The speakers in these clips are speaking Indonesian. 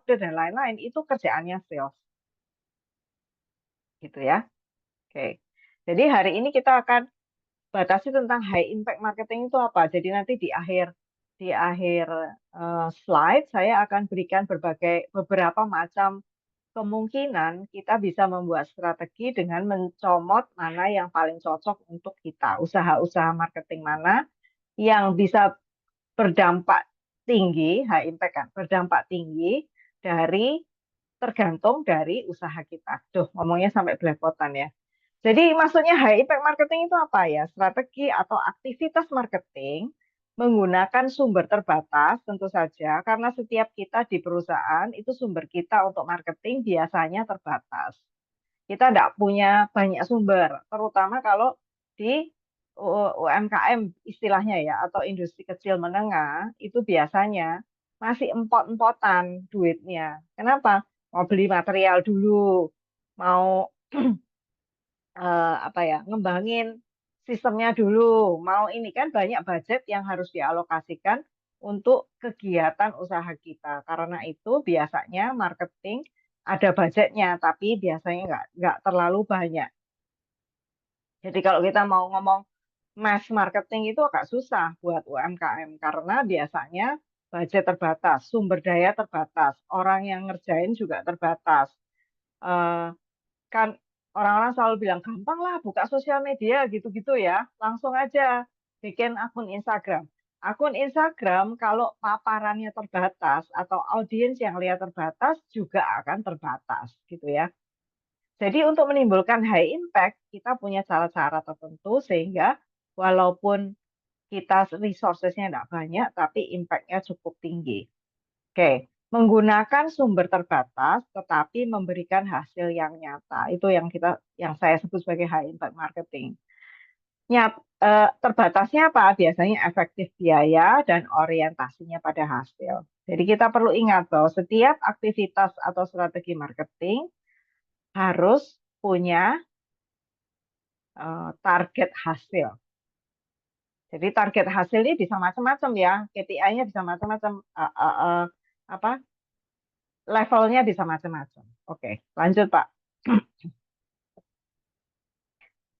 order dan lain-lain itu kerjaannya sales, gitu ya. Oke. Jadi hari ini kita akan batasi tentang high impact marketing itu apa. Jadi nanti di akhir slide saya akan berikan beberapa macam kemungkinan kita bisa membuat strategi dengan mencomot mana yang paling cocok untuk kita. Usaha-usaha marketing mana yang bisa berdampak tinggi, high impact kan, berdampak tinggi dari tergantung dari usaha kita. Duh, ngomongnya sampai belepotan ya. Jadi maksudnya high impact marketing itu apa ya? Strategi atau aktivitas marketing menggunakan sumber terbatas tentu saja karena setiap kita di perusahaan itu sumber kita untuk marketing biasanya terbatas. Kita tidak punya banyak sumber, terutama kalau di UMKM istilahnya ya, atau industri kecil menengah, itu biasanya masih empot-empotan duitnya. Kenapa? Mau beli material dulu, mau apa ya, ngembangin sistemnya dulu, mau ini kan banyak budget yang harus dialokasikan untuk kegiatan usaha kita. Karena itu biasanya marketing ada budgetnya, tapi biasanya nggak terlalu banyak. Jadi kalau kita mau ngomong mass marketing itu agak susah buat UMKM karena biasanya budget terbatas, sumber daya terbatas, orang yang ngerjain juga terbatas. Eh, kan orang-orang selalu bilang gampang lah buka sosial media gitu-gitu ya, langsung aja bikin akun Instagram. Akun Instagram kalau paparannya terbatas atau audiens yang lihat terbatas juga akan terbatas gitu ya. Jadi untuk menimbulkan high impact, kita punya cara-cara tertentu sehingga walaupun kita resourcesnya tidak banyak, tapi impact-nya cukup tinggi. Oke, menggunakan sumber terbatas tetapi memberikan hasil yang nyata. Itu yang saya sebut sebagai high impact marketing. Terbatasnya apa? Biasanya efektif biaya dan orientasinya pada hasil. Jadi kita perlu ingat bahwa setiap aktivitas atau strategi marketing harus punya target hasil. Jadi target hasil ini bisa macam-macam ya, KPI-nya bisa macam-macam, apa levelnya bisa macam-macam. Oke, lanjut Pak.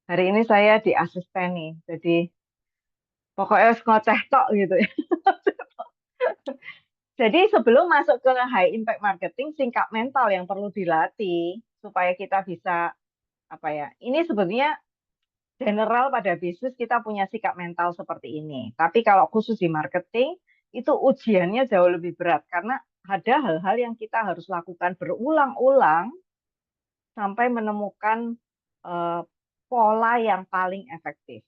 Hari ini saya di asisten nih, jadi pokoknya harus ngoceh tok gitu ya. Jadi sebelum masuk ke high impact marketing, sikap mental yang perlu dilatih supaya kita bisa apa ya? Ini sebenarnya general pada bisnis kita punya sikap mental seperti ini. Tapi kalau khusus di marketing, itu ujiannya jauh lebih berat karena ada hal-hal yang kita harus lakukan berulang-ulang sampai menemukan eh, pola yang paling efektif.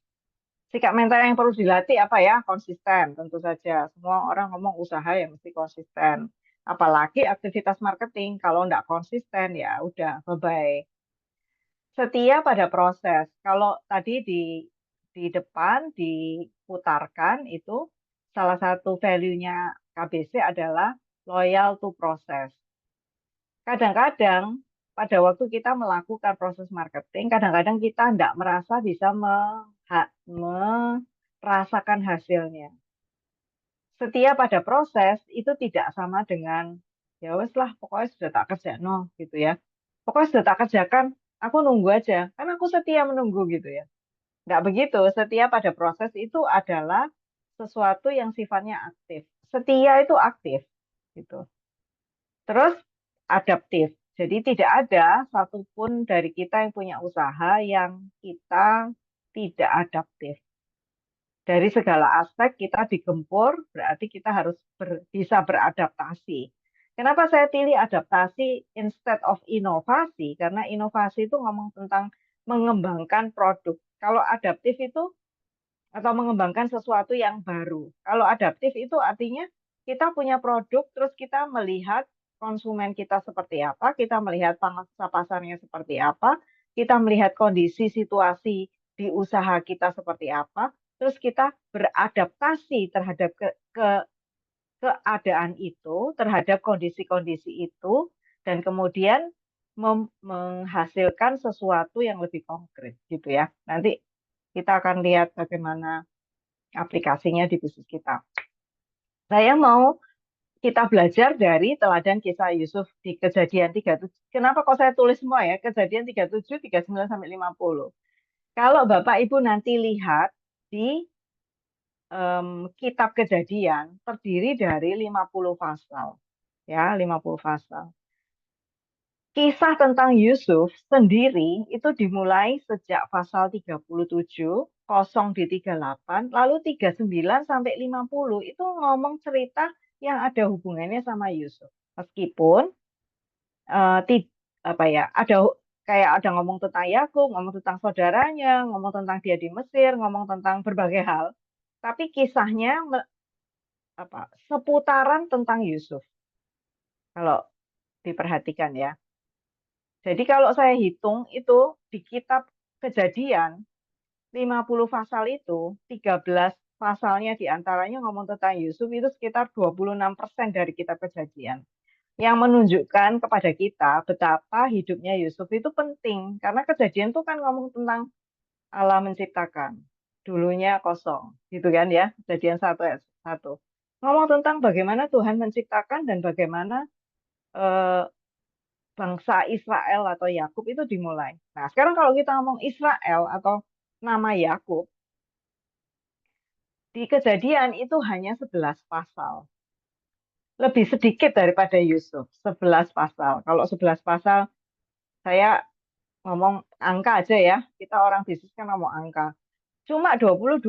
Sikap mental yang perlu dilatih apa ya? Konsisten, tentu saja. Semua orang ngomong usaha yang mesti konsisten. Apalagi aktivitas marketing, kalau nggak konsisten ya udah bye-bye. Setia pada proses. Kalau tadi di depan diputarkan itu salah satu value-nya KBC adalah loyal to process. Kadang-kadang pada waktu kita melakukan proses marketing, kadang-kadang kita tidak merasa bisa merasakan hasilnya. Setia pada proses itu tidak sama dengan ya wes lah pokoknya sudah tak kerja no gitu ya. Pokoknya sudah tak kerjakan, aku nunggu aja. Kan aku setia menunggu gitu ya. Nggak begitu. Setia pada proses itu adalah sesuatu yang sifatnya aktif. Setia itu aktif gitu. Terus adaptif. Jadi tidak ada satupun dari kita yang punya usaha yang kita tidak adaptif. Dari segala aspek kita digempur, berarti kita harus bisa beradaptasi. Kenapa saya pilih adaptasi instead of inovasi? Karena inovasi itu ngomong tentang mengembangkan produk. Kalau adaptif itu atau mengembangkan sesuatu yang baru. Kalau adaptif itu artinya kita punya produk, terus kita melihat konsumen kita seperti apa, kita melihat pangsa pasarnya seperti apa, kita melihat kondisi situasi di usaha kita seperti apa, terus kita beradaptasi terhadap keadaan itu, terhadap kondisi-kondisi itu, dan kemudian menghasilkan sesuatu yang lebih konkret gitu ya. Nanti kita akan lihat bagaimana aplikasinya di bisnis kita. Saya mau kita belajar dari teladan kisah Yusuf di Kejadian 37. Kenapa kok saya tulis semua ya? Kejadian 37, 39 sampai 50. Kalau Bapak Ibu nanti lihat di kitab Kejadian terdiri dari 50 pasal. Ya, 50 pasal. Kisah tentang Yusuf sendiri itu dimulai sejak pasal 37, kosong di 38, lalu 39 sampai 50 itu ngomong cerita yang ada hubungannya sama Yusuf. Meskipun apa ya, kayak ada ngomong tentang Yakub, ngomong tentang saudaranya, ngomong tentang dia di Mesir, ngomong tentang berbagai hal. Tapi kisahnya seputaran tentang Yusuf. Kalau diperhatikan ya. Jadi kalau saya hitung itu di kitab Kejadian 50 pasal itu 13 pasalnya diantaranya ngomong tentang Yusuf itu sekitar 26% dari kitab Kejadian. Yang menunjukkan kepada kita betapa hidupnya Yusuf itu penting. Karena Kejadian itu kan ngomong tentang Allah menciptakan. Dulunya kosong, gitu kan ya. Kejadian 1 ayat 1. Ngomong tentang bagaimana Tuhan menciptakan dan bagaimana eh, bangsa Israel atau Yakub itu dimulai. Nah, sekarang kalau kita ngomong Israel atau nama Yakub, di Kejadian itu hanya 11 pasal. Lebih sedikit daripada Yusuf, 11 pasal. Kalau 11 pasal, saya ngomong angka aja ya. Kita orang bisnis kan ngomong angka. Cuma 22%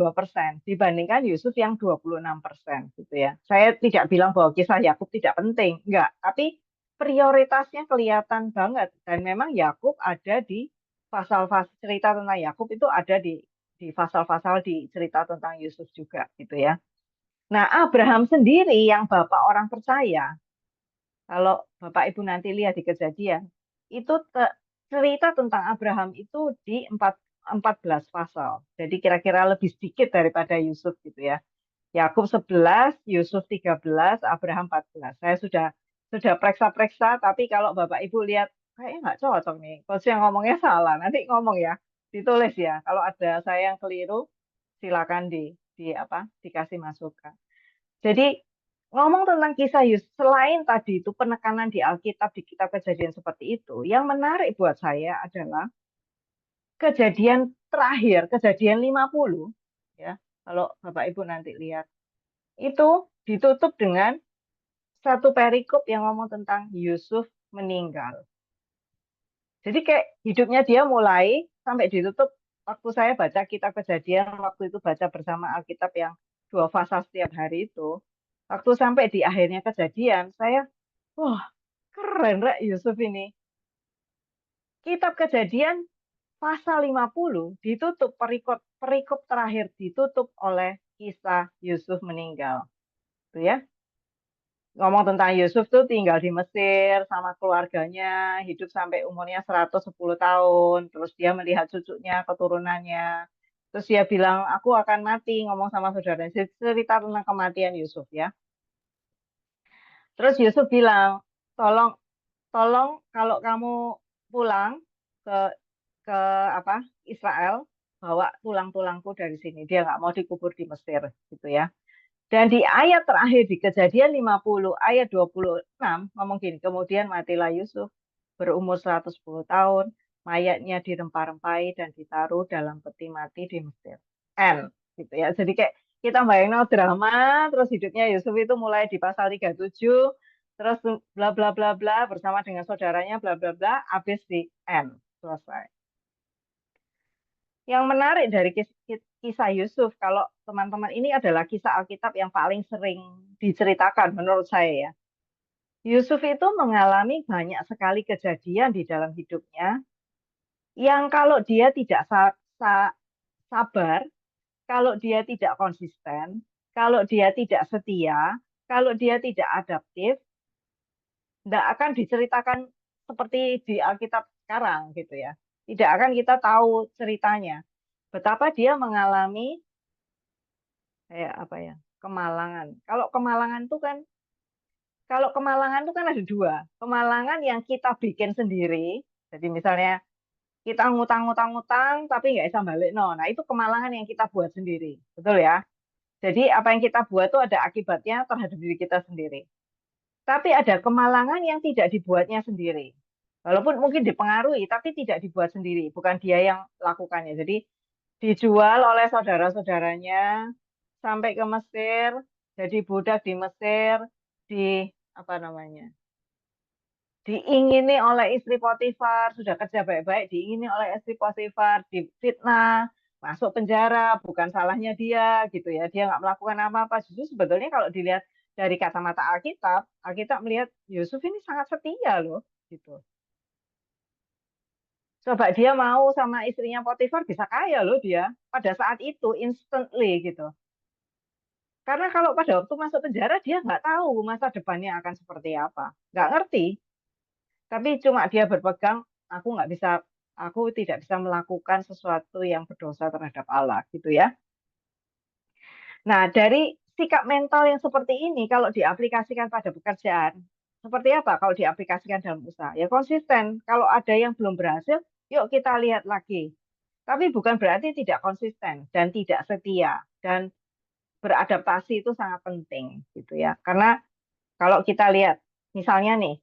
dibandingkan Yusuf yang 26% gitu ya. Saya tidak bilang bahwa kisah Yakub tidak penting, enggak. Tapi prioritasnya kelihatan banget dan memang Yakub ada di pasal-pasal cerita tentang Yakub itu ada di pasal-pasal di cerita tentang Yusuf juga gitu ya. Nah, Abraham sendiri yang Bapak orang percaya, kalau Bapak Ibu nanti lihat di Kejadian, itu cerita tentang Abraham itu di 14 pasal. Jadi kira-kira lebih sedikit daripada Yusuf gitu ya. Yakub 11, Yusuf 13, Abraham 14. Saya sudah periksa-periksa, tapi kalau Bapak Ibu lihat kayaknya nggak cocok nih. Coach yang ngomongnya salah, nanti ngomong ya, ditulis ya. Kalau ada saya yang keliru, silakan di apa dikasih masukan. Jadi ngomong tentang kisah Yusuf, selain tadi itu penekanan di Alkitab, di kitab Kejadian seperti itu, yang menarik buat saya adalah kejadian terakhir, kejadian 50, ya, kalau Bapak Ibu nanti lihat, itu ditutup dengan satu perikop yang ngomong tentang Yusuf meninggal. Jadi kayak hidupnya dia mulai sampai ditutup, waktu saya baca kitab Kejadian, waktu itu baca bersama Alkitab yang 2 pasal setiap hari itu, waktu sampai di akhirnya Kejadian, saya, wah, keren Rek Yusuf ini. Kitab Kejadian pasal 50 ditutup perikop perikop terakhir ditutup oleh kisah Yusuf meninggal. Tuh ya. Ngomong tentang Yusuf tuh tinggal di Mesir sama keluarganya, hidup sampai umurnya 110 tahun, terus dia melihat cucunya, keturunannya. Terus dia bilang, aku akan mati, ngomong sama saudaranya. Cerita tentang kematian Yusuf ya. Terus Yusuf bilang, tolong tolong kalau kamu pulang ke ke apa Israel, bawa tulang-tulangku dari sini. Dia nggak mau dikubur di Mesir gitu ya. Dan di ayat terakhir di Kejadian 50 ayat 26 ngomong gini, kemudian matilah Yusuf berumur 110 tahun, mayatnya dirempah-rempahi dan ditaruh dalam peti mati di Mesir. Gitu ya. Jadi kayak kita bayangin drama, terus hidupnya Yusuf itu mulai di pasal 37, terus bla bla bla bla bersama dengan saudaranya bla bla bla, habis di selesai. Yang menarik dari kisah Yusuf, kalau teman-teman ini adalah kisah Alkitab yang paling sering diceritakan menurut saya ya. Yusuf itu mengalami banyak sekali kejadian di dalam hidupnya yang kalau dia tidak sabar, kalau dia tidak konsisten, kalau dia tidak setia, kalau dia tidak adaptif, tidak akan diceritakan seperti di Alkitab sekarang gitu ya. Tidak akan kita tahu ceritanya. Betapa dia mengalami kayak apa ya, kemalangan. Kalau kemalangan itu kan ada dua. Kemalangan yang kita bikin sendiri. Jadi misalnya kita ngutang-ngutang-ngutang tapi nggak bisa balik. No, nah itu kemalangan yang kita buat sendiri. Betul ya? Jadi apa yang kita buat itu ada akibatnya terhadap diri kita sendiri. Tapi ada kemalangan yang tidak dibuatnya sendiri. Walaupun mungkin dipengaruhi, tapi tidak dibuat sendiri. Bukan dia yang lakukannya. Jadi dijual oleh saudara-saudaranya sampai ke Mesir, jadi budak di Mesir, di apa namanya? Diingini oleh istri Potifar, sudah kerja baik-baik, diingini oleh istri Potifar, difitnah, masuk penjara, bukan salahnya dia gitu ya. Dia nggak melakukan apa-apa. Justru sebetulnya kalau dilihat dari kacamata Alkitab, Alkitab melihat Yusuf ini sangat setia loh gitu. Coba dia mau sama istrinya Potifar bisa kaya loh dia pada saat itu instantly gitu. Karena kalau pada waktu masuk penjara dia nggak tahu masa depannya akan seperti apa, nggak ngerti. Tapi cuma dia berpegang, aku nggak bisa, aku tidak bisa melakukan sesuatu yang berdosa terhadap Allah gitu ya. Nah, dari sikap mental yang seperti ini kalau diaplikasikan pada pekerjaan, seperti apa kalau diaplikasikan dalam usaha? Ya konsisten. Kalau ada yang belum berhasil, yuk kita lihat lagi. Tapi bukan berarti tidak konsisten dan tidak setia dan beradaptasi itu sangat penting gitu ya. Karena kalau kita lihat misalnya nih,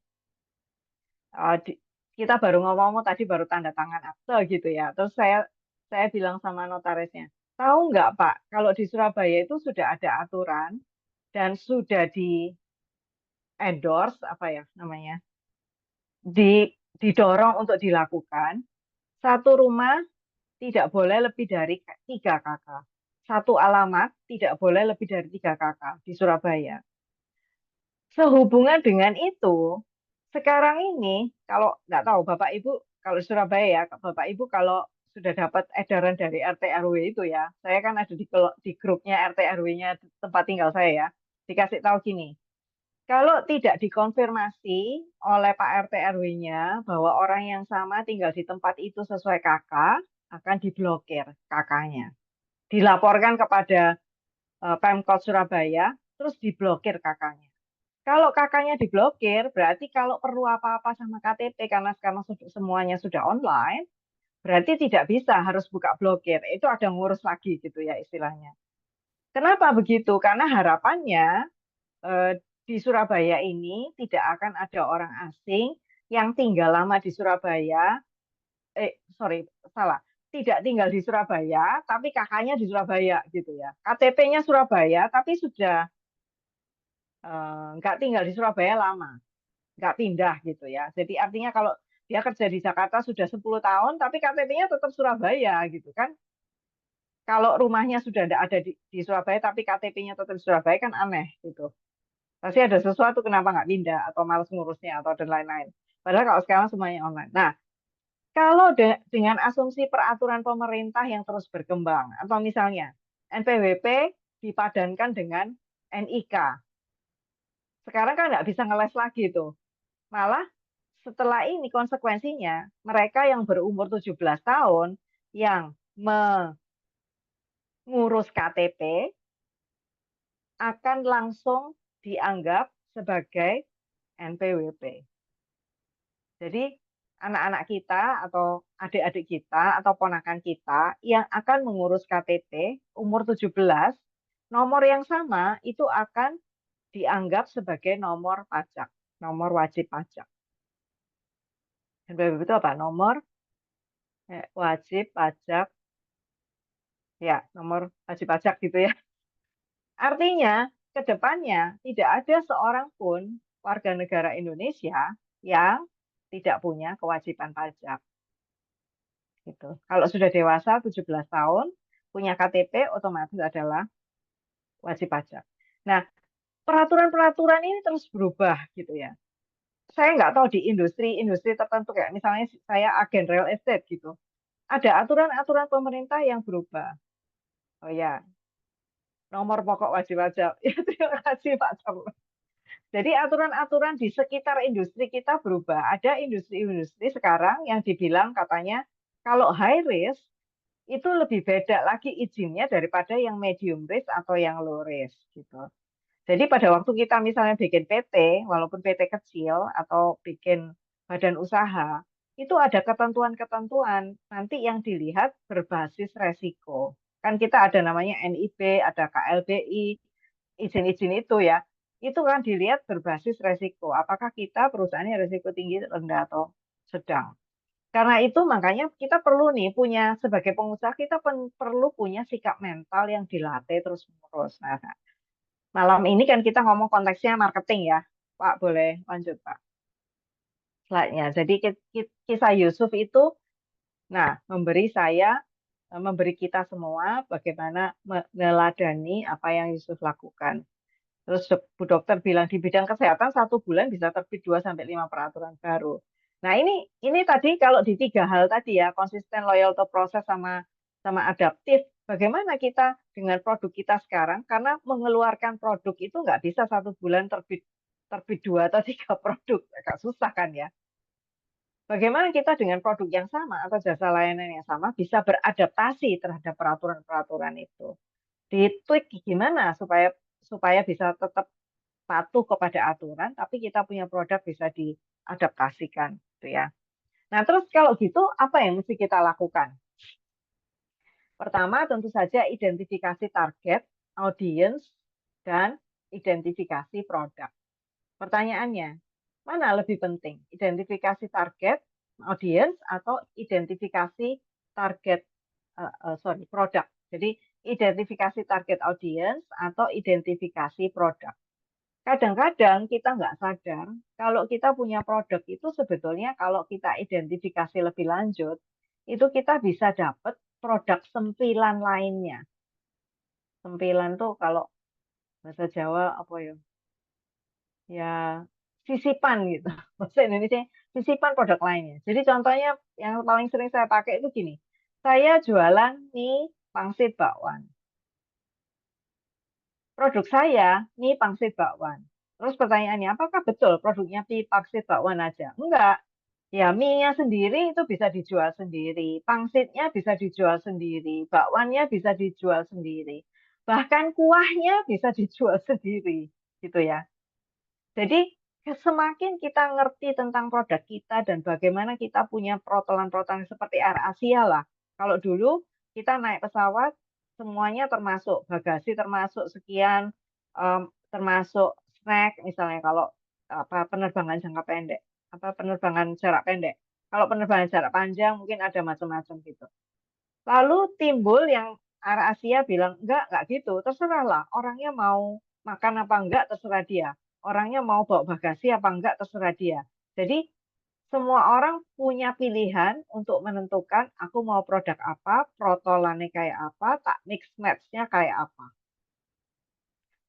eh, di- kita baru ngomong tadi baru tanda tangan akte gitu ya. Terus saya bilang sama notarisnya, tahu nggak Pak, kalau di Surabaya itu sudah ada aturan dan sudah di endorse apa ya namanya, didorong untuk dilakukan. Satu rumah tidak boleh lebih dari 3 kakak. Satu alamat tidak boleh lebih dari 3 kakak di Surabaya. Sehubungan dengan itu, sekarang ini kalau nggak tahu Bapak Ibu kalau di Surabaya ya, Bapak Ibu kalau sudah dapat edaran dari RT RW itu ya, saya kan ada di grupnya RT RW-nya tempat tinggal saya ya, dikasih tahu gini, kalau tidak dikonfirmasi oleh Pak RT RW-nya bahwa orang yang sama tinggal di tempat itu sesuai kakak, akan diblokir kakaknya. Dilaporkan kepada Pemkot Surabaya, terus diblokir kakaknya. Kalau kakaknya diblokir, berarti kalau perlu apa-apa sama KTP karena sekarang semuanya sudah online, berarti tidak bisa harus buka blokir. Itu ada ngurus lagi gitu ya istilahnya. Kenapa begitu? Karena harapannya eh, di Surabaya ini tidak akan ada orang asing yang tinggal lama di Surabaya. Sorry, salah. Tidak tinggal di Surabaya, tapi kakaknya di Surabaya gitu ya. KTP-nya Surabaya, tapi sudah nggak tinggal di Surabaya lama. Nggak pindah gitu ya. Jadi artinya kalau dia kerja di Jakarta sudah 10 tahun, tapi KTP-nya tetap Surabaya gitu kan. Kalau rumahnya sudah tidak ada di Surabaya, tapi KTP-nya tetap di Surabaya kan aneh gitu. Pasti ada sesuatu kenapa nggak pindah atau malas ngurusnya atau dan lain-lain. Padahal kalau sekarang semuanya online. Nah, kalau dengan asumsi peraturan pemerintah yang terus berkembang, atau misalnya NPWP dipadankan dengan NIK, sekarang kan nggak bisa ngeles lagi tuh. Malah setelah ini konsekuensinya mereka yang berumur 17 tahun yang mengurus KTP akan langsung dianggap sebagai NPWP. Jadi anak-anak kita atau adik-adik kita atau ponakan kita yang akan mengurus KTP umur 17, nomor yang sama itu akan dianggap sebagai nomor pajak, nomor wajib pajak. NPWP itu apa? Nomor wajib pajak, ya, nomor wajib pajak gitu ya. Artinya, ke depannya tidak ada seorang pun warga negara Indonesia yang tidak punya kewajiban pajak. Gitu. Kalau sudah dewasa 17 tahun, punya KTP otomatis adalah wajib pajak. Nah, peraturan-peraturan ini terus berubah gitu ya. Saya nggak tahu di industri-industri tertentu kayak misalnya saya agen real estate gitu. Ada aturan-aturan pemerintah yang berubah. Oh ya, nomor pokok wajib pajak. Ya, terima kasih Pak Charles. Jadi aturan-aturan di sekitar industri kita berubah. Ada industri-industri sekarang yang dibilang katanya kalau high risk itu lebih beda lagi izinnya daripada yang medium risk atau yang low risk gitu. Jadi pada waktu kita misalnya bikin PT, walaupun PT kecil atau bikin badan usaha, itu ada ketentuan-ketentuan nanti yang dilihat berbasis resiko. Kan kita ada namanya NIB, ada KLBI, izin-izin itu ya. itu kan dilihat berbasis resiko. Apakah kita perusahaannya resiko tinggi, rendah, atau sedang. Karena itu makanya kita perlu nih punya, sebagai pengusaha kita perlu punya sikap mental yang dilatih terus-menerus. Nah, malam ini kan kita ngomong konteksnya marketing ya. Pak, boleh lanjut Pak slide-nya. Jadi kisah Yusuf itu, nah, memberi kita semua bagaimana meneladani apa yang Yusuf lakukan. Terus Bu Dokter bilang di bidang kesehatan 1 bulan bisa terbit 2 sampai 5 peraturan baru. Nah, ini tadi kalau di 3 hal tadi ya, konsisten, loyal to proses, sama adaptif. Bagaimana kita dengan produk kita sekarang? Karena mengeluarkan produk itu nggak bisa 1 bulan terbit terbit 2 atau 3 produk, agak susah kan ya. Bagaimana kita dengan produk yang sama atau jasa layanan yang sama bisa beradaptasi terhadap peraturan-peraturan itu. Ditweak gimana supaya supaya bisa tetap patuh kepada aturan, tapi kita punya produk bisa diadaptasikan, gitu ya. Nah, terus kalau gitu, apa yang mesti kita lakukan? Pertama, tentu saja identifikasi target, audience, dan identifikasi produk. Pertanyaannya, mana lebih penting? Identifikasi target, audience, atau identifikasi target, produk. Jadi, identifikasi target audience atau identifikasi produk. Kadang-kadang kita nggak sadar kalau kita punya produk itu sebetulnya kalau kita identifikasi lebih lanjut, itu kita bisa dapat produk sempilan lainnya. Sempilan tuh kalau bahasa Jawa apa ya? Ya, sisipan gitu. Bahasa Indonesia sisipan produk lainnya. Jadi contohnya yang paling sering saya pakai itu gini. Saya jualan mie pangsit bakwan. Produk saya mie pangsit bakwan. Terus pertanyaannya, apakah betul produknya mie pangsit bakwan aja? Enggak. Ya, mie-nya sendiri itu bisa dijual sendiri, pangsitnya bisa dijual sendiri, bakwannya bisa dijual sendiri, bahkan kuahnya bisa dijual sendiri, gitu ya. Jadi semakin kita ngerti tentang produk kita dan bagaimana kita punya protolan-protolan seperti Air Asia lah. Kalau dulu kita naik pesawat, semuanya termasuk bagasi, termasuk sekian, termasuk snack, misalnya kalau apa penerbangan jangka pendek, apa penerbangan jarak pendek. Kalau penerbangan jarak panjang mungkin ada macam-macam gitu. Lalu timbul yang Air Asia bilang, enggak gitu, terserahlah. Orangnya mau makan apa enggak, terserah dia. Orangnya mau bawa bagasi apa enggak, terserah dia. Jadi semua orang punya pilihan untuk menentukan aku mau produk apa, protolannya kayak apa, tak mix match-nya kayak apa.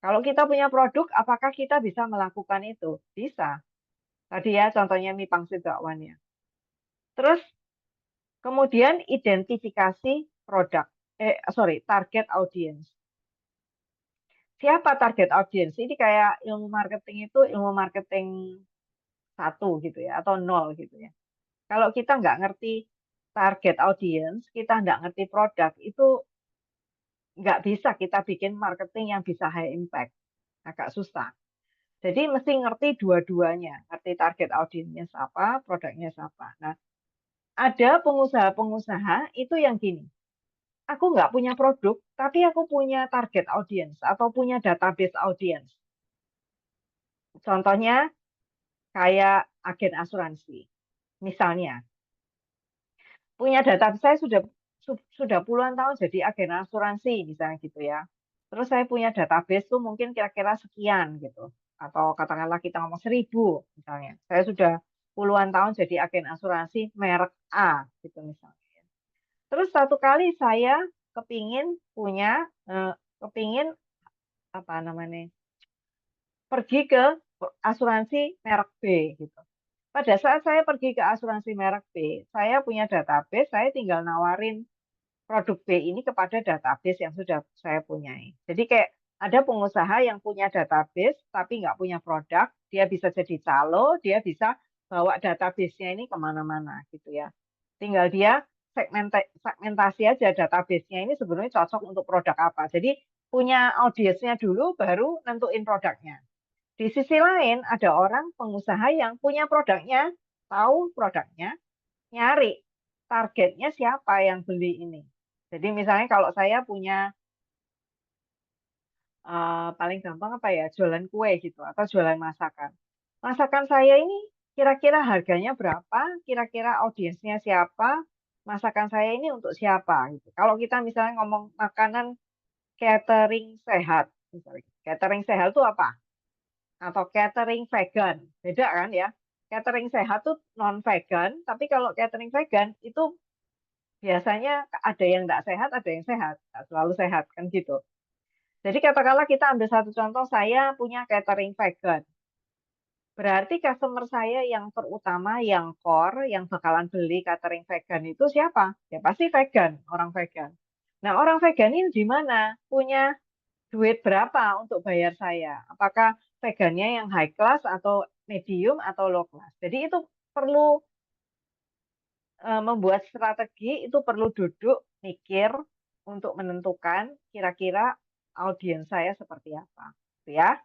Kalau kita punya produk, apakah kita bisa melakukan itu? Bisa. Tadi ya contohnya mie pangsit bakwannya. Terus kemudian identifikasi produk. Target audience. Siapa target audience? Ini kayak ilmu marketing itu ilmu marketing 1 gitu ya, atau 0 gitu ya. Kalau kita nggak ngerti target audience, kita nggak ngerti produk, itu nggak bisa kita bikin marketing yang bisa high impact. Agak susah. Jadi mesti ngerti dua-duanya, ngerti target audiensnya siapa, produknya siapa. Nah, ada pengusaha-pengusaha itu yang gini, aku nggak punya produk, tapi aku punya target audience atau punya database audience. Contohnya kayak agen asuransi. Misalnya, punya data, saya sudah puluhan tahun jadi agen asuransi misalnya gitu ya. Terus saya punya database tuh mungkin kira-kira sekian gitu. Atau katakanlah kita ngomong 1.000 misalnya. Saya sudah puluhan tahun jadi agen asuransi merek A gitu misalnya. Terus satu kali saya kepingin punya, kepingin apa namanya, pergi ke asuransi merek B gitu. Pada saat saya pergi ke asuransi merek B, saya punya database, saya tinggal nawarin produk B ini kepada database yang sudah saya punyai. Jadi kayak ada pengusaha yang punya database tapi nggak punya produk, dia bisa jadi calo, dia bisa bawa database-nya ini kemana-mana gitu ya. Tinggal dia segmentasi aja database-nya ini sebenarnya cocok untuk produk apa. Jadi punya audiensnya dulu, baru nentuin produknya. Di sisi lain, ada orang pengusaha yang punya produknya, tahu produknya, nyari targetnya siapa yang beli ini. Jadi misalnya kalau saya punya paling gampang apa ya, jualan kue gitu atau jualan masakan. Masakan saya ini kira-kira harganya berapa, kira-kira audiensnya siapa, masakan saya ini untuk siapa gitu. Kalau kita misalnya ngomong makanan catering sehat, misalnya catering sehat itu apa? Atau catering vegan, beda kan ya? Catering sehat tuh non vegan, tapi kalau catering vegan itu biasanya ada yang nggak sehat, ada yang sehat, nggak selalu sehat kan gitu. Jadi katakanlah kita ambil satu contoh, saya punya catering vegan. Berarti customer saya yang terutama, yang core, yang bakalan beli catering vegan itu siapa? Ya pasti vegan, orang vegan. Nah, orang vegan ini di mana? Punya duit berapa untuk bayar saya? Apakah vegannya yang high class atau medium atau low class? Jadi itu perlu membuat strategi, itu perlu duduk, mikir untuk menentukan kira-kira audiens saya seperti apa. Gitu ya.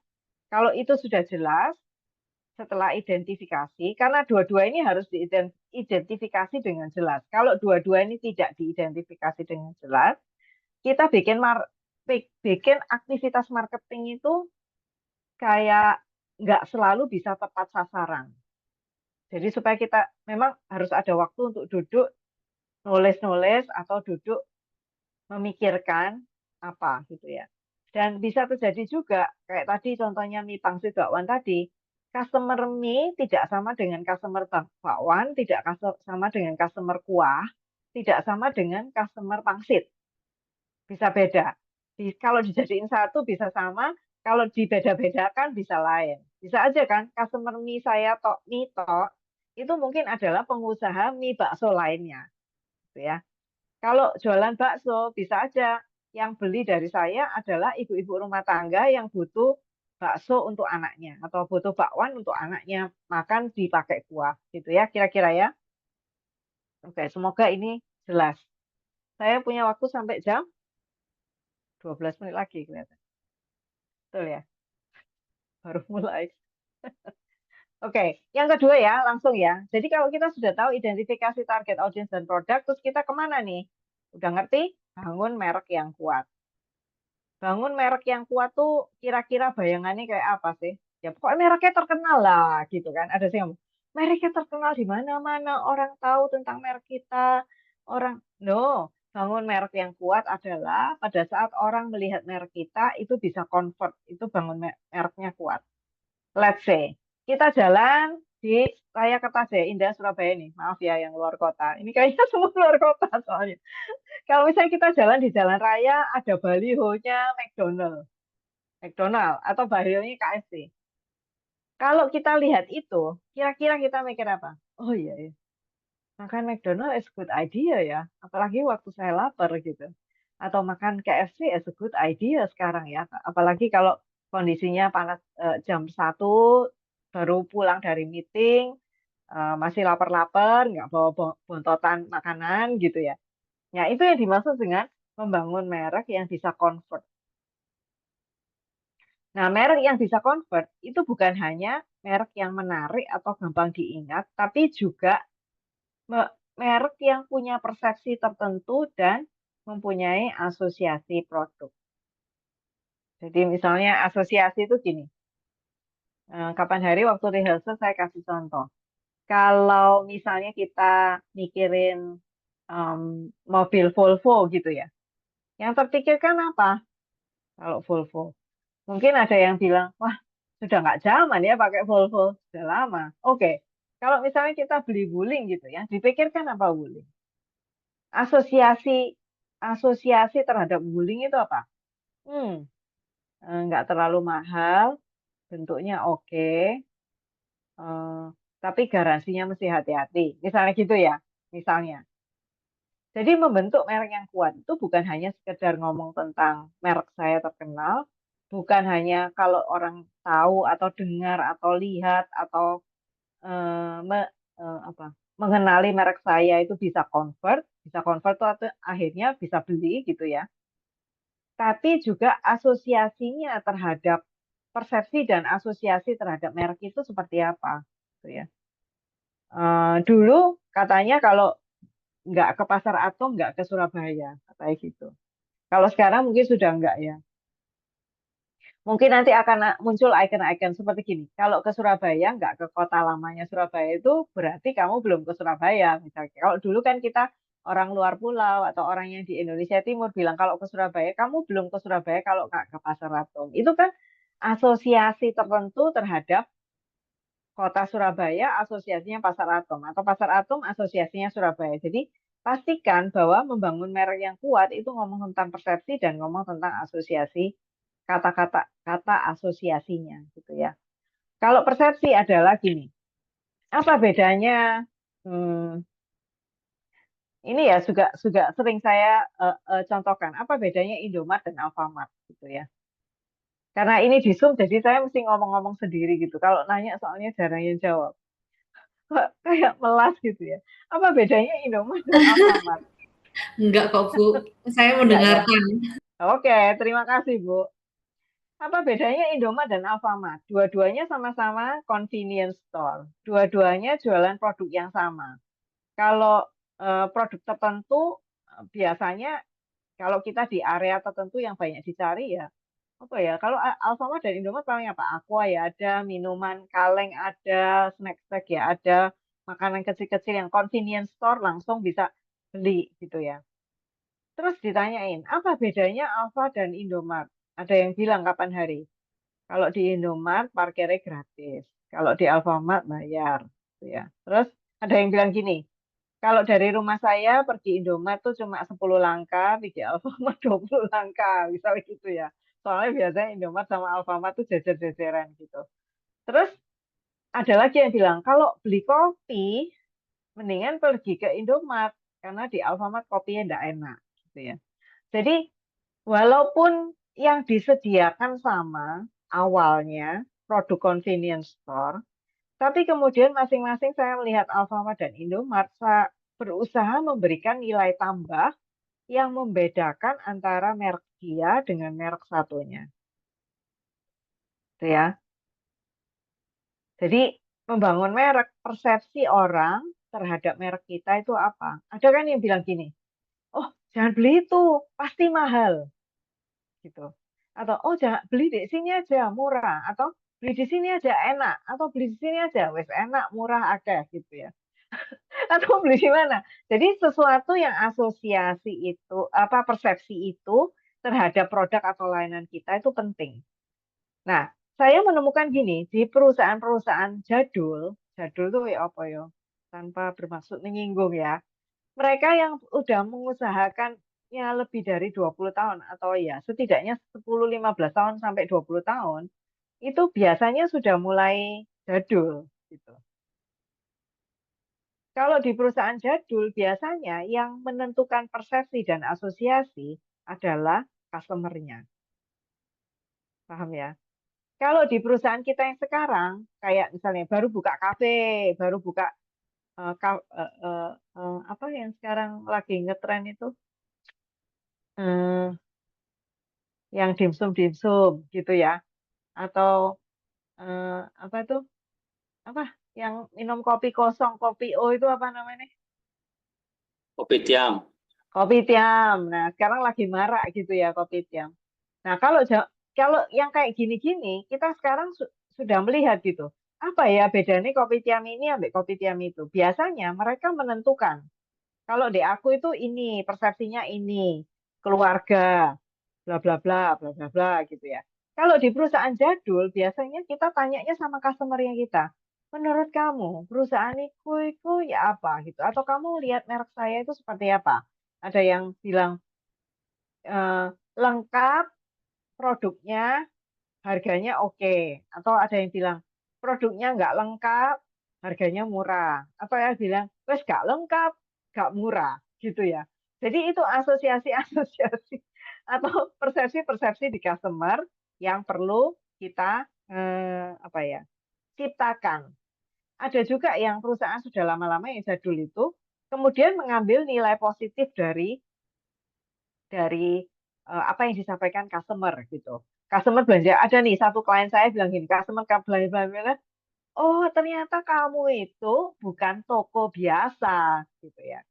Kalau itu sudah jelas, setelah identifikasi, karena dua-dua ini harus diidentifikasi dengan jelas. Kalau dua-dua ini tidak diidentifikasi dengan jelas, kita bikin aktivitas marketing itu kayak nggak selalu bisa tepat sasaran. Jadi supaya kita memang harus ada waktu untuk duduk nulis-nulis atau duduk memikirkan apa gitu ya. Dan bisa terjadi juga kayak tadi contohnya mie pangsit bakwan tadi, customer mie tidak sama dengan customer bakwan, tidak sama dengan customer kuah, tidak sama dengan customer pangsit, bisa beda. Kalau dijadiin satu bisa sama, kalau dibeda-bedakan bisa lain. Bisa aja kan customer mie saya tok mie tok itu mungkin adalah pengusaha mie bakso lainnya, gitu ya. Kalau jualan bakso, bisa aja yang beli dari saya adalah ibu-ibu rumah tangga yang butuh bakso untuk anaknya atau butuh bakwan untuk anaknya makan dipakai kuah, gitu ya, kira-kira ya. Oke, semoga ini jelas. Saya punya waktu sampai jam 12 menit lagi kelihatan. Betul ya, baru mulai. Oke, yang kedua ya, langsung ya. Jadi kalau kita sudah tahu identifikasi target audiens dan produk, terus kita kemana nih? Udah ngerti? Bangun merek yang kuat. Bangun merek yang kuat tuh kira-kira bayangannya kayak apa sih? Ya pokoknya mereknya terkenal lah gitu kan. Ada sih yang ngomong, mereknya terkenal di mana-mana, orang tahu tentang merek kita. Orang no, bangun merek yang kuat adalah pada saat orang melihat merek kita itu bisa convert, itu bangun mereknya kuat. Let's say kita jalan di Raya Kertajaya Indah Surabaya nih. Maaf ya yang luar kota. Ini kayaknya semua luar kota soalnya. Kalau misalnya kita jalan di jalan raya, ada balihonya McDonald, McDonald atau balihonya KFC. Kalau kita lihat itu, kira-kira kita mikir apa? Oh iya, ya. Makan McDonald is good idea ya. Apalagi waktu saya lapar gitu. Atau makan KFC is a good idea sekarang ya. Apalagi kalau kondisinya panas jam 1 baru pulang dari meeting, masih lapar-lapar, nggak bawa bontotan makanan gitu ya. Ya, itu yang dimaksud dengan membangun merek yang bisa convert. Nah, merek yang bisa convert itu bukan hanya merek yang menarik atau gampang diingat, tapi juga merek yang punya persepsi tertentu dan mempunyai asosiasi produk. Jadi misalnya asosiasi itu gini, kapan hari waktu rehearsal saya kasih contoh. Kalau misalnya kita mikirin em, mobil Volvo gitu ya, yang terpikirkan apa kalau Volvo? Mungkin ada yang bilang, wah sudah nggak zaman ya pakai Volvo, sudah lama. Oke, kalau misalnya kita beli Wuling gitu ya, dipikirkan apa Wuling? Asosiasi asosiasi terhadap Wuling itu apa? Hmm, nggak terlalu mahal, bentuknya oke, eh, tapi garansinya mesti hati-hati. Misalnya gitu ya, misalnya. Jadi membentuk merek yang kuat itu bukan hanya sekedar ngomong tentang merek saya terkenal, bukan hanya kalau orang tahu atau dengar atau lihat atau apa, mengenali merek saya itu bisa convert tuh akhirnya bisa beli gitu ya. Tapi juga asosiasinya terhadap persepsi dan asosiasi terhadap merek itu seperti apa, gitu ya. Dulu katanya kalau nggak ke Pasar Atom nggak ke Surabaya, katanya gitu. Kalau sekarang mungkin sudah enggak ya. Mungkin nanti akan muncul icon-icon seperti gini. Kalau ke Surabaya, nggak ke kota lamanya Surabaya itu berarti kamu belum ke Surabaya. Misalnya, kalau dulu kan kita orang luar pulau atau orang yang di Indonesia Timur bilang kalau ke Surabaya, kamu belum ke Surabaya kalau nggak ke Pasar Atom. Itu kan asosiasi tertentu terhadap kota Surabaya, asosiasinya Pasar Atom. Atau Pasar Atom, asosiasinya Surabaya. Jadi pastikan bahwa membangun merek yang kuat itu ngomong tentang persepsi dan ngomong tentang asosiasi kata-kata kata asosiasinya gitu ya. Kalau persepsi adalah gini, apa bedanya? Hmm, ini ya juga juga sering saya contohkan. Apa bedanya Indomart dan Alfamart gitu ya? Karena ini di Zoom, jadi saya mesti ngomong-ngomong sendiri gitu. Kalau nanya soalnya jarang yang jawab. Kayak melas gitu ya. Apa bedanya Indomart dan Alfamart? Enggak kok, Bu. Saya Enggak ya? mendengarkan. Oke, terima kasih Bu. Apa bedanya Indomart dan Alfamart? Dua-duanya sama-sama convenience store. Dua-duanya jualan produk yang sama. Kalau produk tertentu biasanya kalau kita di area tertentu yang banyak dicari ya apa ya? Kalau Alfamart dan Indomart paling apa? Aqua ya ada, minuman kaleng ada, snack-snack ya ada, makanan kecil-kecil yang convenience store langsung bisa beli gitu ya. Terus ditanyain, apa bedanya Alfa dan Indomart? Ada yang bilang kapan hari? Kalau di Indomart parkirnya gratis, kalau di Alfamart bayar, gitu ya. Terus ada yang bilang gini, kalau dari rumah saya pergi Indomart tuh cuma 10 langkah, pergi Alfamart 20 langkah, misalnya gitu ya. Soalnya biasanya Indomart sama Alfamart tuh jejer-jejeran gitu. Terus ada lagi yang bilang, kalau beli kopi, mendingan pergi ke Indomart, karena di Alfamart kopinya nggak enak. Gitu ya. Jadi, walaupun yang disediakan sama awalnya, produk convenience store, tapi kemudian masing-masing saya melihat Alfamart dan Indomart berusaha memberikan nilai tambah yang membedakan antara merek dia dengan merek satunya. Gitu ya. Jadi membangun merek, persepsi orang terhadap merek kita itu apa? Ada kan yang bilang gini, oh jangan beli itu, pasti mahal. Gitu. Atau oh jangan beli di sini aja murah, atau beli di sini aja enak, atau beli di sini aja wes enak, murah ada gitu ya. Atau beli di mana? Jadi sesuatu yang asosiasi itu apa persepsi itu terhadap produk atau layanan kita itu penting. Nah, saya menemukan gini di perusahaan-perusahaan jadul, jadul tuh ya apa ya? Tanpa bermaksud menyinggung ya. Mereka yang udah mengusahakan ya lebih dari 20 tahun atau ya setidaknya 10-15 tahun sampai 20 tahun itu biasanya sudah mulai jadul gitu. Kalau di perusahaan jadul, biasanya yang menentukan persepsi dan asosiasi adalah customer-nya. Paham ya? Kalau di perusahaan kita yang sekarang, kayak misalnya baru buka kafe, baru buka apa yang sekarang lagi ngetren itu, eh, yang dimsum-dimsum gitu ya, atau apa itu, apa yang minum kopi kosong, kopi O itu apa namanya? Kopi tiam. Kopi tiam. Nah, sekarang lagi marak gitu ya kopi tiam. Nah, kalau yang kayak gini-gini, kita sekarang sudah melihat gitu. Apa ya bedanya kopi tiam ini ambil kopi tiam itu? Biasanya mereka menentukan. Kalau di aku itu ini, persepsinya ini, keluarga, bla bla bla, bla bla bla gitu ya. Kalau di perusahaan jadul, biasanya kita tanyanya sama customer-nya kita. Menurut kamu, perusahaan itu ya apa gitu? Atau kamu lihat merek saya itu seperti apa? Ada yang bilang eh, lengkap, produknya harganya oke. Atau ada yang bilang produknya nggak lengkap, harganya murah. Atau yang bilang, wes nggak lengkap, nggak murah, gitu ya. Jadi itu asosiasi-asosiasi atau persepsi-persepsi di customer yang perlu kita apa ya ciptakan. Ada juga yang perusahaan sudah lama-lama yang jadul itu kemudian mengambil nilai positif dari apa yang disampaikan customer gitu. Customer belanja ada nih satu klien saya bilang gini, customer belanja belanja, oh ternyata kamu itu bukan toko biasa gitu ya.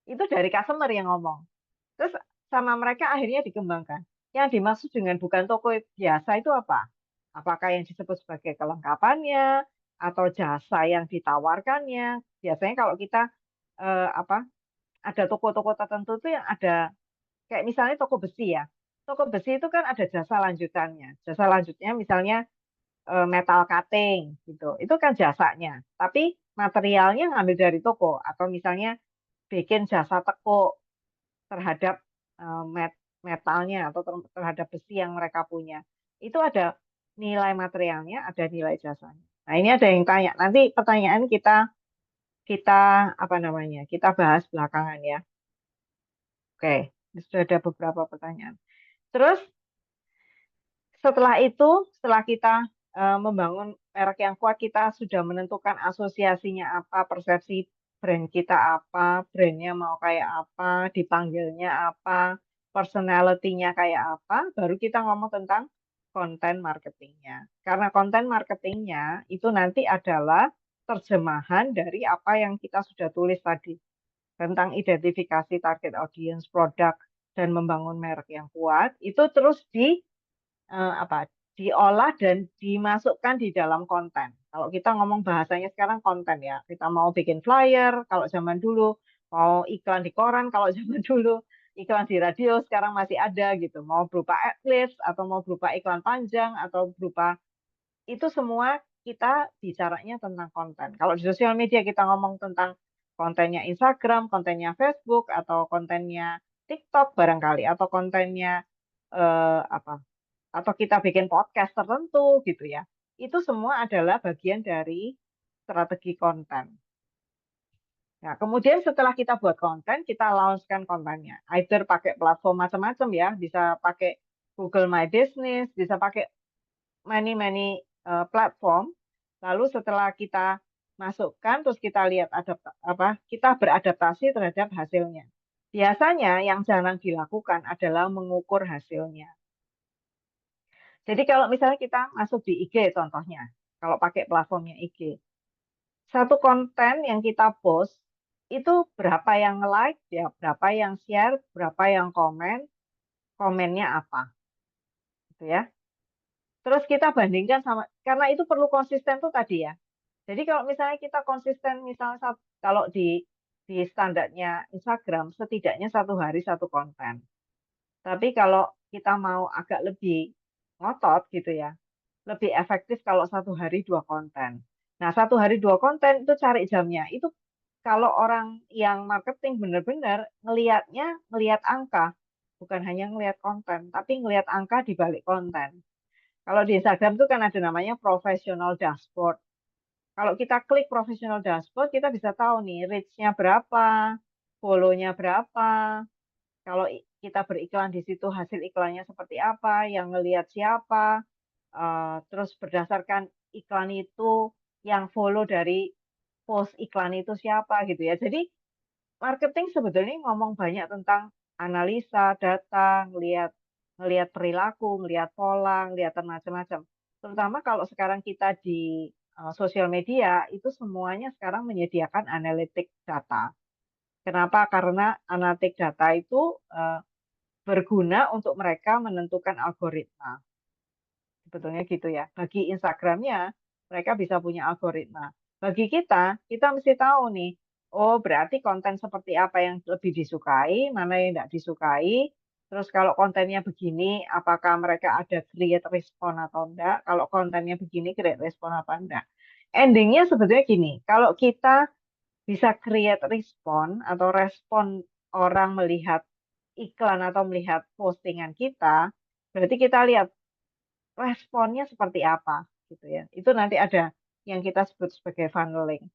Itu dari customer yang ngomong. Terus sama mereka akhirnya dikembangkan. Yang dimaksud dengan bukan toko biasa itu apa? Apakah yang disebut sebagai kelengkapannya atau jasa yang ditawarkannya? Biasanya kalau kita apa ada toko-toko tertentu tuh yang ada kayak misalnya toko besi ya. Toko besi itu kan ada jasa lanjutannya. Jasa lanjutnya misalnya metal cutting gitu. Itu kan jasanya. Tapi materialnya ngambil dari toko atau misalnya bikin jasa teko terhadap metalnya atau terhadap besi yang mereka punya. Itu ada nilai materialnya, ada nilai jasanya. Nah, ini ada yang tanya. Nanti pertanyaan kita kita apa namanya? Kita bahas belakangan ya. Oke, sudah ada beberapa pertanyaan. Terus setelah itu, setelah kita membangun merek yang kuat, kita sudah menentukan asosiasinya apa, persepsi brand kita apa, brandnya mau kayak apa, dipanggilnya apa, personality-nya kayak apa, baru kita ngomong tentang konten marketingnya. Karena konten marketingnya itu nanti adalah terjemahan dari apa yang kita sudah tulis tadi tentang identifikasi target audience, produk, dan membangun merek yang kuat, itu terus apa diolah dan dimasukkan di dalam konten. Kalau kita ngomong bahasanya sekarang konten ya, kita mau bikin flyer, kalau zaman dulu mau iklan di koran, kalau zaman dulu iklan di radio sekarang masih ada gitu, mau berupa adlibs atau mau berupa iklan panjang atau berupa itu semua kita bicaranya tentang konten. Kalau di sosial media kita ngomong tentang kontennya Instagram, kontennya Facebook atau kontennya TikTok barangkali atau kontennya apa atau kita bikin podcast tertentu gitu ya. Itu semua adalah bagian dari strategi konten. Nah, kemudian setelah kita buat konten, kita launchkan kontennya. Either pakai platform macam-macam ya, bisa pakai Google My Business, bisa pakai many platform. Lalu setelah kita masukkan, terus kita lihat kita beradaptasi terhadap hasilnya. Biasanya yang jarang dilakukan adalah mengukur hasilnya. Jadi kalau misalnya kita masuk di IG contohnya, kalau pakai platformnya IG, satu konten yang kita post itu berapa yang like, ya berapa yang share, berapa yang komen, komennya apa, gitu ya. Terus kita bandingkan sama, karena itu perlu konsisten tuh tadi ya. Jadi kalau misalnya kita konsisten, misalnya kalau di standarnya Instagram setidaknya satu hari satu konten. Tapi kalau kita mau agak lebih ngotot gitu ya, lebih efektif kalau satu hari dua konten. Nah, satu hari dua konten itu cari jamnya. Itu kalau orang yang marketing benar-benar ngelihat angka, bukan hanya ngelihat konten, tapi ngelihat angka di balik konten. Kalau di Instagram itu kan ada namanya professional dashboard. Kalau kita klik professional dashboard, kita bisa tahu nih reach-nya berapa, follow-nya berapa, kalau kita beriklan di situ hasil iklannya seperti apa, yang ngelihat siapa, terus berdasarkan iklan itu yang follow dari post iklan itu siapa gitu ya. Jadi marketing sebetulnya ngomong banyak tentang analisa data, ngelihat perilaku, ngelihat pola, ngelihat macam-macam. Terutama kalau sekarang kita di sosial media itu semuanya sekarang menyediakan analitik data. Kenapa? Karena analitik data itu berguna untuk mereka menentukan algoritma. Sebetulnya gitu ya. Bagi Instagramnya, mereka bisa punya algoritma. Bagi kita mesti tahu nih, oh berarti konten seperti apa yang lebih disukai, mana yang tidak disukai. Terus kalau kontennya begini, apakah mereka ada create respon atau enggak? Kalau kontennya begini, create respon apa enggak? Endingnya sebetulnya gini, kalau kita bisa create respon atau respon orang melihat iklan atau melihat postingan kita, berarti kita lihat responnya seperti apa gitu ya. Itu nanti ada yang kita sebut sebagai funneling.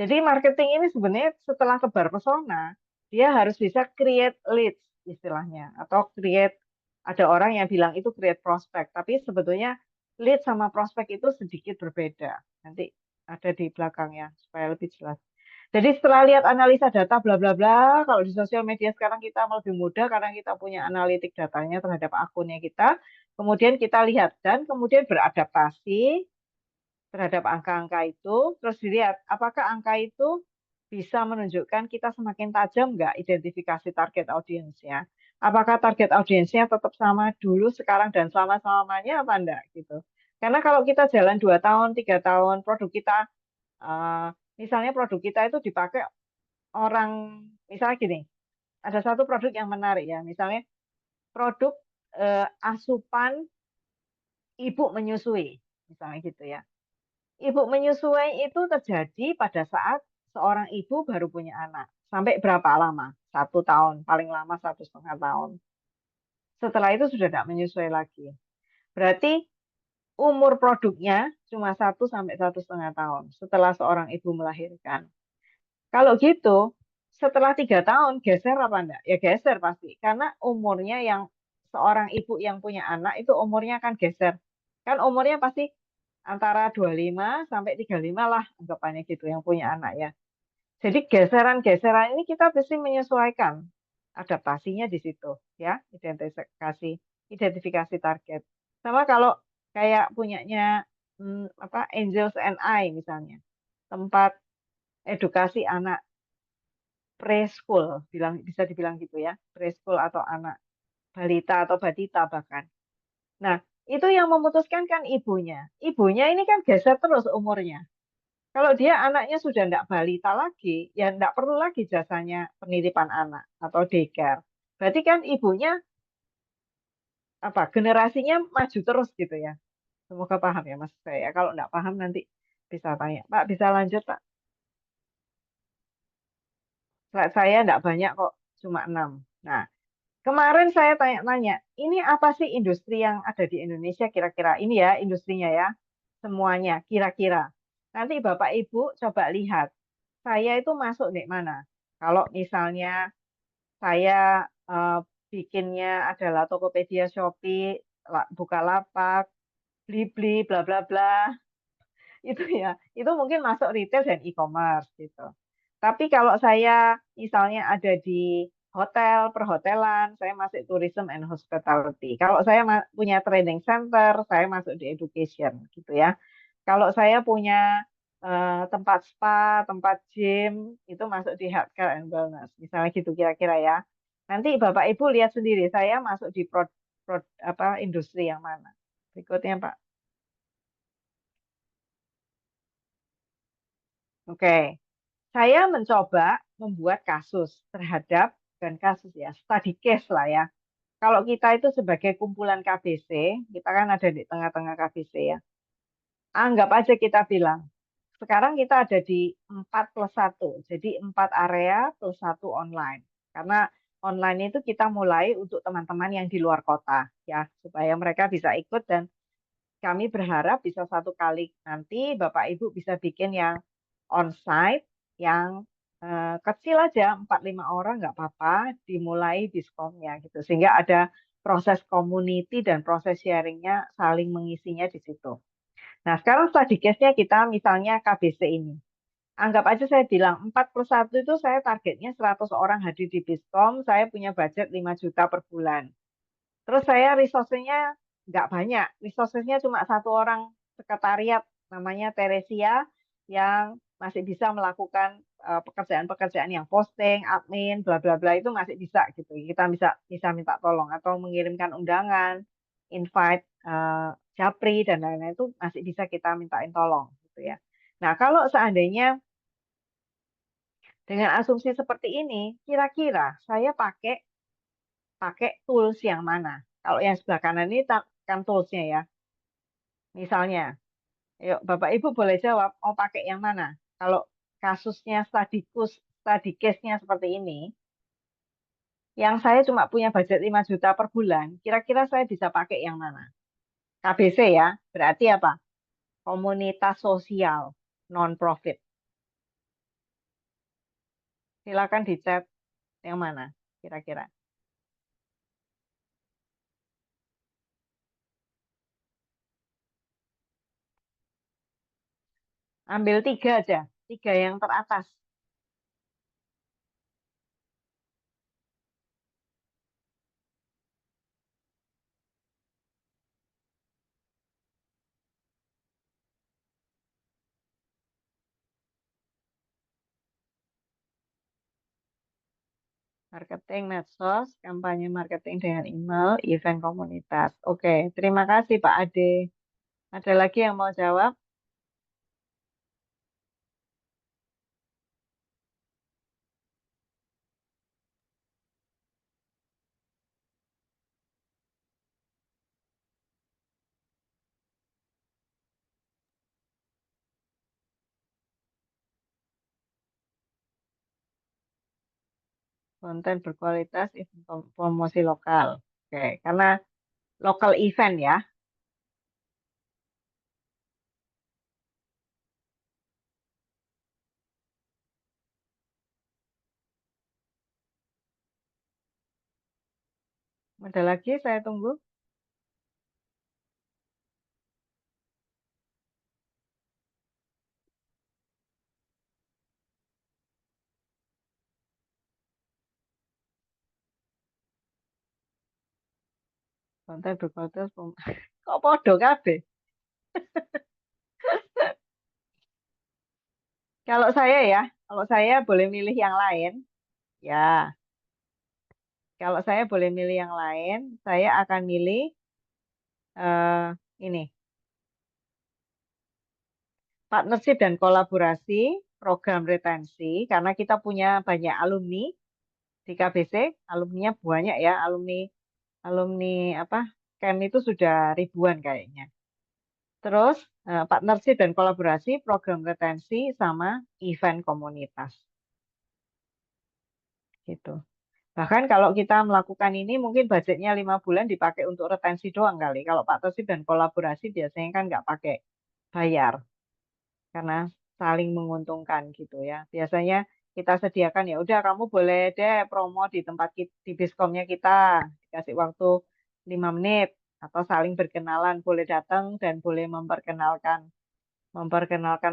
Jadi marketing ini sebenarnya setelah tebar pesona, dia harus bisa create leads istilahnya atau create ada orang yang bilang itu create prospect, tapi sebetulnya lead sama prospek itu sedikit berbeda. Nanti ada di belakangnya supaya lebih jelas. Jadi setelah lihat analisa data bla bla bla, kalau di sosial media sekarang kita lebih mudah karena kita punya analitik datanya terhadap akunnya kita. Kemudian kita lihat dan kemudian beradaptasi terhadap angka-angka itu, terus dilihat apakah angka itu bisa menunjukkan kita semakin tajam nggak identifikasi target audiensnya. Apakah target audiensnya tetap sama dulu, sekarang, dan selama-selamanya apa enggak gitu. Karena kalau kita jalan 2 tahun, 3 tahun, produk kita, eh, misalnya produk kita itu dipakai orang, misalnya gini, ada satu produk yang menarik ya, misalnya produk asupan ibu menyusui, misalnya gitu ya. Ibu menyusui itu terjadi pada saat seorang ibu baru punya anak. Sampai berapa lama? 1 tahun, paling lama 1,5 tahun. Setelah itu sudah tidak menyusui lagi. Berarti umur produknya cuma 1 sampai 1,5 tahun setelah seorang ibu melahirkan. Kalau gitu, setelah 3 tahun geser apa enggak? Ya geser pasti, karena umurnya yang seorang ibu yang punya anak itu umurnya akan geser. Kan umurnya pasti antara 25 sampai 35 lah anggapannya gitu yang punya anak ya. Jadi geseran-geseran ini kita mesti menyesuaikan adaptasinya di situ ya, identifikasi target. Sama kalau kayak punyanya apa Angels and I misalnya, tempat edukasi anak preschool, bisa dibilang gitu ya, preschool atau anak balita atau batita bahkan. Nah, itu yang memutuskan kan ibunya. Ibunya ini kan geser terus umurnya. Kalau dia anaknya sudah tidak balita lagi, ya tidak perlu lagi jasanya penitipan anak atau daycare. Berarti kan ibunya apa generasinya maju terus gitu ya. Semoga paham ya mas saya. Kalau tidak paham nanti bisa tanya. Pak bisa lanjut Pak. Saya tidak banyak kok, cuma 6. Nah, kemarin saya tanya-tanya, ini apa sih industri yang ada di Indonesia kira-kira? Ini ya industrinya ya, semuanya kira-kira. Nanti Bapak Ibu coba lihat, saya itu masuk di mana? Kalau misalnya saya eh, bikinnya adalah Tokopedia, Shopee, Bukalapak, Blibli, bla bla bla, itu ya, itu mungkin masuk retail dan e-commerce gitu. Tapi kalau saya misalnya ada di hotel, perhotelan, saya masuk tourism and hospitality. Kalau saya punya training center, saya masuk di education gitu ya. Kalau saya punya tempat spa, tempat gym, itu masuk di healthcare and wellness. Misalnya gitu kira-kira ya. Nanti Bapak Ibu lihat sendiri, saya masuk di apa industri yang mana. Berikutnya Pak. Oke. Saya mencoba membuat kasus terhadap, bukan kasus ya, study case lah ya. Kalau kita itu sebagai kumpulan KBC, kita kan ada di tengah-tengah KBC ya. Anggap aja kita bilang, sekarang kita ada di 4+1, jadi 4 area plus 1 online. Karena online itu kita mulai untuk teman-teman yang di luar kota ya, supaya mereka bisa ikut dan kami berharap bisa satu kali nanti Bapak Ibu bisa bikin yang onsite yang kecil aja 4-5 orang nggak apa-apa dimulai diskonnya gitu sehingga ada proses community dan proses sharingnya saling mengisinya di situ. Nah sekarang study case-nya kita misalnya KBC ini. Anggap aja saya bilang 4+1 itu saya targetnya 100 orang hadir di Biskom, saya punya budget 5 juta per bulan. Terus saya resource-nya nggak banyak, resource-nya cuma satu orang sekretariat namanya Teresia yang masih bisa melakukan pekerjaan-pekerjaan yang posting, admin, bla bla bla itu masih bisa gitu. Kita bisa bisa minta tolong atau mengirimkan undangan, invite Japri dan lain-lain itu masih bisa kita mintain tolong gitu ya. Nah, kalau seandainya dengan asumsi seperti ini, kira-kira saya pakai pakai tools yang mana? Kalau yang sebelah kanan ini kan toolsnya ya. Misalnya, yuk Bapak Ibu boleh jawab, mau pakai yang mana? Kalau kasusnya study case-nya seperti ini, yang saya cuma punya budget 5 juta per bulan, kira-kira saya bisa pakai yang mana? KBC ya, berarti apa? Komunitas sosial, non-profit. Silakan di chat yang mana kira-kira. Ambil 3 aja, 3 yang teratas. Marketing medsos, kampanye marketing dengan email, event komunitas. Oke, terima kasih Pak Ade. Ada lagi yang mau jawab? Konten berkualitas, event promosi lokal. Oke, karena local event ya. Ada lagi, saya tunggu. Konten berkualitas, kok podo kabeh? Kalau saya ya, kalau saya boleh milih yang lain, ya. Kalau saya boleh milih yang lain, saya akan milih ini, partnership dan kolaborasi, program retensi, karena kita punya banyak alumni di KBC, alumninya banyak ya, alumni apa, KEM itu sudah ribuan kayaknya. Terus partnership dan kolaborasi, program retensi, sama event komunitas. Gitu. Bahkan kalau kita melakukan ini mungkin budgetnya 5 bulan dipakai untuk retensi doang kali. Kalau partnership dan kolaborasi biasanya kan nggak pakai bayar karena saling menguntungkan gitu ya. Biasanya kita sediakan ya udah kamu boleh deh promo di tempat di Biskomnya kita dikasih waktu 5 menit atau saling berkenalan boleh datang dan boleh memperkenalkan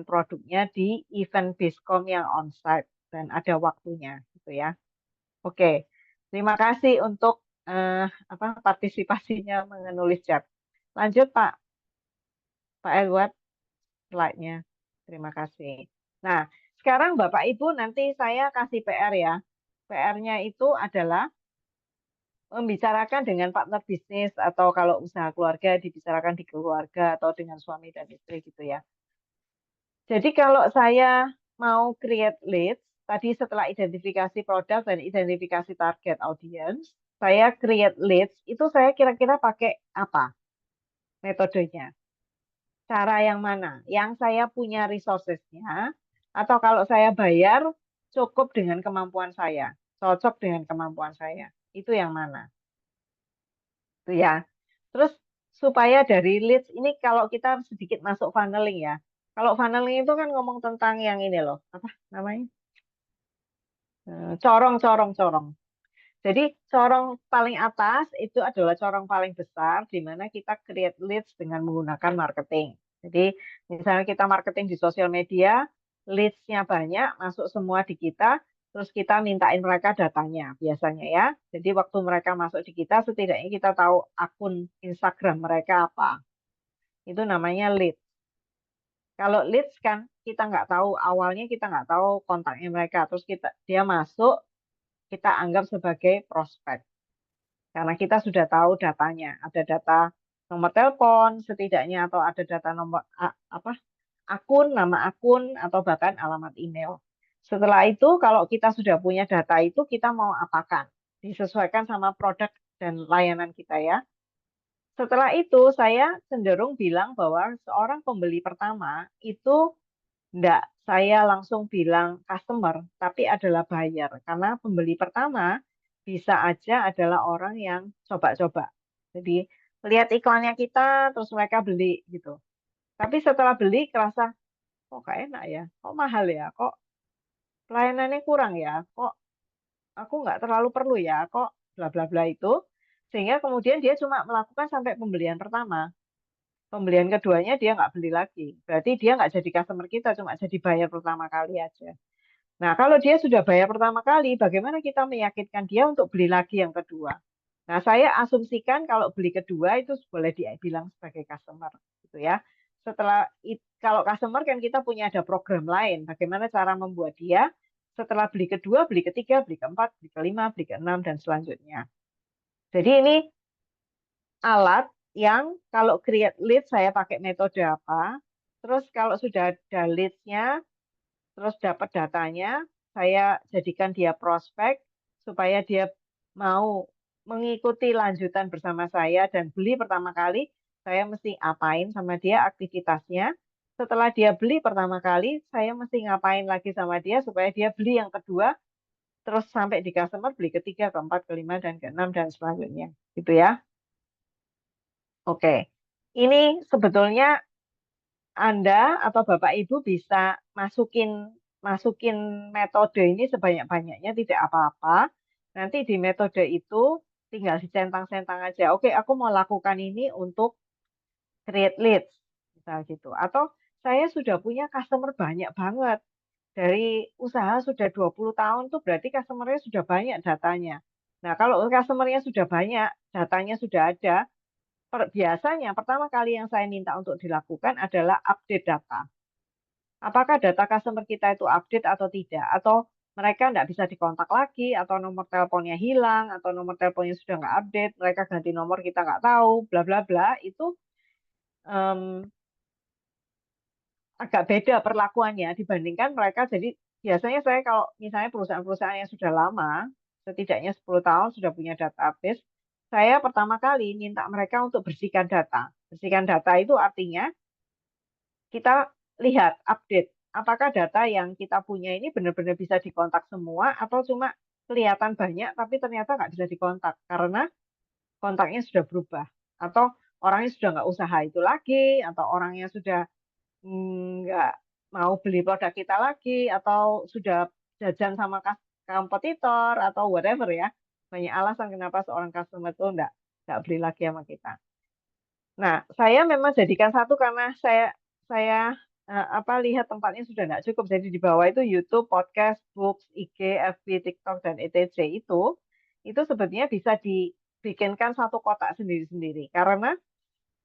produknya di event Biskom yang onsite dan ada waktunya gitu ya. Oke, terima kasih untuk partisipasinya menulis chat. Lanjut Pak Edward, slide-nya. Terima kasih. Nah, sekarang Bapak Ibu nanti saya kasih PR ya. PR-nya itu adalah membicarakan dengan partner bisnis atau kalau usaha keluarga dibicarakan di keluarga atau dengan suami dan istri gitu ya. Jadi kalau saya mau create leads, tadi setelah identifikasi produk dan identifikasi target audience, saya create leads, itu saya kira-kira pakai apa metodenya? Cara yang mana? Yang saya punya resources-nya, atau kalau saya bayar, cukup dengan kemampuan saya, cocok dengan kemampuan saya. Itu yang mana? Itu ya. Terus supaya dari leads ini kalau kita sedikit masuk funneling ya. Kalau funneling itu kan ngomong tentang yang ini loh, apa namanya? Corong, corong, corong. Jadi corong paling atas itu adalah corong paling besar di mana kita create leads dengan menggunakan marketing. Jadi misalnya kita marketing di sosial media, leads-nya banyak, masuk semua di kita, terus kita mintain mereka datanya biasanya ya. Jadi waktu mereka masuk di kita, setidaknya kita tahu akun Instagram mereka apa. Itu namanya lead. Kalau leads kan kita nggak tahu awalnya kita nggak tahu kontaknya mereka, terus dia masuk kita anggap sebagai prospek. Karena kita sudah tahu datanya, ada data nomor telepon setidaknya atau ada data nomor apa akun, nama akun atau bahkan alamat email. Setelah itu kalau kita sudah punya data itu kita mau apakan? Disesuaikan sama produk dan layanan kita ya. Setelah itu saya cenderung bilang bahwa seorang pembeli pertama itu enggak saya langsung bilang customer, tapi adalah buyer. Karena pembeli pertama bisa aja adalah orang yang coba-coba. Jadi lihat iklannya kita, terus mereka beli gitu. Tapi setelah beli kerasa, kok gak enak ya, kok mahal ya, kok pelayanannya kurang ya, kok aku nggak terlalu perlu ya, kok bla bla bla itu. Sehingga kemudian dia cuma melakukan sampai pembelian pertama. Pembelian keduanya dia nggak beli lagi. Berarti dia nggak jadi customer kita, cuma jadi buyer pertama kali aja. Nah, kalau dia sudah bayar pertama kali, bagaimana kita meyakinkan dia untuk beli lagi yang kedua? Nah, saya asumsikan kalau beli kedua itu boleh dibilang sebagai customer, gitu ya. Kalau customer kan kita punya ada program lain, bagaimana cara membuat dia setelah beli kedua, beli ketiga, beli keempat, beli kelima, beli keenam, dan selanjutnya. Jadi ini alat yang kalau create lead saya pakai metode apa, terus kalau sudah ada leads-nya, terus dapat datanya, saya jadikan dia prospek supaya dia mau mengikuti lanjutan bersama saya dan beli pertama kali, saya mesti apain sama dia aktivitasnya. Setelah dia beli pertama kali, saya mesti ngapain lagi sama dia supaya dia beli yang kedua, terus sampai di customer beli ketiga, keempat, kelima, dan keenam, dan selanjutnya. Gitu ya. Oke. Ini sebetulnya Anda atau Bapak Ibu bisa masukin metode ini sebanyak-banyaknya tidak apa-apa. Nanti di metode itu tinggal dicentang-centang aja. Oke, aku mau lakukan ini untuk create leads, misal gitu. Atau saya sudah punya customer banyak banget. Dari usaha sudah 20 tahun tuh berarti customernya sudah banyak datanya. Nah, kalau customernya sudah banyak, datanya sudah ada, biasanya pertama kali yang saya minta untuk dilakukan adalah update data. Apakah data customer kita itu update atau tidak? Atau mereka nggak bisa dikontak lagi, atau nomor teleponnya hilang, atau nomor teleponnya sudah nggak update, mereka ganti nomor kita nggak tahu, bla bla bla. Itu agak beda perlakuannya dibandingkan mereka. Jadi biasanya saya kalau misalnya perusahaan-perusahaan yang sudah lama, setidaknya 10 tahun sudah punya database, saya pertama kali minta mereka untuk bersihkan data. Bersihkan data itu artinya kita lihat update apakah data yang kita punya ini benar-benar bisa dikontak semua atau cuma kelihatan banyak tapi ternyata nggak bisa dikontak karena kontaknya sudah berubah atau orangnya sudah nggak usaha itu lagi atau orangnya sudah nggak mau beli produk kita lagi atau sudah jajan sama kompetitor atau whatever ya. Banyak alasan kenapa seorang customer itu nggak beli lagi sama kita. Nah, saya memang jadikan satu karena saya lihat tempatnya sudah nggak cukup. Jadi di bawah itu YouTube, podcast, books, IG, FB, TikTok, dan etc. Itu sebetulnya bisa dibikinkan satu kotak sendiri-sendiri. Karena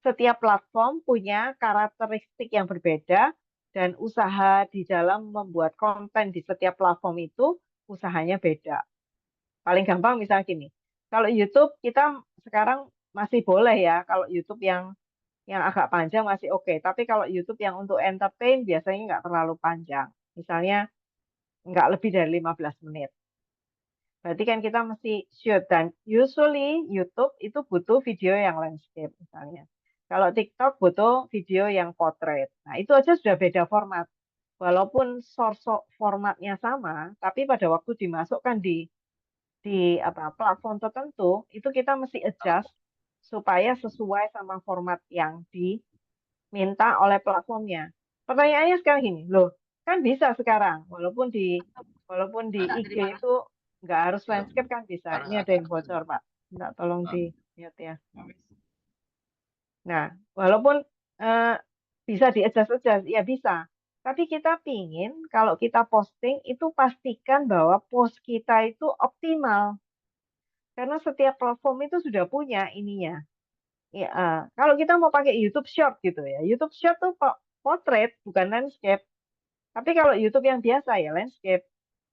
setiap platform punya karakteristik yang berbeda dan usaha di dalam membuat konten di setiap platform itu usahanya beda. Paling gampang misalnya gini, kalau YouTube kita sekarang masih boleh ya, kalau YouTube yang agak panjang masih oke. Tapi kalau YouTube yang untuk entertain biasanya nggak terlalu panjang. Misalnya nggak lebih dari 15 menit. Berarti kan kita mesti shoot dan usually YouTube itu butuh video yang landscape misalnya. Kalau TikTok butuh video yang portrait. Nah, itu aja sudah beda format. Walaupun source formatnya sama, tapi pada waktu dimasukkan di platform tertentu, itu kita mesti adjust supaya sesuai sama format yang diminta oleh platformnya. Pertanyaannya sekarang gini, loh, kan bisa sekarang, walaupun di IG itu nggak harus landscape kan bisa. Ini ada yang bocor, Pak. Nggak, tolong di mute ya. Nah, walaupun bisa di-adjust, ya bisa. Tapi kita pingin kalau kita posting itu pastikan bahwa post kita itu optimal. Karena setiap platform itu sudah punya ininya. Ya, kalau kita mau pakai YouTube Short gitu ya, YouTube Short tuh portrait bukan landscape. Tapi kalau YouTube yang biasa ya landscape,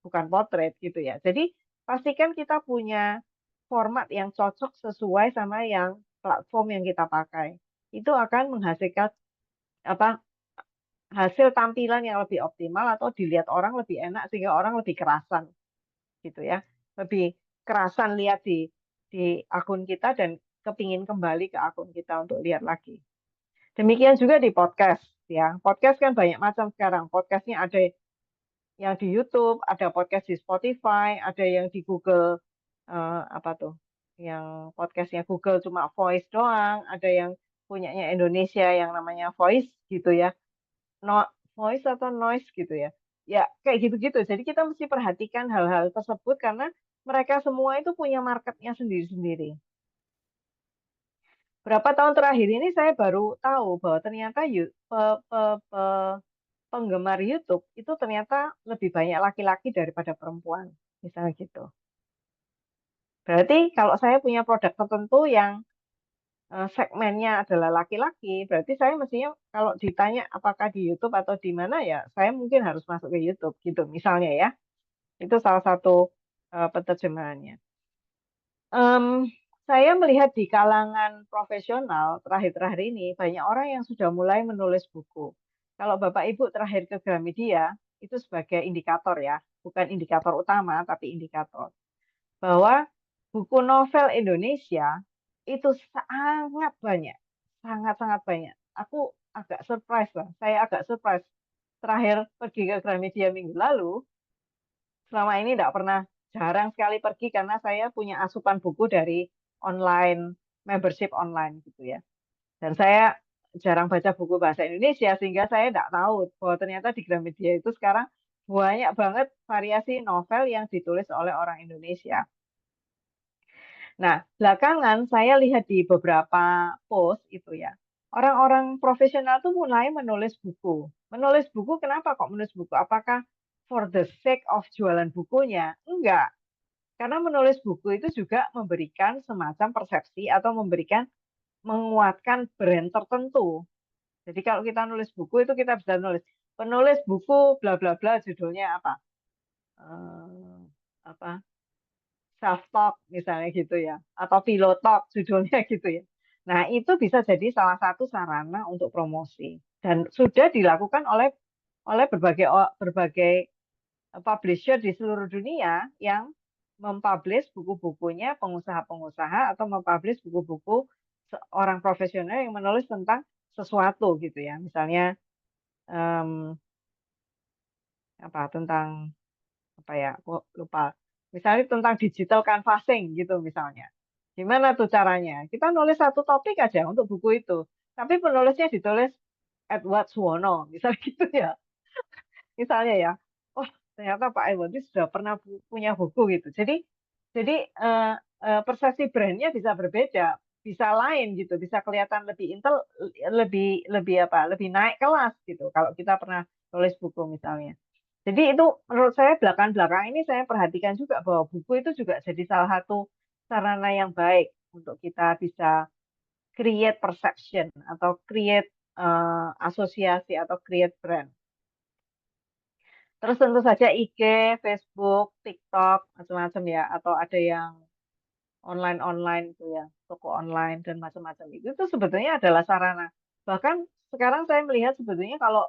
bukan portrait gitu ya. Jadi pastikan kita punya format yang cocok sesuai sama yang platform yang kita pakai. Itu akan menghasilkan apa hasil tampilan yang lebih optimal atau dilihat orang lebih enak sehingga orang lebih kerasan gitu ya. Lebih kerasan lihat di akun kita dan kepingin kembali ke akun kita untuk lihat lagi. Demikian juga di podcast ya. Podcast kan banyak macam sekarang. Podcastnya ada yang di YouTube, ada podcast di Spotify, ada yang di Google apa tuh? Yang podcastnya Google cuma voice doang, ada yang punyanya Indonesia yang namanya Voice gitu ya. No, voice atau noise gitu ya. Ya, kayak gitu-gitu. Jadi kita mesti perhatikan hal-hal tersebut karena mereka semua itu punya marketnya sendiri-sendiri. Berapa tahun terakhir ini saya baru tahu bahwa ternyata penggemar YouTube itu ternyata lebih banyak laki-laki daripada perempuan. Misalnya gitu. Berarti kalau saya punya produk tertentu yang segmennya adalah laki-laki, berarti saya mestinya kalau ditanya apakah di YouTube atau di mana ya, saya mungkin harus masuk ke YouTube gitu misalnya ya. Itu salah satu penerjemahannya. Saya melihat di kalangan profesional terakhir-terakhir ini banyak orang yang sudah mulai menulis buku. Kalau Bapak Ibu terakhir ke Gramedia itu sebagai indikator ya, bukan indikator utama tapi indikator bahwa buku novel Indonesia itu sangat banyak, sangat-sangat banyak. Aku agak surprise lah, saya agak surprise. Terakhir pergi ke Gramedia minggu lalu, selama ini tidak pernah, jarang sekali pergi karena saya punya asupan buku dari online, membership online gitu ya. Dan saya jarang baca buku bahasa Indonesia sehingga saya tidak tahu bahwa ternyata di Gramedia itu sekarang banyak banget variasi novel yang ditulis oleh orang Indonesia. Nah, belakangan saya lihat di beberapa post itu ya, orang-orang profesional tuh mulai menulis buku. Menulis buku, kenapa kok menulis buku? Apakah for the sake of jualan bukunya? Enggak. Karena menulis buku itu juga memberikan semacam persepsi atau memberikan menguatkan brand tertentu. Jadi kalau kita nulis buku itu kita bisa nulis penulis buku bla bla bla judulnya apa? Apa? Self talk misalnya gitu ya, atau pillow talk judulnya gitu ya. Nah, itu bisa jadi salah satu sarana untuk promosi dan sudah dilakukan oleh berbagai publisher di seluruh dunia yang mempublish buku-bukunya pengusaha-pengusaha atau mempublish buku-buku orang profesional yang menulis tentang sesuatu gitu ya. Misalnya apa tentang apa ya, aku lupa. Misalnya tentang digital canvassing gitu misalnya. Gimana tuh caranya? Kita nulis satu topik aja untuk buku itu. Tapi penulisnya ditulis Edward Suwono, misalnya gitu ya. Misalnya ya. Oh, ternyata Pak Edward ini sudah pernah punya buku gitu. Jadi persepsi brandnya bisa berbeda, bisa lain gitu, bisa kelihatan lebih intel, lebih lebih apa, lebih naik kelas gitu. Kalau kita pernah tulis buku misalnya. Jadi itu menurut saya belakangan-belakangan ini saya perhatikan juga bahwa buku itu juga jadi salah satu sarana yang baik untuk kita bisa create perception atau create asosiasi atau create brand. Terus tentu saja IG, Facebook, TikTok, macam-macam ya, atau ada yang online-online itu ya, toko online dan macam-macam itu sebetulnya adalah sarana. Bahkan sekarang saya melihat sebetulnya kalau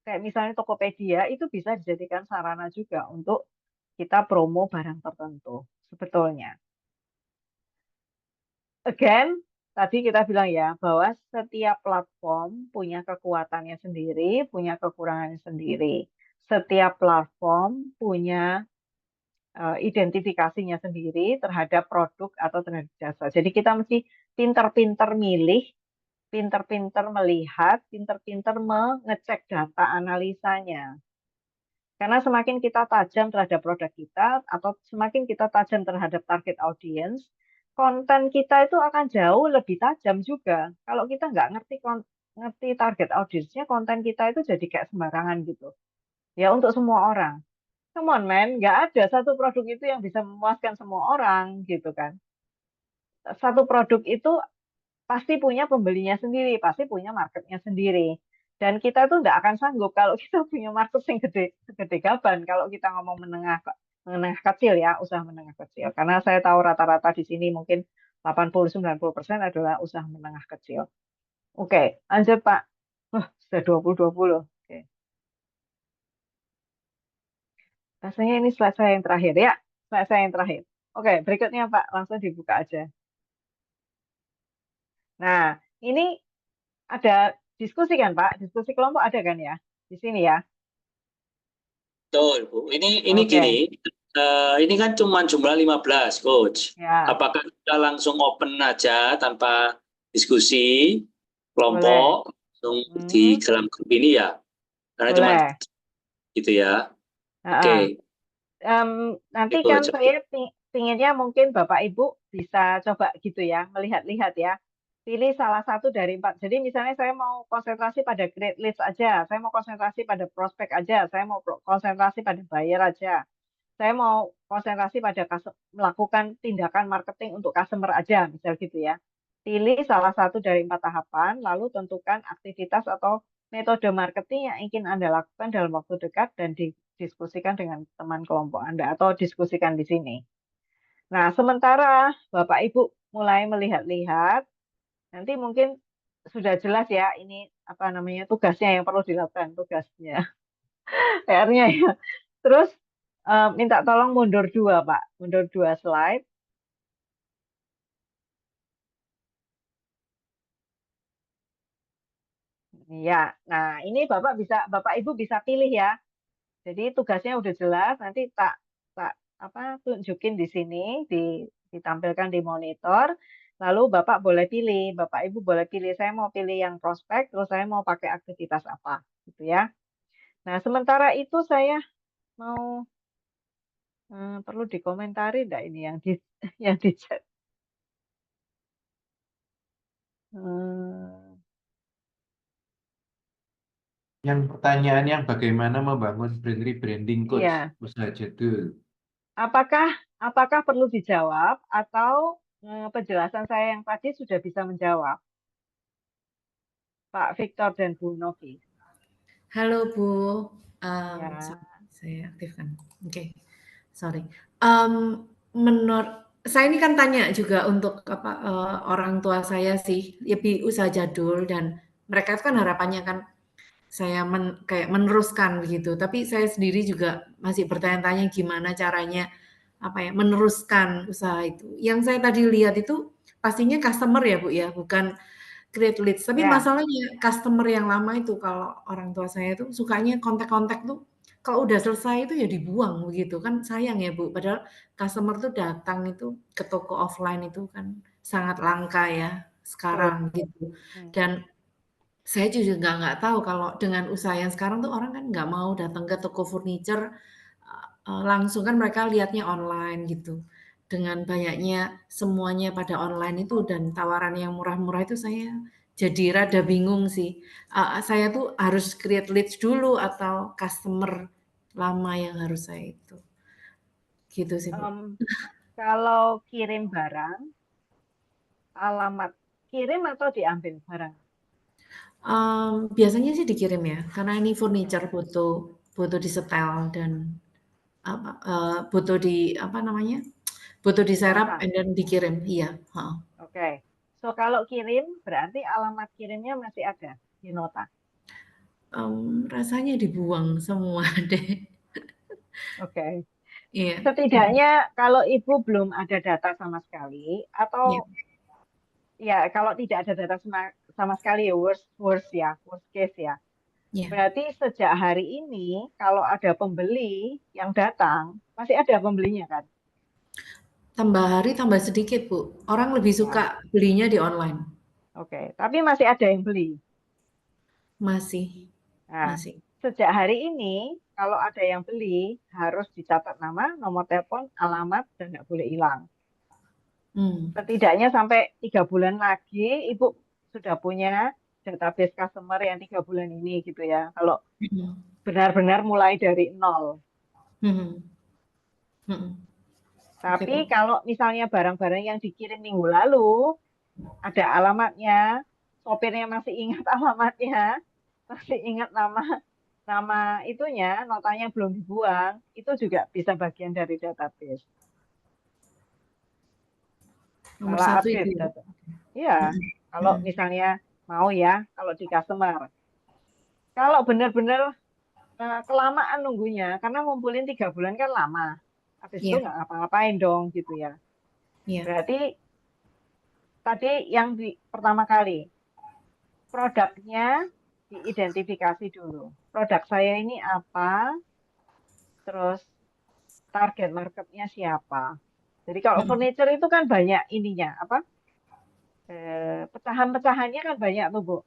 kayak misalnya Tokopedia itu bisa dijadikan sarana juga untuk kita promo barang tertentu sebetulnya. Again, tadi kita bilang ya bahwa setiap platform punya kekuatannya sendiri, punya kekurangannya sendiri. Setiap platform punya identifikasinya sendiri terhadap produk atau terhadap jasa. Jadi kita mesti pinter-pinter milih, pinter-pinter melihat, pinter-pinter mengecek data analisanya. Karena semakin kita tajam terhadap produk kita atau semakin kita tajam terhadap target audience, konten kita itu akan jauh lebih tajam juga. Kalau kita nggak ngerti target audience-nya, konten kita itu jadi kayak sembarangan gitu. Ya untuk semua orang. Come on man, nggak ada satu produk itu yang bisa memuaskan semua orang gitu kan. Satu produk itu pasti punya pembelinya sendiri, pasti punya marketnya sendiri. Dan kita tuh nggak akan sanggup kalau kita punya market yang gede gaban. Kalau kita ngomong menengah kecil ya, usaha menengah kecil. Karena saya tahu rata-rata di sini mungkin 80-90% adalah usaha menengah kecil. Oke, lanjut Pak. Sudah 20-20. Oke. Rasanya ini slide saya yang terakhir ya. Slide saya yang terakhir. Oke, berikutnya Pak, langsung dibuka aja. Nah, ini ada diskusi kan Pak? Diskusi kelompok ada kan ya? Di sini ya. Betul, Bu. Ini Oke. gini, ini kan cuma jumlah 15, Coach. Ya, Apakah kita langsung open aja tanpa diskusi boleh. kelompok langsung di dalam grup ini ya? Karena cuma Boleh. gitu ya. Nah, Oke. nanti Itu kan aja. saya pinginnya mungkin Bapak Ibu bisa coba gitu ya, melihat-lihat ya. Pilih salah satu dari 4. Jadi misalnya saya mau konsentrasi pada create list aja, saya mau konsentrasi pada prospek aja, saya mau konsentrasi pada buyer aja, saya mau konsentrasi pada melakukan tindakan marketing untuk customer aja, misal gitu ya. Pilih salah satu dari 4 tahapan, lalu tentukan aktivitas atau metode marketing yang ingin Anda lakukan dalam waktu dekat dan diskusikan dengan teman kelompok Anda atau diskusikan di sini. Nah, sementara Bapak Ibu mulai melihat-lihat, nanti mungkin sudah jelas ya ini apa namanya tugasnya yang perlu dilakukan, tugasnya, PR-nya ya. Terus minta tolong mundur 2, Pak, mundur 2 slide. Ya, nah ini Bapak Ibu bisa pilih ya. Jadi tugasnya udah jelas, nanti tak tak apa tunjukin di sini, ditampilkan di monitor. Lalu Bapak boleh pilih, Bapak Ibu boleh pilih. Saya mau pilih yang prospek, terus saya mau pakai aktivitas apa, gitu ya. Nah, sementara itu saya mau perlu dikomentari enggak ini yang di yang di chat. Hmm, Yang pertanyaan yang bagaimana membangun branding coach iya. usaha jadul. Apakah perlu dijawab atau penjelasan saya yang tadi sudah bisa menjawab, Pak Victor dan Bu Novi? Halo Bu, Ya, saya aktifkan. Oke, sorry. Menurut saya ini kan tanya juga untuk orang tua saya sih, lebih usaha jadul dan mereka itu kan harapannya kan saya kayak meneruskan begitu. Tapi saya sendiri juga masih bertanya-tanya gimana caranya meneruskan usaha itu. Yang saya tadi lihat itu pastinya customer ya Bu ya, bukan create leads. Tapi ya. masalahnya customer yang lama itu kalau orang tua saya itu sukanya kontak-kontak tuh kalau udah selesai itu ya dibuang begitu kan sayang ya Bu. Padahal customer tuh datang itu ke toko offline itu kan sangat langka ya Betul. sekarang gitu. Hmm. Dan saya juga nggak tahu kalau dengan usaha yang sekarang tuh orang kan nggak mau datang ke toko furniture langsung kan mereka lihatnya online gitu. Dengan banyaknya semuanya pada online itu dan tawaran yang murah-murah itu saya jadi rada bingung sih. Saya tuh harus create leads dulu atau customer lama yang harus saya itu. Gitu sih, Bu. Kalau kirim barang, alamat kirim atau diambil barang? Biasanya sih dikirim ya, karena ini Oke. furniture butuh disetel dan butuh butuh diserap Dinota. and then dikirim, iya, heeh. Oke. So kalau kirim berarti alamat kirimnya masih ada di nota. Rasanya dibuang semua deh. Oke. Iya, Setidaknya kalau Ibu belum ada data sama sekali iya, atau ya kalau tidak ada data sama sekali ya worst case ya. iya. Berarti sejak hari ini kalau ada pembeli yang datang, masih ada pembelinya kan? Tambah hari tambah sedikit, Bu. Orang lebih Ya, suka belinya di online. oke. Tapi masih ada yang beli. Masih, Nah, masih. sejak hari ini kalau ada yang beli harus dicatat nama, nomor telepon, alamat, dan nggak boleh hilang. Hmm. Setidaknya sampai 3 bulan lagi Ibu sudah punya database customer yang 3 bulan ini gitu ya. Kalau Mhm. benar-benar mulai dari nol. Mhm. Mhm. Oke, Tapi Bu. kalau misalnya barang-barang yang dikirim minggu lalu ada alamatnya, sopirnya masih ingat alamatnya, masih ingat nama nama itunya, notanya belum dibuang, itu juga bisa bagian dari database. Nomor Malah satu itu update ya, Bu? data. Iya, Mhm. kalau Mhm. misalnya mau ya, kalau di customer. Kalau benar-benar kelamaan nunggunya, karena ngumpulin 3 bulan kan lama. Habis itu Iya, nggak ngapa-ngapain dong gitu ya. iya. Berarti tadi yang pertama kali, produknya diidentifikasi dulu. Produk saya ini apa, terus target marketnya siapa. Jadi kalau Mhm. furniture itu kan banyak ininya, apa pecahan-pecahannya kan banyak tuh Bu.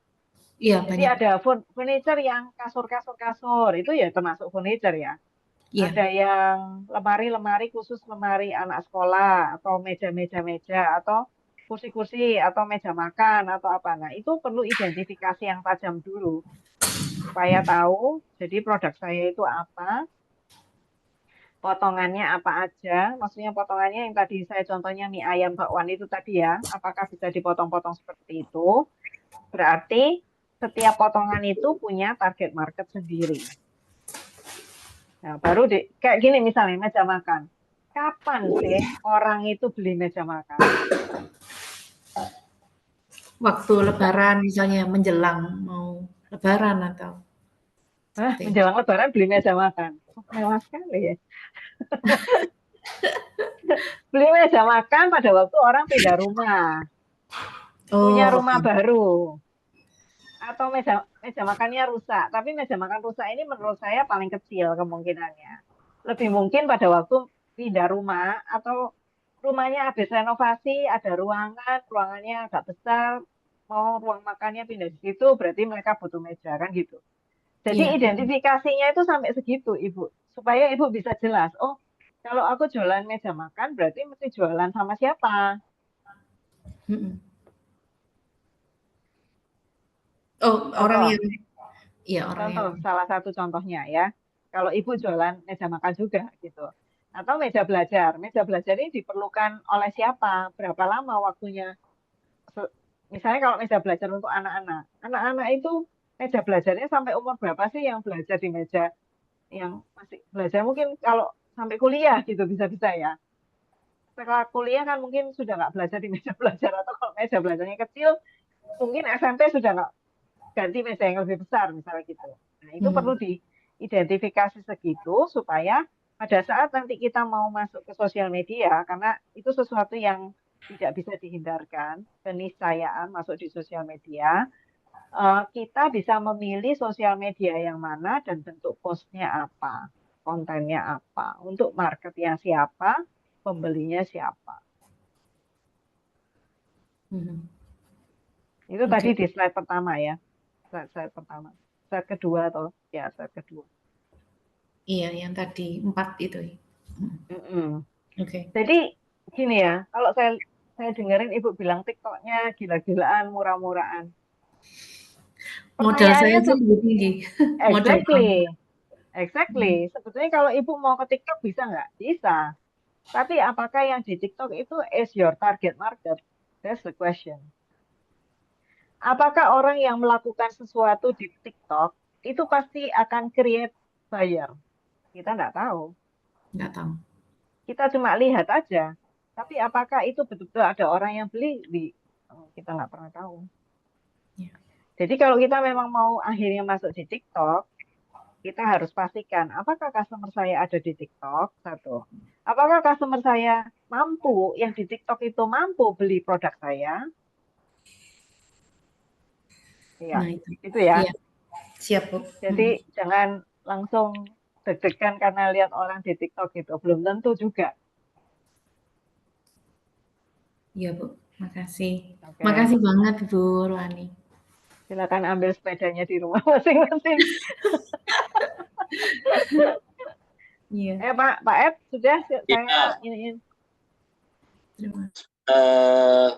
Iya, Jadi banyak. ada furniture yang kasur-kasur-kasur, itu ya termasuk furniture ya. Iya. Ada yang lemari-lemari khusus lemari anak sekolah, atau meja-meja-meja, atau kursi-kursi, atau meja makan, atau apa. Nah, itu perlu identifikasi yang tajam dulu, supaya tahu, jadi produk saya itu apa, potongannya apa aja, maksudnya potongannya yang tadi saya contohnya mie ayam bakwan itu tadi ya, apakah bisa dipotong-potong seperti itu, berarti setiap potongan itu punya target market sendiri. Nah, baru kayak gini misalnya meja makan. Kapan sih orang itu beli meja makan? Waktu lebaran misalnya menjelang mau lebaran atau seperti itu. Menjelang lebaran beli meja makan. Oh, mewah sekali ya. Beli meja makan pada waktu orang pindah rumah, punya Oh, rumah oke. baru, atau meja makannya rusak. Tapi meja makan rusak ini menurut saya paling kecil kemungkinannya. Lebih mungkin pada waktu pindah rumah atau rumahnya habis renovasi, ada ruangannya agak besar, mau ruang makannya pindah di situ, berarti mereka butuh meja kan gitu. Jadi Iya. identifikasinya itu sampai segitu, Ibu. Supaya Ibu bisa jelas, oh kalau aku jualan meja makan berarti mesti jualan sama siapa. Mm-mm. Oh, orang Contoh, yang iya orang yang salah satu contohnya ya. Kalau Ibu jualan meja makan juga gitu. Atau meja belajar. Meja belajar ini diperlukan oleh siapa? Berapa lama waktunya? Misalnya kalau meja belajar untuk anak-anak. Anak-anak itu meja belajarnya sampai umur berapa sih yang belajar di meja yang masih belajar mungkin kalau sampai kuliah gitu bisa-bisa ya. Setelah kuliah kan mungkin sudah nggak belajar di meja belajar atau kalau meja belajarnya kecil mungkin SMP sudah nggak ganti meja yang lebih besar misalnya gitu. Nah itu perlu Hmm. diidentifikasi segitu supaya pada saat nanti kita mau masuk ke sosial media karena itu sesuatu yang tidak bisa dihindarkan keniscayaan masuk di sosial media kita bisa memilih sosial media yang mana dan bentuk postnya apa, kontennya apa, untuk marketnya siapa, pembelinya siapa. Mhm. Itu tadi Oke. di slide pertama ya, slide pertama. Slide kedua atau ya slide kedua. Iya, yang tadi 4 itu. Mm-mm. Oke. Jadi gini ya, kalau saya dengerin Ibu bilang TikToknya gila-gilaan, murah-murahan. Modal saya Pertanyaannya aja lebih tinggi. Modal kamu. exactly, exactly. Sebetulnya kalau Ibu mau ke TikTok bisa nggak? Bisa. Tapi apakah yang di TikTok itu is your target market? That's the question. Apakah orang yang melakukan sesuatu di TikTok itu pasti akan create buyer? Kita nggak tahu. Nggak tahu. Kita cuma lihat aja. Tapi apakah itu betul-betul ada orang yang beli? Kita nggak pernah tahu. Ya. Jadi kalau kita memang mau akhirnya masuk di TikTok, kita harus pastikan apakah customer saya ada di TikTok, satu. Apakah customer saya mampu, yang di TikTok itu mampu beli produk saya? Iya, Nah itu. itu ya. Iya, siap, Bu. Jadi jangan langsung deg-degan karena lihat orang di TikTok gitu. Belum tentu juga. Iya, Bu. Makasih. Oke, Makasih banget, Bu Ruani. silakan ambil sepedanya di rumah masing-masing. Iya. Pak Ed, sudah saya Ya, iniin. Terima kasih. eh,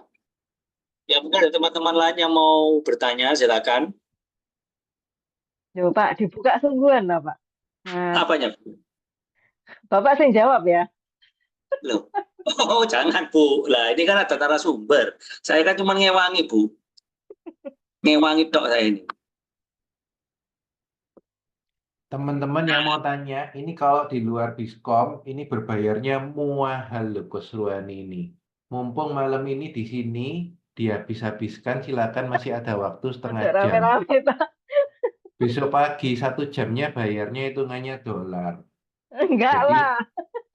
ya mungkin ada teman-teman lain yang mau bertanya, silakan. Coba Pak, dibuka sungguhan lah Pak. Nah, Apanya, Bu? Bapak sing jawab ya. Loh. Oh, jangan, Bu. Lah, ini kan ada narasumber. Saya kan cuma ngewangi, Bu. Ngewangi tok saya ini. Teman-teman yang mau tanya, ini kalau di luar Biskom, ini berbayarnya mahal loh keseruan ini. Mumpung malam ini di sini, dihabis-habiskan, silakan masih ada waktu setengah Ada jam. rame-rame Pak. Besok pagi 1 jamnya bayarnya hitungannya dolar. Enggak Jadi, lah.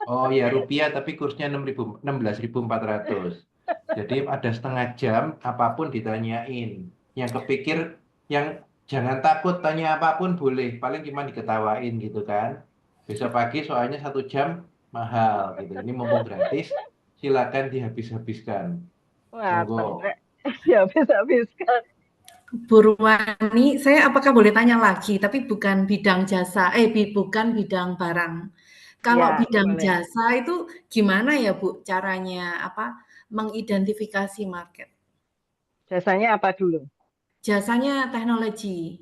oh ya rupiah tapi kursnya 16.400. Jadi ada setengah jam, apapun ditanyain. Yang kepikir, yang jangan takut tanya apapun boleh, paling cuma diketawain gitu kan. Besok pagi soalnya 1 jam mahal gitu. Ini mumpung gratis, silakan dihabis-habiskan. Wah, Monggo. dihabis-habiskan. Bu Ruani, saya apakah boleh tanya lagi, tapi bukan bidang jasa, bukan bidang barang. Kalau Ya, bidang boleh. jasa itu gimana ya Bu caranya mengidentifikasi market? Jasanya apa dulu? Jasanya teknologi,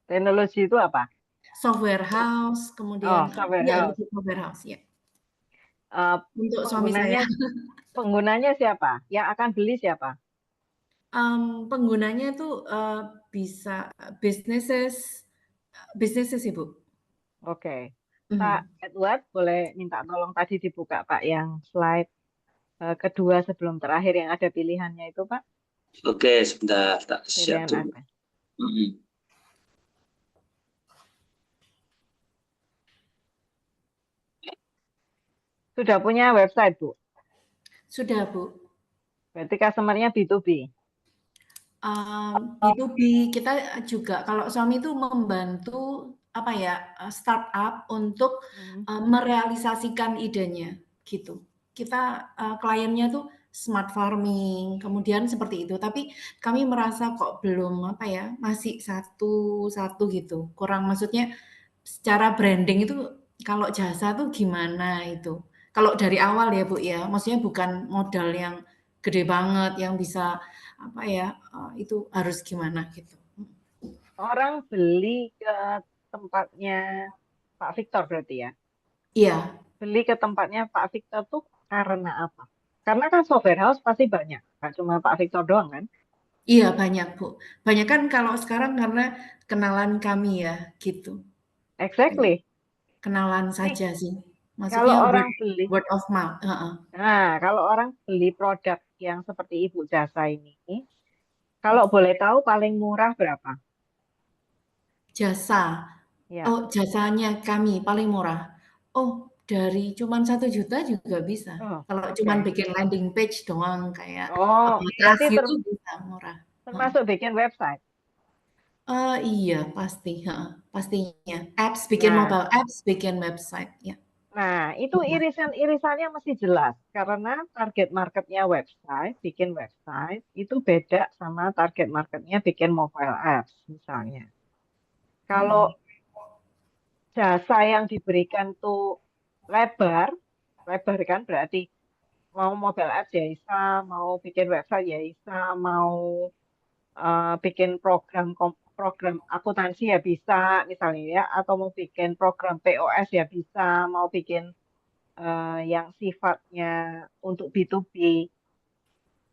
Teknologi itu apa? software house, kemudian Oh, software ya house. lebih software house ya. Eh, Untuk suami saya, penggunanya penggunanya siapa? Yang akan beli siapa? penggunanya itu bisa businesses Ibu. Oke. Pak Mhm. Edward, boleh minta tolong tadi dibuka Pak yang slide kedua sebelum terakhir yang ada pilihannya itu Pak, Oke, sebentar, tak siap pilihan dulu. ada. Mm-mm. Sudah punya website Bu? Sudah, Bu. Berarti customer-nya B2B. B2B kita juga kalau suami itu membantu apa ya, startup untuk, Hmm. merealisasikan idenya, gitu. Kita, kliennya tuh smart farming, kemudian seperti itu. Tapi kami merasa kok belum apa ya, masih satu gitu, kurang maksudnya secara branding itu kalau jasa tuh gimana itu. Kalau dari awal ya, Bu, ya, maksudnya bukan modal yang gede banget yang bisa apa ya, itu harus gimana gitu. Orang beli ke tempatnya Pak Victor berarti ya? Iya, Beli ke tempatnya Pak Victor tuh karena apa? Karena kan software house pasti banyak, nggak cuma Pak Victor doang kan? iya banyak, Bu. Banyak kan kalau sekarang karena kenalan kami ya, gitu. Exactly. Kenalan Nih, saja sih. kalau Maksudnya orang beli, word of mouth, heeh. kalau orang beli produk yang seperti Ibu Jasa ini, kalau boleh tahu paling murah berapa? Jasa, Ya. oh jasanya kami paling murah. Oh dari cuman 1 juta juga bisa. Oh, Kalau cuman oke. bikin landing page doang kayak Oh, tas berarti gitu bisa murah. Heeh. termasuk bikin website. Iya pasti, heeh, pastinya. Apps, bikin Nah, mobile apps, bikin website, ya. Nah, itu irisan-irisannya mesti jelas karena target marketnya website, bikin website itu beda sama target marketnya bikin mobile apps misalnya. Kalau Mhm. jasa yang diberikan tuh lebar, lebar kan berarti mau mobile apps ya bisa, mau bikin website ya bisa, mau bikin program akuntansi ya bisa misalnya ya, atau mau bikin program POS ya bisa, mau bikin yang sifatnya untuk B2B,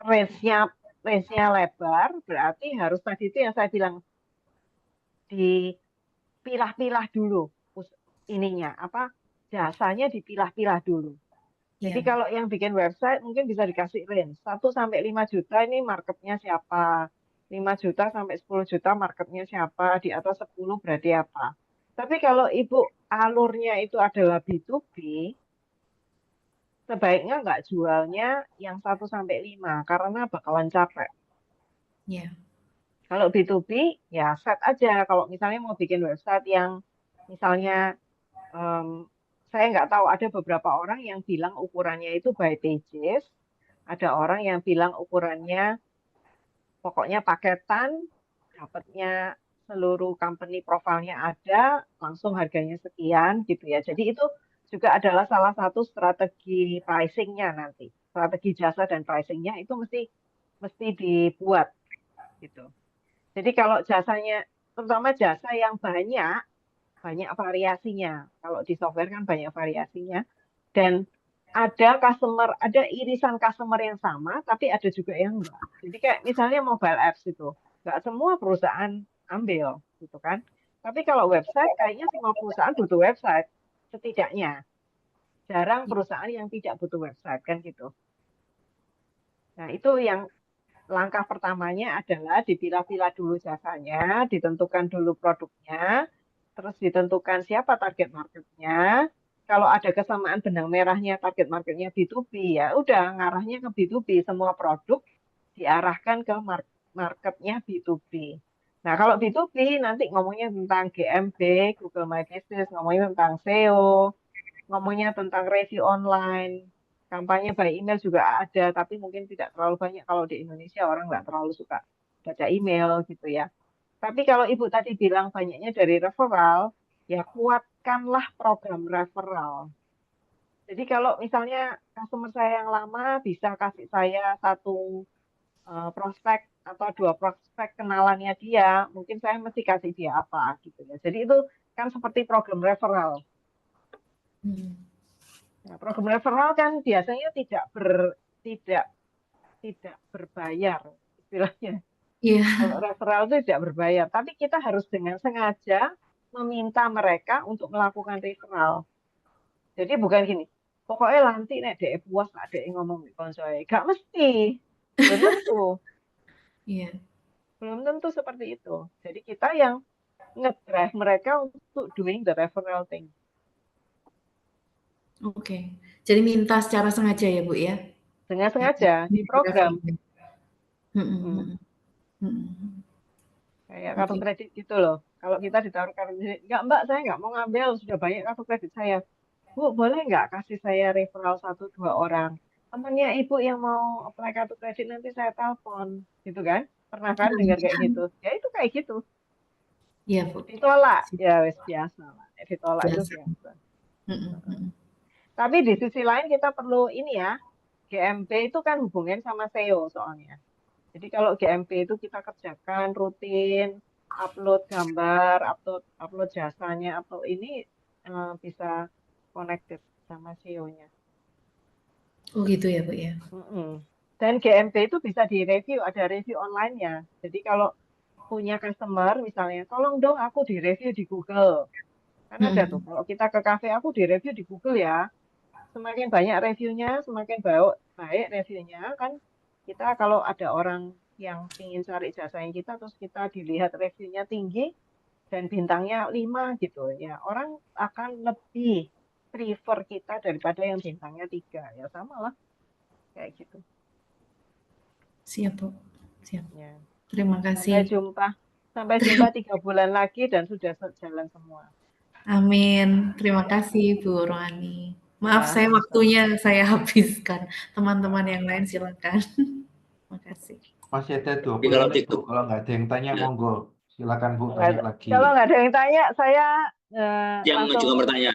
range-nya range-nya lebar, berarti harus tadi itu yang saya bilang dipilah-pilah dulu ininya apa jasanya dipilah-pilah dulu. Jadi Iya, kalau yang bikin website mungkin bisa dikasih range 1 sampai 5 juta ini marketnya siapa, 5 juta sampai 10 juta marketnya siapa, di atas 10 berarti apa. Tapi kalau Ibu alurnya itu adalah B2B, sebaiknya nggak jualnya yang 1 sampai 5 karena bakalan capek. iya. Kalau B2B ya set aja. Kalau misalnya mau bikin website yang misalnya em, saya nggak tahu ada beberapa orang yang bilang ukurannya itu by pages, ada orang yang bilang ukurannya pokoknya paketan, dapatnya seluruh company profilnya ada, langsung harganya sekian gitu ya. Jadi itu juga adalah salah satu strategi pricingnya nanti. Strategi jasa dan pricingnya itu mesti mesti dibuat gitu. Jadi kalau jasanya, terutama jasa yang banyak, banyak variasinya. Kalau di software kan banyak variasinya. Dan ada irisan customer yang sama, tapi ada juga yang enggak. Jadi kayak misalnya mobile apps itu, enggak semua perusahaan ambil, gitu kan. Tapi kalau website, kayaknya semua perusahaan butuh website, setidaknya. Jarang perusahaan yang tidak butuh website, kan gitu. Nah, itu yang langkah pertamanya adalah dipilah-pilah dulu jasanya, ditentukan dulu produknya, terus ditentukan siapa target marketnya. Kalau ada kesamaan benang merahnya target marketnya B2B, ya udah ngarahnya ke B2B. Semua produk diarahkan ke marketnya B2B. Nah, kalau B2B nanti ngomongnya tentang GMB, Google My Business, ngomongnya tentang SEO, ngomongnya tentang review online, kampanye by email juga ada, tapi mungkin tidak terlalu banyak kalau di Indonesia orang nggak terlalu suka baca email gitu ya. Tapi kalau Ibu tadi bilang banyaknya dari referral, ya kuatkanlah program referral. Jadi kalau misalnya customer saya yang lama bisa kasih saya satu prospek atau 2 prospek kenalannya dia, mungkin saya mesti kasih dia apa gitu ya. Jadi itu kan seperti program referral. Hmm. Nah, program referral kan biasanya tidak tidak berbayar istilahnya. Iya, Kalau referral itu tidak berbayar, tapi kita harus dengan sengaja meminta mereka untuk melakukan referral. Jadi bukan gini, pokoknya nanti nek dek puas lah dek ngomong di koncoe. Gak mesti, belum tentu, Iya. belum tentu seperti itu. Jadi kita yang nge-drive mereka untuk doing the referral thing. Oke. Jadi minta secara sengaja ya, Bu, ya? Dengan sengaja di program. Mhm, mhm. Kayak kartu Oke. kredit gitu loh. Kalau kita ditaruh kartu kredit, enggak Mbak, saya nggak mau ngambil, sudah banyak kartu kredit saya. Bu, boleh nggak kasih saya referral 1-2 orang? Temannya Ibu yang mau apply kartu kredit nanti saya telepon, gitu kan? Pernah kan dengar kayak gitu? Ya itu kayak gitu. Iya, Bu. Ditolak, ya wes biasa lah. Ditolak itu Biasa. biasa. Mhm, mhm. Tapi di sisi lain kita perlu ini ya, GMP itu kan hubungan sama SEO soalnya. Jadi kalau GMP itu kita kerjakan rutin, upload gambar, upload jasanya, upload ini bisa connected sama SEO-nya. Oh gitu ya, Bu, ya? Dan GMP itu bisa direview, ada review online-nya. Jadi kalau punya customer misalnya, tolong dong aku direview di Google. Kan ada tuh, kalau kita ke cafe aku direview di Google ya. Semakin banyak reviewnya, semakin baik reviewnya kan kita kalau ada orang yang ingin cari jasa yang kita terus kita dilihat reviewnya tinggi dan bintangnya 5 gitu ya orang akan lebih prefer kita daripada yang bintangnya 3 ya sama lah kayak gitu. Siap, Bu. Siap. Ya. Terima kasih. Sampai jumpa 3 bulan lagi dan sudah jalan semua. Amin. Terima kasih, Bu Rohani. Maaf, Ya, saya sama-sama. waktunya saya habiskan. Teman-teman yang lain silakan. Terima kasih. Masih ada 20 Kalau menit, gitu. Bu. Kalau nggak ada yang tanya, Ya. monggo. Silakan, Bu, tanya lagi. Kalau nggak ada yang tanya, saya Yang langsung juga bertanya.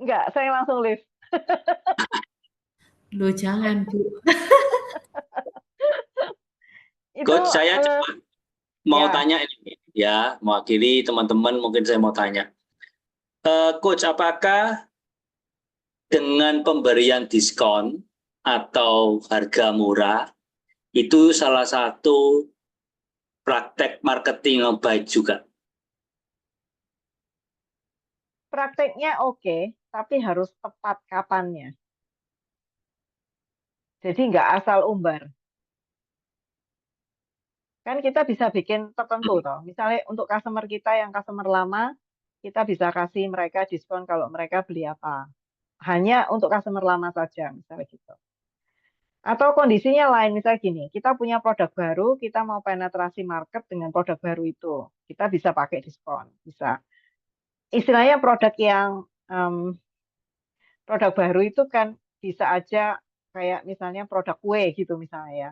enggak, saya langsung live. Loh, jangan, Bu. Itu Coach, saya cuma mau ya. tanya ini ya, mewakili teman-teman mungkin saya mau tanya. Coach, apakah dengan pemberian diskon atau harga murah itu salah satu praktek marketing yang baik juga? Prakteknya oke, tapi harus tepat kapannya. Jadi nggak asal umbar. Kan kita bisa bikin tertentu toh. Misalnya untuk customer kita yang customer lama, kita bisa kasih mereka diskon kalau mereka beli apa. Hanya untuk customer lama saja, misalnya gitu. Atau kondisinya lain, misalnya gini, kita punya produk baru, kita mau penetrasi market dengan produk baru itu. Kita bisa pakai diskon, bisa. Istilahnya produk baru itu kan bisa aja kayak misalnya produk kue gitu misalnya ya.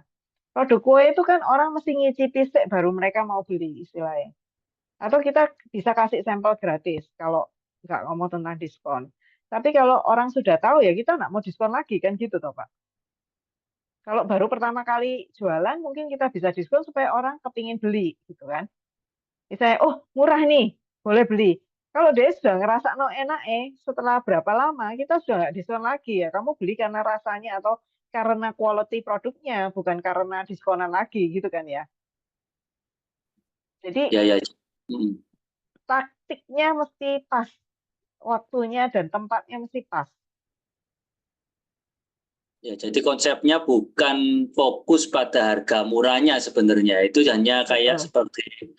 Produk kue itu kan orang mesti ngicipi sik baru mereka mau beli istilahnya. Atau kita bisa kasih sampel gratis kalau nggak ngomong tentang diskon. Tapi kalau orang sudah tahu ya kita nggak mau diskon lagi kan gitu toh Pak. Kalau baru pertama kali jualan mungkin kita bisa diskon supaya orang kepingin beli gitu kan. Misalnya, oh murah nih, boleh beli. Kalau dia sudah ngerasa no enak setelah berapa lama kita sudah nggak diskon lagi ya. Kamu beli karena rasanya atau karena quality produknya, bukan karena diskonan lagi gitu kan ya. Jadi Ya. taktiknya mesti pas, waktunya dan tempatnya mesti pas. Ya, jadi konsepnya bukan fokus pada harga murahnya sebenarnya, itu hanya kayak seperti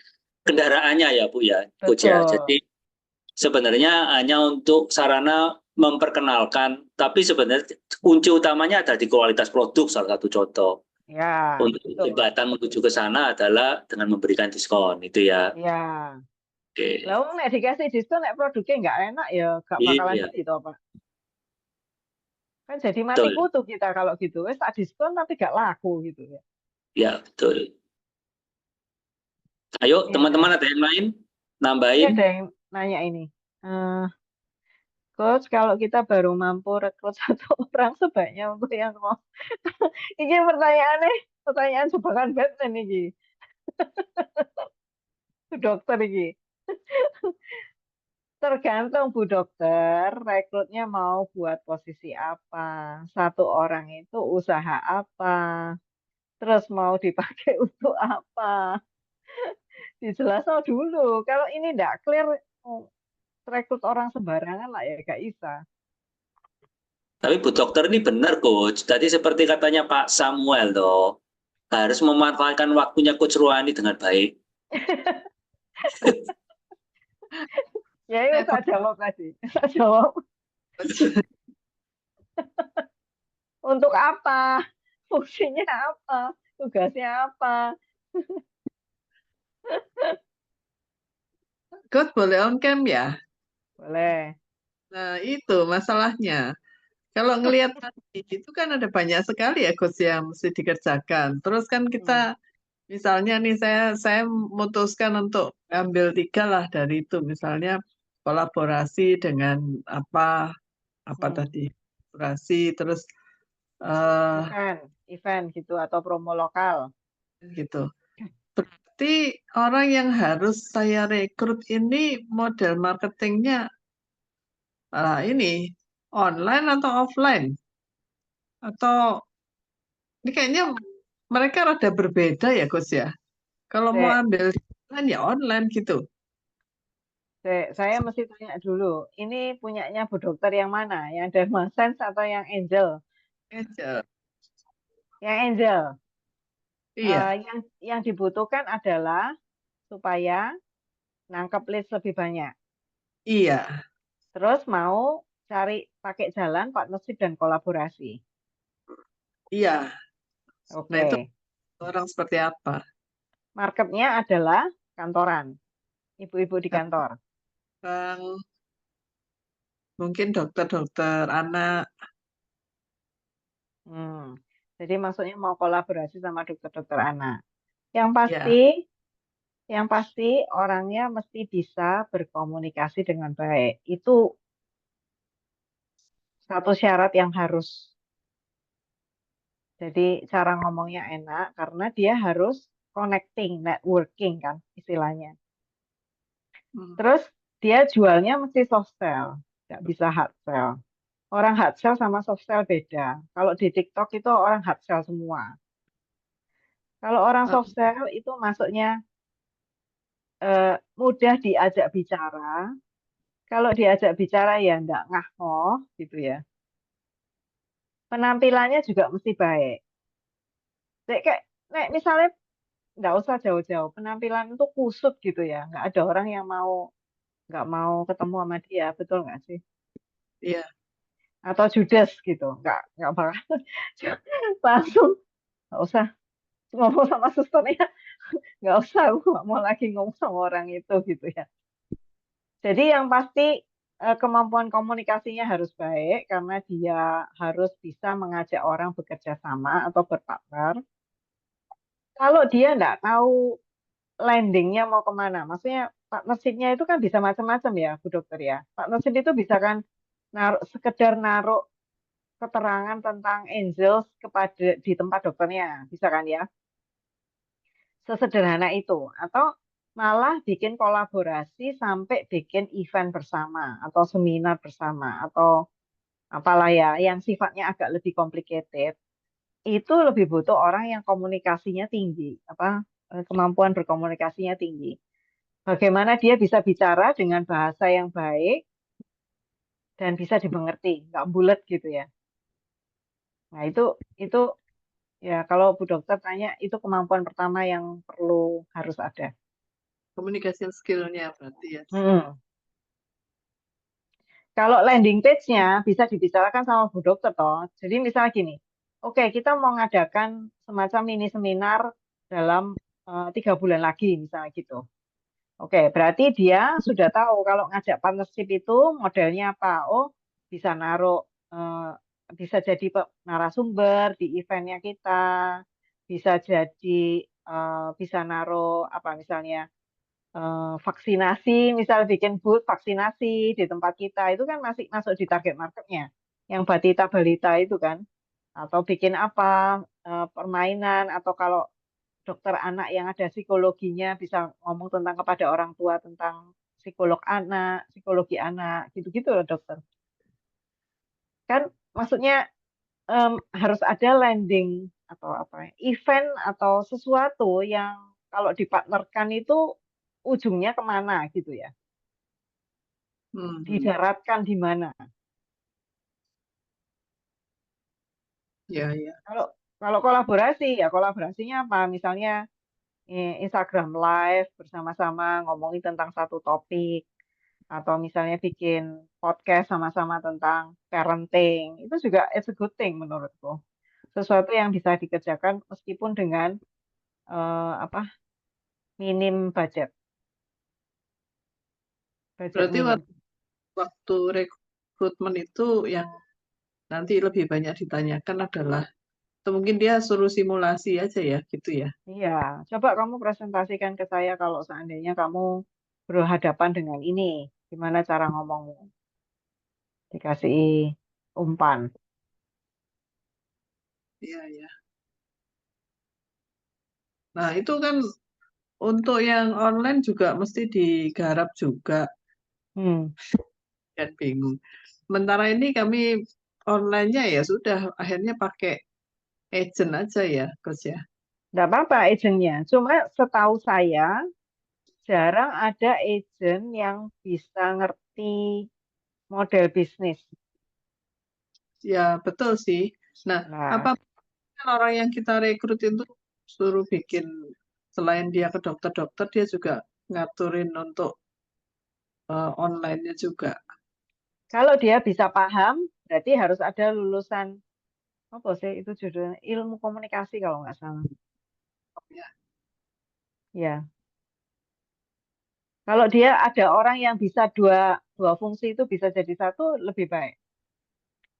kendaraannya ya Bu ya, Coach ya. Jadi sebenarnya hanya untuk sarana memperkenalkan, tapi sebenarnya kunci utamanya ada di kualitas produk, salah satu contoh. Ya. Untuk jembatan menuju ke sana adalah dengan memberikan diskon, itu ya. Ya. Oke. Lalu nek dikasih diskon, nek produknya nggak enak ya nggak bakalan Iya. beli toh Pak. Kan jadi mati Betul. kutu kita kalau gitu. Wes tak diskon tapi nggak laku gitu ya. Ya, betul. Ayo, teman-teman ada yang lain? Nambahin? Ada yang nanya ini. Coach, kalau kita baru mampu rekrut 1 orang sebaiknya untuk yang mau. Ini pertanyaan jebakan Batman ini. Bu dokter ini. Tergantung Bu dokter, rekrutnya mau buat posisi apa. 1 orang itu usaha apa. Terus mau dipakai untuk apa. Dijelaskan dulu. Kalau ini enggak clear, mau rekrut orang sembarangan lah ya, gak bisa. Tapi Bu Dokter ini benar Coach. Tadi seperti katanya Pak Samuel loh, harus memanfaatkan waktunya Coach Ruhani dengan baik. Ya itu saya jawab tadi. Saya jawab untuk apa? Fungsinya apa? Tugasnya apa? Coach boleh on cam ya? Boleh. Nah, itu masalahnya. Kalau ngelihat tadi, itu kan ada banyak sekali ya Coach yang mesti dikerjakan. Terus kan kita, misalnya nih saya memutuskan untuk ambil 3 lah dari itu. Misalnya kolaborasi dengan apa tadi, kolaborasi, terus Event gitu atau promo lokal. gitu. Berarti orang yang harus saya rekrut ini model marketingnya ini online atau offline? Atau ini kayaknya mereka rada berbeda ya Coach ya. Kalau mau ambil online ya online gitu. Saya mesti tanya dulu, ini punyanya Bu Dokter yang mana? Yang Dermasense atau yang Angel? Angel. Yang Angel. Iya. Yang dibutuhkan adalah supaya nangkep leads lebih banyak. Iya. Terus mau cari pakai jalan partnership dan kolaborasi. Iya. Oke. Nah itu orang seperti apa? Marketnya adalah kantoran, ibu-ibu di kantor. Mungkin dokter-dokter anak. Jadi maksudnya mau kolaborasi sama dokter-dokter anak. Yang pasti orangnya mesti bisa berkomunikasi dengan baik. Itu satu syarat yang harus. Jadi cara ngomongnya enak karena dia harus connecting, networking kan istilahnya. Terus dia jualnya mesti soft sell, nggak bisa hard sell. Orang hard sell sama soft sell beda. Kalau di TikTok itu orang hard sell semua. Kalau orang soft sell itu masuknya mudah diajak bicara. Kalau diajak bicara ya enggak ngahoh gitu ya. Penampilannya juga mesti baik. Kayak misalnya nggak usah jauh-jauh, penampilan itu kusut gitu ya. Nggak ada orang yang nggak mau ketemu sama dia, betul nggak sih? Iya. Atau judes gitu, nggak bakal langsung nggak usah ngomong sama susternya, nggak usah, aku nggak mau lagi ngomong sama orang itu gitu ya. Jadi yang pasti kemampuan komunikasinya harus baik karena dia harus bisa mengajak orang bekerja sama atau berpartner. Kalau dia nggak tahu landingnya mau kemana, maksudnya partnershipnya itu kan bisa macam-macam ya, Bu Dokter ya. Partnership itu bisa kan sekedar naruh keterangan tentang angels kepada di tempat dokternya, bisa kan ya? Sesederhana itu. Atau malah bikin kolaborasi sampai bikin event bersama atau seminar bersama atau apalah ya yang sifatnya agak lebih complicated. Itu lebih butuh orang yang komunikasinya tinggi, kemampuan berkomunikasinya tinggi. Bagaimana dia bisa bicara dengan bahasa yang baik dan bisa dimengerti, nggak bulat gitu ya. Nah itu ya kalau Bu Dokter tanya itu kemampuan pertama yang harus ada. Communication skill-nya berarti ya. Kalau landing page-nya bisa dibicarakan sama Bu Dokter toh. Jadi misalnya gini, oke kita mau ngadakan semacam mini seminar dalam 3 bulan lagi misalnya gitu. Oke, berarti dia sudah tahu kalau ngajak partnership itu modelnya apa. Oh, bisa naruh, bisa jadi narasumber di eventnya kita, bisa jadi bisa naruh apa misalnya vaksinasi, misal bikin booth vaksinasi di tempat kita itu kan masih masuk di target marketnya. Yang batita balita itu kan, atau bikin apa permainan atau kalau dokter anak yang ada psikologinya bisa ngomong tentang kepada orang tua tentang psikologi anak, gitu-gitu loh dokter. Kan maksudnya harus ada landing atau event atau sesuatu yang kalau dipartnerkan itu ujungnya kemana gitu ya. didaratkan di mana. Ya, ya. Kalau kolaborasi ya kolaborasinya apa? Misalnya Instagram Live bersama-sama ngomongin tentang satu topik atau misalnya bikin podcast sama-sama tentang parenting. Itu juga it's a good thing menurutku. Sesuatu yang bisa dikerjakan meskipun dengan minim budget Berarti minim. waktu rekrutmen itu yang nanti lebih banyak ditanyakan adalah, atau mungkin dia suruh simulasi aja ya, gitu ya. Iya, coba kamu presentasikan ke saya kalau seandainya kamu berhadapan dengan ini, gimana cara ngomongmu? Dikasih umpan. Iya, ya. Nah, itu kan untuk yang online juga mesti digarap juga, Hmm. dan bingung. Sementara ini kami online-nya ya sudah, akhirnya pakai agent aja ya, Coach ya. Nggak apa-apa agentnya. Cuma setahu saya jarang ada agent yang bisa ngerti model bisnis. Ya, betul sih. Nah, Nah, orang yang kita rekrut itu suruh bikin, selain dia ke dokter-dokter, dia juga ngaturin untuk online-nya juga. kalau dia bisa paham, berarti harus ada lulusan apa sih itu judulnya ilmu komunikasi kalau nggak salah. Ya. Ya, kalau dia ada orang yang bisa dua fungsi itu bisa jadi satu lebih baik.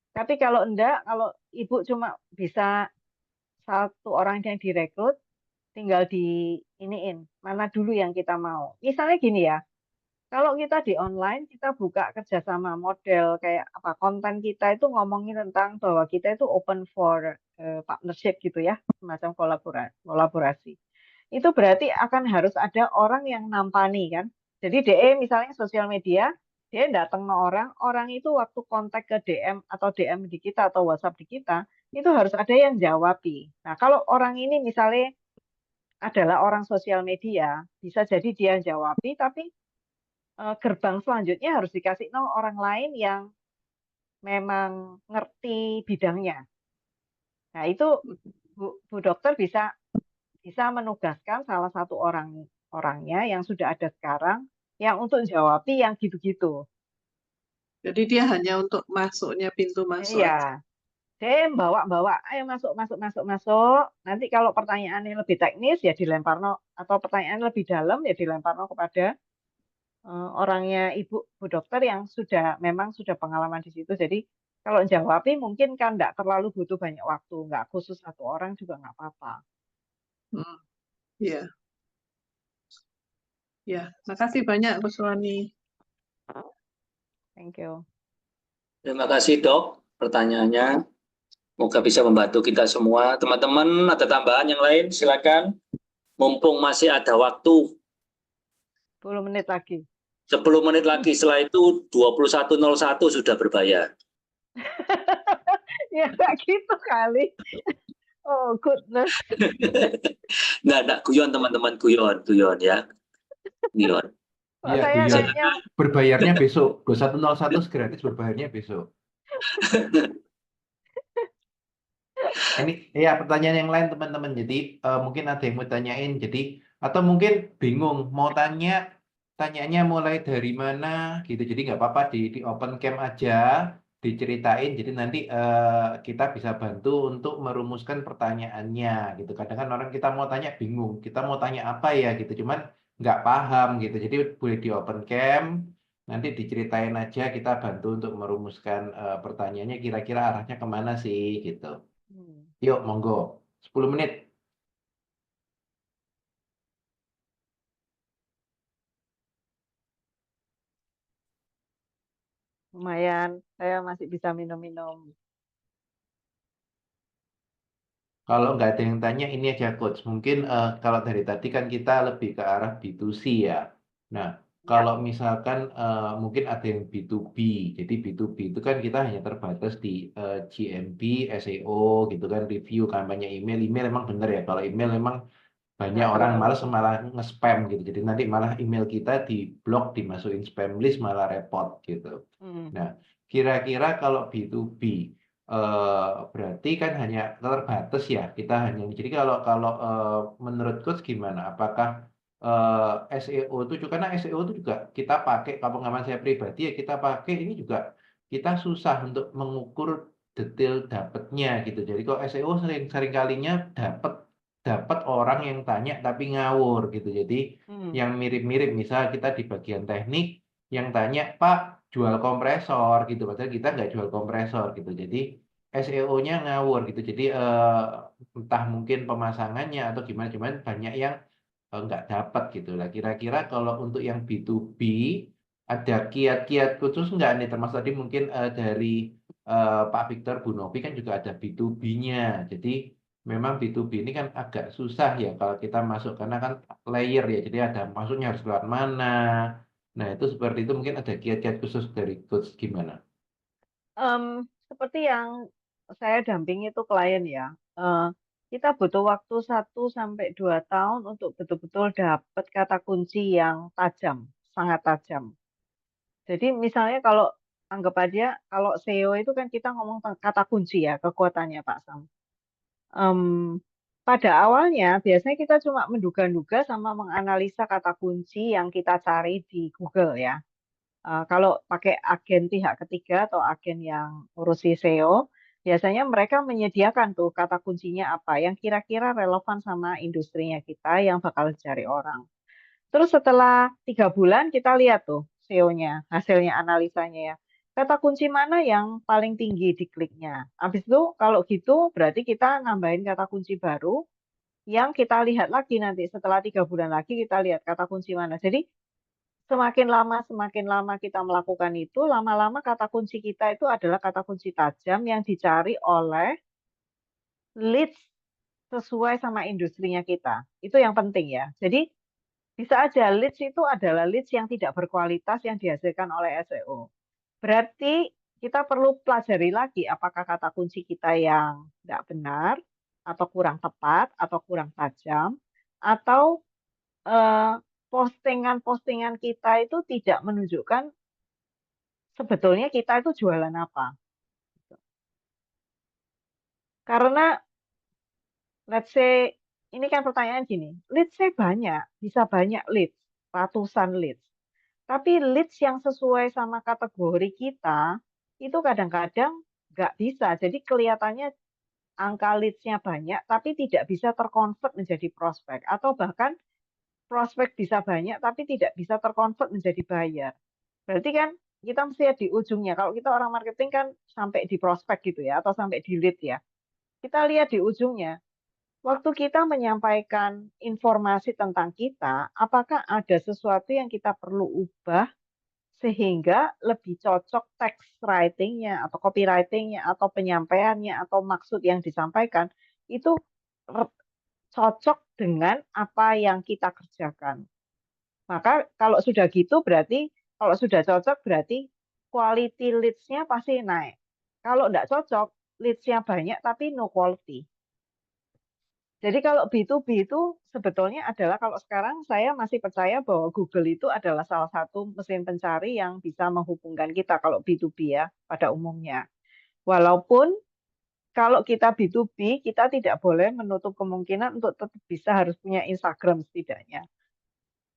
Tapi kalau enggak, kalau ibu cuma bisa satu orang yang direkrut, tinggal di iniin mana dulu yang kita mau. Misalnya gini ya, kalau kita di online, kita buka kerjasama model kayak apa konten kita itu ngomongin tentang bahwa kita itu open for partnership gitu ya, semacam kolaborasi. Itu berarti akan harus ada orang yang nampani kan. Jadi DE misalnya sosial media, dia datang ke orang itu waktu kontak ke DM atau DM di kita atau WhatsApp di kita, itu harus ada yang jawabi. Nah, kalau orang ini misalnya adalah orang sosial media, bisa jadi dia jawabi, tapi gerbang selanjutnya harus dikasih orang lain yang memang ngerti bidangnya. Nah, itu Bu Dokter bisa menugaskan salah satu orangnya yang sudah ada sekarang yang untuk jawabi yang gitu-gitu. Jadi dia hanya untuk masuknya, pintu masuk Iya, aja. bawa-bawa, ayo masuk, masuk, masuk, masuk. Nanti kalau pertanyaannya lebih teknis ya dilempar atau pertanyaan lebih dalam ya dilempar kepada orangnya Ibu Bu Dokter yang memang sudah pengalaman di situ. Jadi kalau jawabin mungkin kan nggak terlalu butuh banyak waktu, nggak khusus satu orang juga nggak apa-apa. Iya. Ya, makasih banyak Bu Suwani. Thank you. Terima kasih dok pertanyaannya. Semoga bisa membantu kita semua. Teman-teman ada tambahan yang lain silakan. Mumpung masih ada waktu. 10 menit lagi. 10 menit lagi, setelah itu 21.01 sudah berbayar. Ya nggak gitu kali. Oh goodness. Nggak guyon teman-teman, guyon ya. Guyon. Iya, Saya guyon. kayaknya Berbayarnya besok. 2101 gratis, berbayarnya besok. Ini ya pertanyaan yang lain teman-teman. Jadi mungkin ada yang mau tanyain. Jadi atau mungkin bingung mau tanyanya mulai dari mana gitu. Jadi nggak apa-apa di open cam aja diceritain. Jadi nanti kita bisa bantu untuk merumuskan pertanyaannya gitu. Kadang kan orang kita mau tanya bingung. Kita mau tanya apa ya gitu. Cuman nggak paham gitu. Jadi boleh di open cam. Nanti diceritain aja kita bantu untuk merumuskan pertanyaannya kira-kira arahnya kemana sih gitu. Yuk, monggo. 10 menit. lumayan, saya masih bisa minum-minum. Kalau nggak ada yang tanya, ini aja Coach. Mungkin kalau dari tadi kan kita lebih ke arah B2C ya. Nah, Ya, kalau misalkan mungkin ada yang B2B. Jadi B2B itu kan kita hanya terbatas di GMB, SEO gitu kan, review kampanye email. Email memang benar ya. Kalau email memang Banyak orang malah nge-spam gitu. Jadi nanti malah email kita di-blok, dimasukin spam list, malah repot gitu. Nah, kira-kira kalau B2B berarti kan hanya terbatas ya. Kita hanya jadi kalau menurut Coach gimana? Apakah SEO itu juga, karena SEO itu juga kita pakai, kalau pengalaman saya pribadi ya kita pakai ini juga kita susah untuk mengukur detail dapatnya gitu. Jadi kalau SEO sering kalinya dapat orang yang tanya tapi ngawur gitu. Jadi yang mirip-mirip, misal kita di bagian teknik yang tanya, Pak jual kompresor gitu, padahal kita nggak jual kompresor gitu. Jadi SEO-nya ngawur gitu. Jadi entah mungkin pemasangannya atau gimana, cuman banyak yang nggak dapat gitu lah. Kira-kira kalau untuk yang B2B ada kiat-kiat khusus nggak nih? Termasuk tadi mungkin dari Pak Victor, Bu Novi kan juga ada B2B-nya. Jadi memang B2B ini kan agak susah ya kalau kita masuk, karena kan layer ya. Jadi ada masuknya harus lewat mana. Nah itu seperti itu, mungkin ada kiat-kiat khusus dari Coach gimana? Seperti yang saya dampingi itu klien ya. Kita butuh waktu 1 sampai 2 tahun untuk betul-betul dapat kata kunci yang tajam, sangat tajam. Jadi misalnya kalau anggap aja kalau SEO itu kan kita ngomong kata kunci ya, kekuatannya Pak Sam. Pada awalnya biasanya kita cuma menduga-duga sama menganalisa kata kunci yang kita cari di Google ya. Kalau pakai agen pihak ketiga atau agen yang ngurusi SEO, biasanya mereka menyediakan tuh kata kuncinya apa yang kira-kira relevan sama industrinya kita yang bakal dicari orang. Terus setelah 3 bulan kita lihat tuh SEO-nya, hasilnya analisanya ya. Kata kunci mana yang paling tinggi di kliknya. Habis itu kalau gitu berarti kita nambahin kata kunci baru yang kita lihat lagi nanti setelah 3 bulan lagi kita lihat kata kunci mana. Jadi semakin lama kita melakukan itu, lama-lama kata kunci kita itu adalah kata kunci tajam yang dicari oleh leads sesuai sama industrinya kita. Itu yang penting ya. Jadi bisa aja leads itu adalah leads yang tidak berkualitas yang dihasilkan oleh SEO. Berarti kita perlu pelajari lagi apakah kata kunci kita yang tidak benar, atau kurang tepat, atau kurang tajam, atau postingan-postingan kita itu tidak menunjukkan sebetulnya kita itu jualan apa. Karena let's say, ini kan pertanyaan gini, leads saya banyak, bisa banyak leads, ratusan leads. Tapi leads yang sesuai sama kategori kita, itu kadang-kadang nggak bisa. Jadi kelihatannya angka leads-nya banyak, tapi tidak bisa terkonvert menjadi prospek. Atau bahkan prospek bisa banyak, tapi tidak bisa terkonvert menjadi buyer. Berarti kan kita mesti lihat di ujungnya. Kalau kita orang marketing kan sampai di prospek gitu ya, atau sampai di lead ya. Kita lihat di ujungnya. Waktu kita menyampaikan informasi tentang kita, apakah ada sesuatu yang kita perlu ubah sehingga lebih cocok text writing-nya atau copywriting-nya atau penyampaiannya atau maksud yang disampaikan itu cocok dengan apa yang kita kerjakan. Maka kalau sudah gitu berarti, kalau sudah cocok berarti quality leads-nya pasti naik. Kalau tidak cocok, leads-nya banyak tapi no quality. Jadi kalau B2B itu sebetulnya adalah, kalau sekarang saya masih percaya bahwa Google itu adalah salah satu mesin pencari yang bisa menghubungkan kita kalau B2B ya pada umumnya. Walaupun kalau kita B2B, kita tidak boleh menutup kemungkinan untuk tetap bisa harus punya Instagram setidaknya.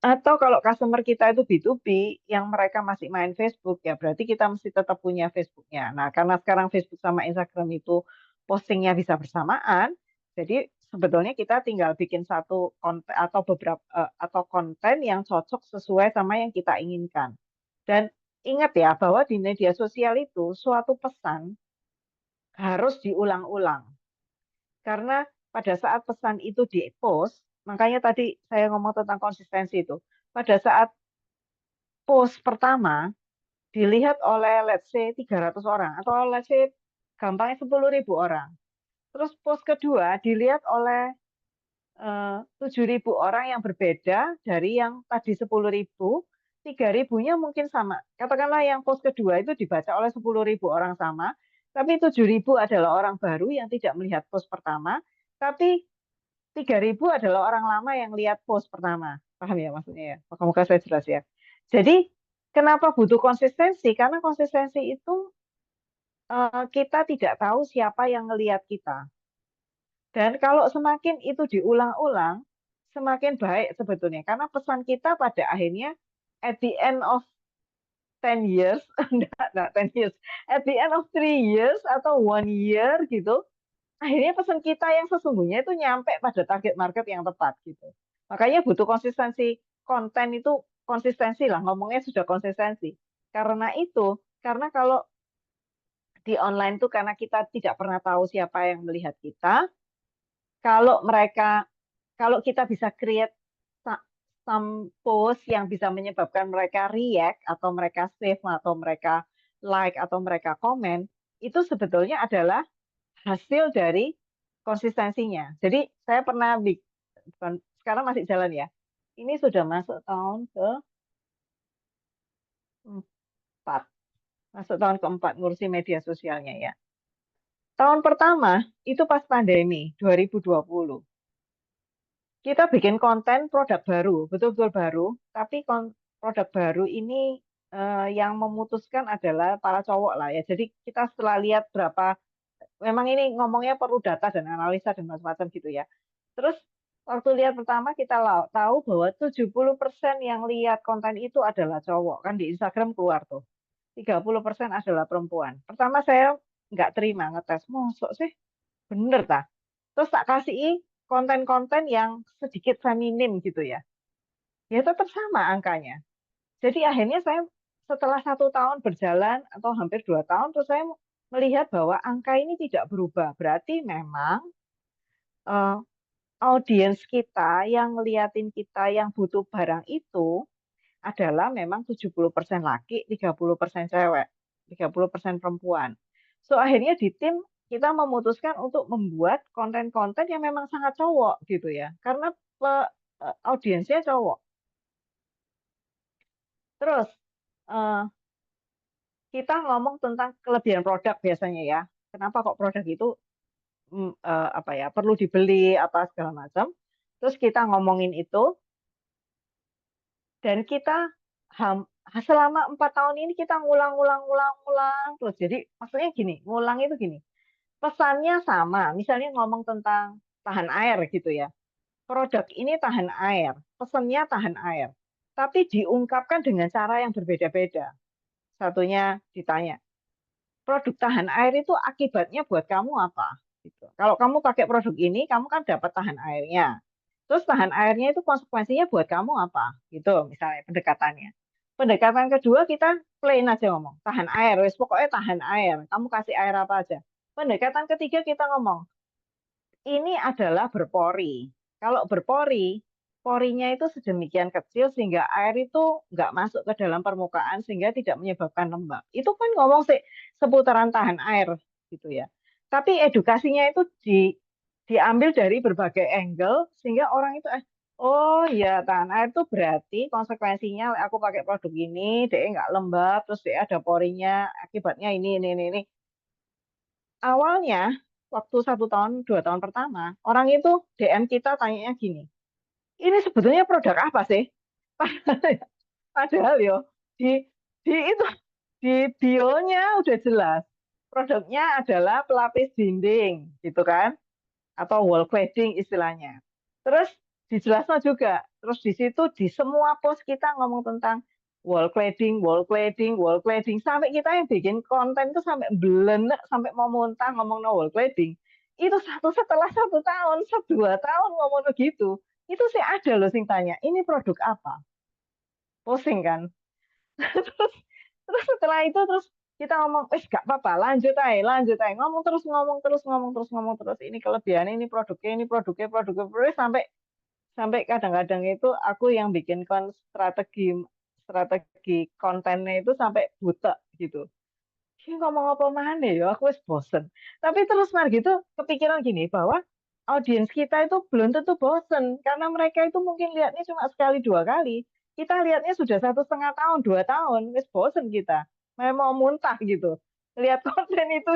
Atau kalau customer kita itu B2B, yang mereka masih main Facebook, ya berarti kita mesti tetap punya Facebooknya. Nah, karena sekarang Facebook sama Instagram itu postingnya bisa bersamaan, jadi sebetulnya kita tinggal bikin satu konten atau beberapa atau konten yang cocok sesuai sama yang kita inginkan. Dan ingat ya bahwa di media sosial itu suatu pesan harus diulang-ulang. Karena pada saat pesan itu di-post, makanya tadi saya ngomong tentang konsistensi itu. Pada saat post pertama dilihat oleh let's say 300 orang atau let's say gampangnya 10.000 orang. Terus post kedua dilihat oleh 7.000 orang yang berbeda dari yang tadi 10.000, 3.000-nya mungkin sama. Katakanlah yang post kedua itu dibaca oleh 10.000 orang sama, tapi 7.000 adalah orang baru yang tidak melihat post pertama, tapi 3.000 adalah orang lama yang lihat post pertama. Paham ya maksudnya ya? Moga-moga saya jelas ya. Jadi kenapa butuh konsistensi? Karena konsistensi itu kita tidak tahu siapa yang ngelihat kita. Dan kalau semakin itu diulang-ulang, semakin baik sebetulnya. Karena pesan kita pada akhirnya at the end of 10 years, enggak 10 years, at the end of 3 years atau 1 year gitu, akhirnya pesan kita yang sesungguhnya itu nyampe pada target market yang tepat gitu. Makanya butuh konsistensi konten itu, konsistensi lah, ngomongnya sudah konsistensi. Karena itu, karena kalau di online tuh karena kita tidak pernah tahu siapa yang melihat kita, kalau kita bisa create some post yang bisa menyebabkan mereka react atau mereka save atau mereka like atau mereka komen, itu sebetulnya adalah hasil dari konsistensinya. Jadi saya pernah sekarang masih jalan ya. Ini sudah masuk tahun ke-4. Masuk tahun ke-4 ngurusi media sosialnya ya. Tahun pertama itu pas pandemi 2020. Kita bikin konten produk baru, betul-betul baru, tapi produk baru ini yang memutuskan adalah para cowok lah ya. Jadi kita setelah lihat berapa, memang ini ngomongnya perlu data dan analisa dan macam-macam gitu ya. Terus waktu lihat pertama kita tahu bahwa 70% yang lihat konten itu adalah cowok. Kan di Instagram keluar tuh. 30% adalah perempuan. Pertama saya nggak terima ngetes, mosok sih? Bener tak? Terus tak kasih konten-konten yang sedikit feminim gitu ya. Ya tetap sama angkanya. Jadi akhirnya saya setelah 1 tahun berjalan atau hampir 2 tahun, terus saya melihat bahwa angka ini tidak berubah. Berarti memang eh, audiens kita yang ngeliatin kita yang butuh barang itu adalah memang 70% laki, 30% cewek, 30% perempuan. So akhirnya di tim kita memutuskan untuk membuat konten-konten yang memang sangat cowok gitu ya. Karena audiensnya cowok. Terus eh, kita ngomong tentang kelebihan produk biasanya ya. Kenapa kok produk itu apa ya perlu dibeli apa segala macam. Terus kita ngomongin itu dan kita selama 4 tahun ini kita ngulang terus. Jadi maksudnya gini, ngulang itu gini. Pesannya sama, misalnya ngomong tentang tahan air gitu ya. Produk ini tahan air, pesannya tahan air. Tapi diungkapkan dengan cara yang berbeda-beda. Satunya ditanya, produk tahan air itu akibatnya buat kamu apa? Gitu. Kalau kamu pakai produk ini, kamu kan dapat tahan airnya. Terus tahan airnya itu konsekuensinya buat kamu apa? Gitu misalnya pendekatannya. Pendekatan kedua kita plain aja ngomong, tahan air, wes pokoknya tahan air. Kamu kasih air apa aja. Pendekatan ketiga kita ngomong, ini adalah berpori. Kalau berpori, porinya itu sedemikian kecil sehingga air itu nggak masuk ke dalam permukaan sehingga tidak menyebabkan lembab. Itu kan ngomong sih seputaran tahan air gitu ya. Tapi edukasinya itu diambil dari berbagai angle sehingga orang itu oh ya tahan air itu berarti konsekuensinya aku pakai produk ini dia nggak lembab terus dia ada porinya akibatnya ini. Awalnya waktu 1 tahun 2 tahun pertama orang itu DM kita tanyanya gini, ini sebetulnya produk apa sih? Padahal yo di itu di bionya udah jelas produknya adalah pelapis dinding gitu kan atau wall cladding istilahnya. Terus dijelaskan juga. Terus di situ di semua post kita ngomong tentang wall cladding, wall cladding, wall cladding. Sampai kita yang bikin konten itu sampai belenek, sampai mau muntah ngomong no wall cladding. Itu setelah 1 tahun, 2 tahun ngomong gitu. Itu sih ada loh sing tanya, ini produk apa? Pusing kan? terus terus setelah itu terus kita ngomong, gak apa-apa, lanjut aja, ngomong terus, ini kelebihan, ini produknya, sampai sampai kadang-kadang itu aku yang bikin strategi strategi kontennya itu sampai buta gitu. Ini ngomong apa mana ya, aku wis bosen. Tapi terus gitu kepikiran gini bahwa audiens kita itu belum tentu bosen karena mereka itu mungkin lihatnya cuma sekali 2 kali. Kita lihatnya sudah 1,5 tahun, 2 tahun, wis bosen kita. Mau muntah gitu. lihat konten itu.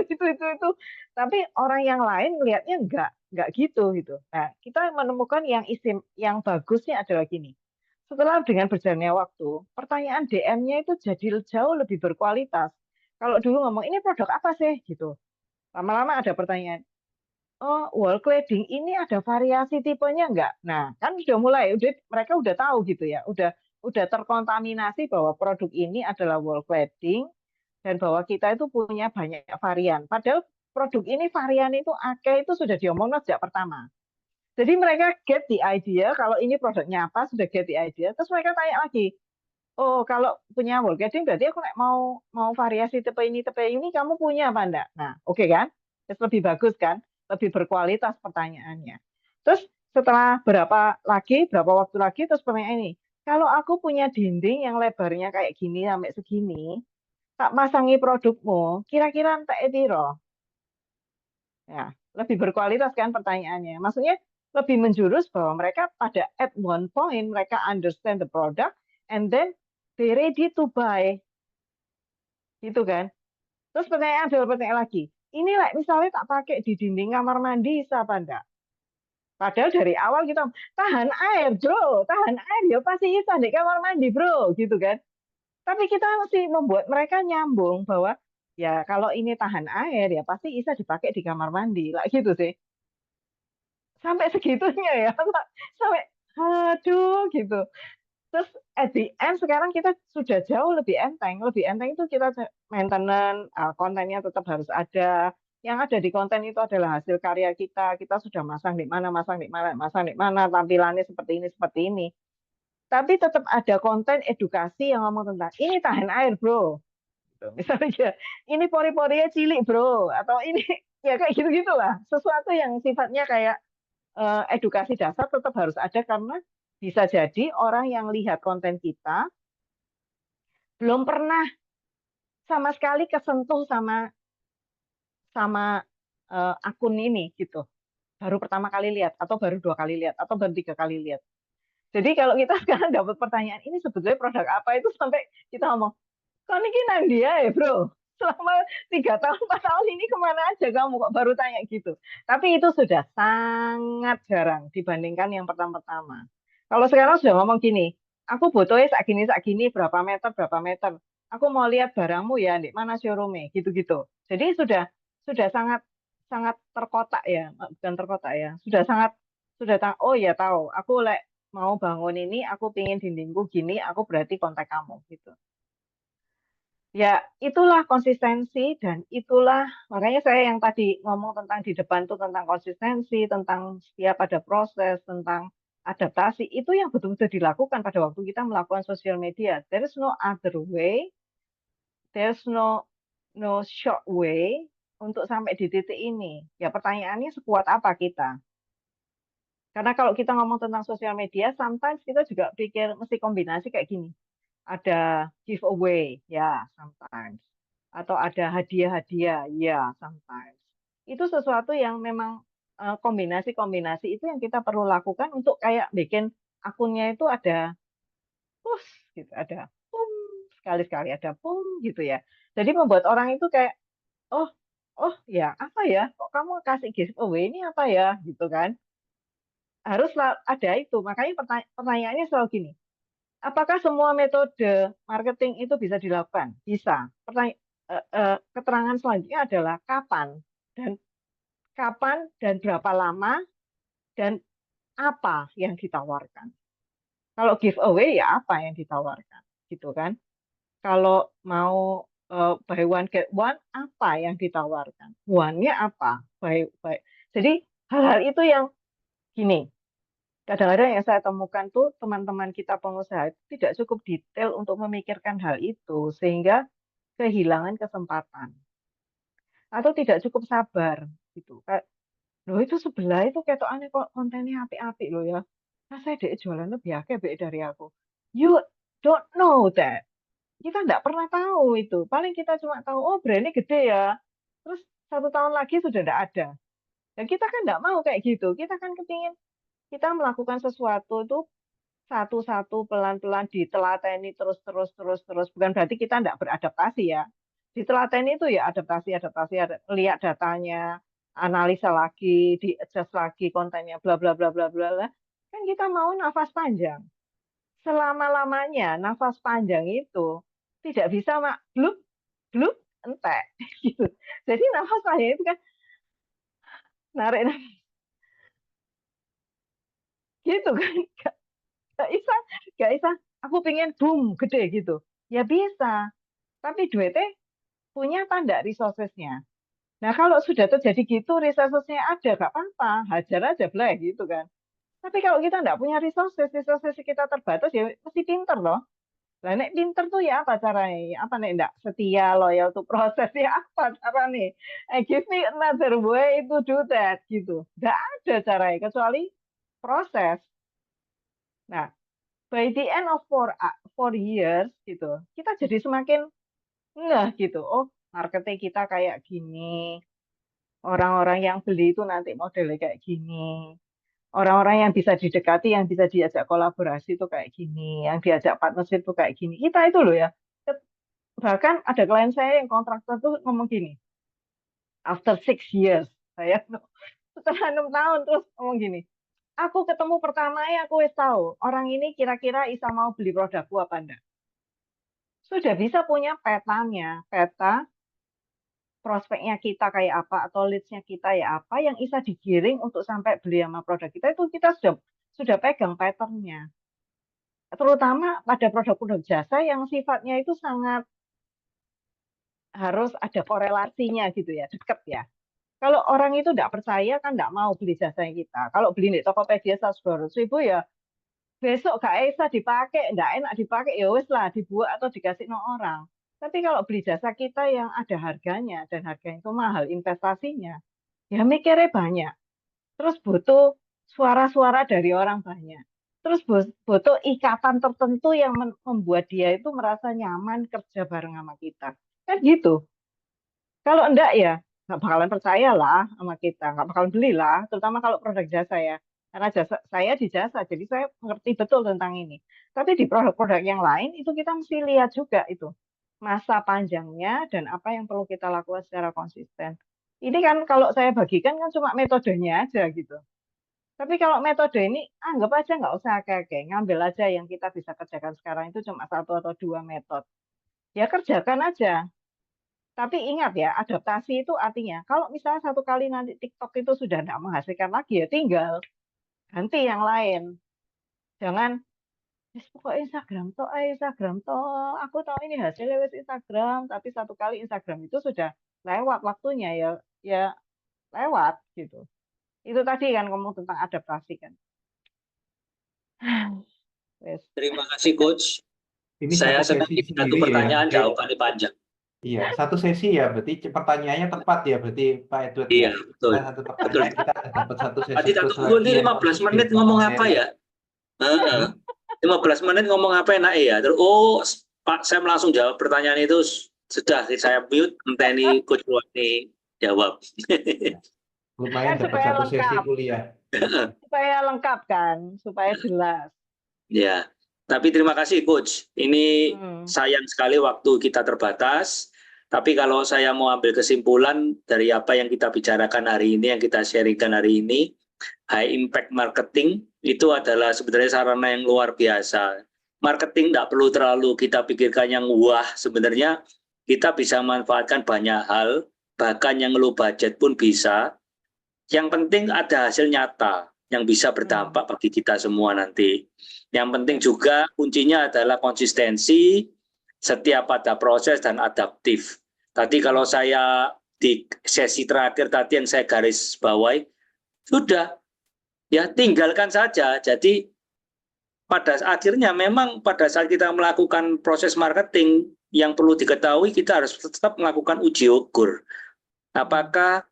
Tapi orang yang lain ngelihatnya enggak gitu gitu. Nah, kita menemukan yang bagusnya adalah gini. Setelah dengan berjalannya waktu, pertanyaan DM-nya itu jadi jauh lebih berkualitas. Kalau dulu ngomong ini produk apa sih gitu. Lama-lama ada pertanyaan, oh, wall cladding ini ada variasi tipenya enggak? Nah, kan mereka udah tahu gitu ya, udah terkontaminasi bahwa produk ini adalah wall cladding dan bahwa kita itu punya banyak varian. Padahal produk ini varian itu akeh itu sudah diomongin sejak pertama. Jadi mereka get the idea kalau ini produknya apa, sudah get the idea. Terus mereka tanya lagi, oh kalau punya wall cladding berarti aku mau variasi tipe ini kamu punya apa enggak? Nah, oke kan? Terus lebih bagus kan? Lebih berkualitas pertanyaannya. Terus setelah berapa waktu lagi terus pertanyaan ini, kalau aku punya dinding yang lebarnya kayak gini sampai segini, tak masangi produkmu, kira-kira entek piro? Ya, lebih berkualitas kan pertanyaannya. Maksudnya lebih menjurus bahwa mereka pada at one point mereka understand the product and then they ready to buy, gitu kan? Terus pertanyaan lagi. Ini misalnya tak pakai di dinding kamar mandi, bisa apa enggak? Padahal dari awal kita tahan air, bro, tahan air ya pasti bisa di kamar mandi, bro, gitu kan? Tapi kita mesti membuat mereka nyambung bahwa ya kalau ini tahan air ya pasti bisa dipakai di kamar mandi, lah gitu sih. Sampai segitunya ya, sampai aduh gitu. Terus at the end sekarang kita sudah jauh lebih enteng. Lebih enteng itu kita maintenance, kontennya tetap harus ada. Yang ada di konten itu adalah hasil karya kita. Kita sudah masang di mana, tampilannya seperti ini. Tapi tetap ada konten edukasi yang ngomong tentang ini tahan air, bro. Gitu. Misalnya, ini pori-porinya cilik, bro. Atau ini, ya kayak gitu-gitulah. Sesuatu yang sifatnya kayak edukasi dasar tetap harus ada karena bisa jadi orang yang lihat konten kita belum pernah sama sekali kesentuh sama sama akun ini gitu. Baru pertama kali lihat atau baru 2 kali lihat atau baru 3 kali lihat. Jadi kalau kita sekarang dapat pertanyaan ini sebetulnya produk apa itu sampai kita ngomong, kok ini nang dia ya bro? Selama 3 tahun 4 tahun ini kemana aja kamu kok baru tanya gitu? Tapi itu sudah sangat jarang dibandingkan yang pertama-pertama. Kalau sekarang sudah ngomong gini, aku butuhnya sak gini, berapa meter. Aku mau lihat barangmu ya, di mana showroomnya, gitu-gitu. Jadi sudah sangat sangat terkotak ya, bukan terkotak ya, sudah tahu. Oh ya tahu, aku mau bangun ini, aku pingin dindingku gini, aku berarti kontak kamu gitu. Ya, itulah konsistensi dan itulah makanya saya yang tadi ngomong tentang di depan tuh tentang konsistensi, tentang setiap ada proses, tentang adaptasi, itu yang betul-betul dilakukan pada waktu kita melakukan sosial media. There is no other way, there's no short way untuk sampai di titik ini. Ya pertanyaannya sekuat apa kita? Karena kalau kita ngomong tentang sosial media, sometimes kita juga pikir mesti kombinasi kayak gini. Ada giveaway, ya, sometimes. Atau ada hadiah-hadiah, ya, sometimes. Itu sesuatu yang memang kombinasi-kombinasi itu yang kita perlu lakukan untuk kayak bikin akunnya itu ada push gitu, ada pum, sekali-sekali ada pum gitu ya. Jadi membuat orang itu kayak, oh, oh ya, apa ya? Kok kamu kasih giveaway ini apa ya? Gitu kan. Harus ada itu. Makanya pertanyaannya selalu gini, apakah semua metode marketing itu bisa dilakukan? Bisa. Keterangan selanjutnya adalah kapan dan berapa lama dan apa yang ditawarkan. Kalau giveaway ya apa yang ditawarkan, gitu kan? Kalau mau buy one get one, apa yang ditawarkan? One-nya apa? Jadi hal-hal itu yang gini. Kadang-kadang yang saya temukan tuh teman-teman kita pengusaha itu tidak cukup detail untuk memikirkan hal itu sehingga kehilangan kesempatan atau tidak cukup sabar gitu. Kayak, loh itu sebelah itu ketokane kok kontennya apik-apik loh ya. Nah, saya dek jualan lebih akeh dari aku. You don't know that. Kita nggak pernah tahu itu. Paling kita cuma tahu, oh brandnya gede ya. Terus 1 tahun lagi sudah nggak ada. Dan kita kan nggak mau kayak gitu. Kita kan kepingin kita melakukan sesuatu itu satu-satu pelan-pelan ditelateni terus. Bukan berarti kita nggak beradaptasi ya. Ditelateni itu ya adaptasi, lihat datanya, analisa lagi, di-adjust lagi kontennya, bla bla bla bla bla. Kan kita mau nafas panjang. Selama-lamanya nafas panjang itu tidak bisa bluk bluk entek gitu. Jadi nafas panjang itu kan narik nafas gitu kan. Gak bisa. Aku pengen boom gede gitu. Ya bisa. Tapi duitnya punya apa enggak resources-nya? Nah, kalau sudah terjadi gitu, resources-nya ada, gak apa-apa, hajar aja, bleh, gitu kan. Tapi kalau kita nggak punya resources kita terbatas, ya mesti pinter loh. Nah, nek pinter tuh ya apa caranya? Apa nek enggak setia, loyal to proses, ya apa cara nih? Give me another way to do that, gitu. Nggak ada caranya, kecuali proses. Nah, by the end of 4 years, gitu, kita jadi semakin enggak gitu. Oh, marketing kita kayak gini, orang-orang yang beli itu nanti modelnya kayak gini. Orang-orang yang bisa didekati, yang bisa diajak kolaborasi itu kayak gini, yang diajak partnership itu kayak gini. Kita itu loh ya. Bahkan ada klien saya yang kontraktor tuh ngomong gini, after 6 years, saya setelah 6 tahun terus ngomong gini, aku ketemu pertama ya aku wis tahu orang ini kira-kira bisa mau beli produkku apa enggak. Sudah bisa punya petanya, peta prospeknya kita kayak apa atau leads-nya kita ya apa yang bisa digiring untuk sampai beli sama produk kita itu kita sudah pegang pattern-nya. Terutama pada produk-produk jasa yang sifatnya itu sangat harus ada korelasinya gitu ya, deket ya. Kalau orang itu tidak percaya kan tidak mau beli jasanya kita. Kalau beli di Tokopedia 100-200 ribu ya besok gak bisa dipakai, tidak enak dipakai ya wes lah dibuat atau dikasih no orang. Tapi kalau beli jasa kita yang ada harganya dan harganya itu mahal investasinya, ya mikirnya banyak. Terus butuh suara-suara dari orang banyak. Terus butuh ikatan tertentu yang membuat dia itu merasa nyaman kerja bareng sama kita. Kan gitu. Kalau enggak ya nggak bakalan percaya lah sama kita, nggak bakalan beli lah, terutama kalau produk jasa ya. Karena saya di jasa, jadi saya mengerti betul tentang ini. Tapi di produk-produk yang lain itu kita mesti lihat juga itu masa panjangnya dan apa yang perlu kita lakukan secara konsisten. Ini kan kalau saya bagikan kan cuma metodenya aja gitu. Tapi kalau metode ini anggap aja nggak usah kayak ngambil aja yang kita bisa kerjakan sekarang itu cuma 1 atau 2 metode. Ya kerjakan aja. Tapi ingat ya, adaptasi itu artinya kalau misalnya 1 kali nanti TikTok itu sudah tidak menghasilkan lagi ya tinggal ganti yang lain. Jangan pokoknya Instagram toh, aku tahu ini hasilnya wes Instagram, tapi 1 kali Instagram itu sudah lewat waktunya ya, ya lewat gitu. Itu tadi kan ngomong tentang adaptasi kan. Terima kasih Coach. Ini Saya satu sedang sesi satu sendiri pertanyaan ya. jawabannya panjang. Iya, satu sesi ya, berarti pertanyaannya tepat ya, berarti Pak Edward Iya, ya. betul. Kita satu pertanyaan kita dapat satu sesi Tadi plus tunggu lagi nih yang 15 menit ngomong apa ya? 15 menit ngomong apa enak ya? Terus Pak Sam langsung jawab pertanyaan itu sudah saya mute, enteni Coach Ruwani jawab. Lumayan dapat supaya satu lengkap. sesi kuliah. Supaya lengkap kan, supaya jelas. Ya, tapi terima kasih Coach. Ini sayang sekali waktu kita terbatas. Tapi kalau saya mau ambil kesimpulan dari apa yang kita bicarakan hari ini, yang kita sharingkan hari ini, high impact marketing itu adalah sebenarnya sarana yang luar biasa. Marketing tidak perlu terlalu kita pikirkan yang wah, sebenarnya kita bisa manfaatkan banyak hal, bahkan yang low budget pun bisa. Yang penting ada hasil nyata yang bisa berdampak bagi kita semua nanti. Yang penting juga kuncinya adalah konsistensi, setia pada proses dan adaptif. Tadi kalau saya di sesi terakhir tadi yang saya garis bawahi, sudah ya tinggalkan saja. Jadi pada akhirnya memang pada saat kita melakukan proses marketing yang perlu diketahui kita harus tetap melakukan uji ukur. Apakah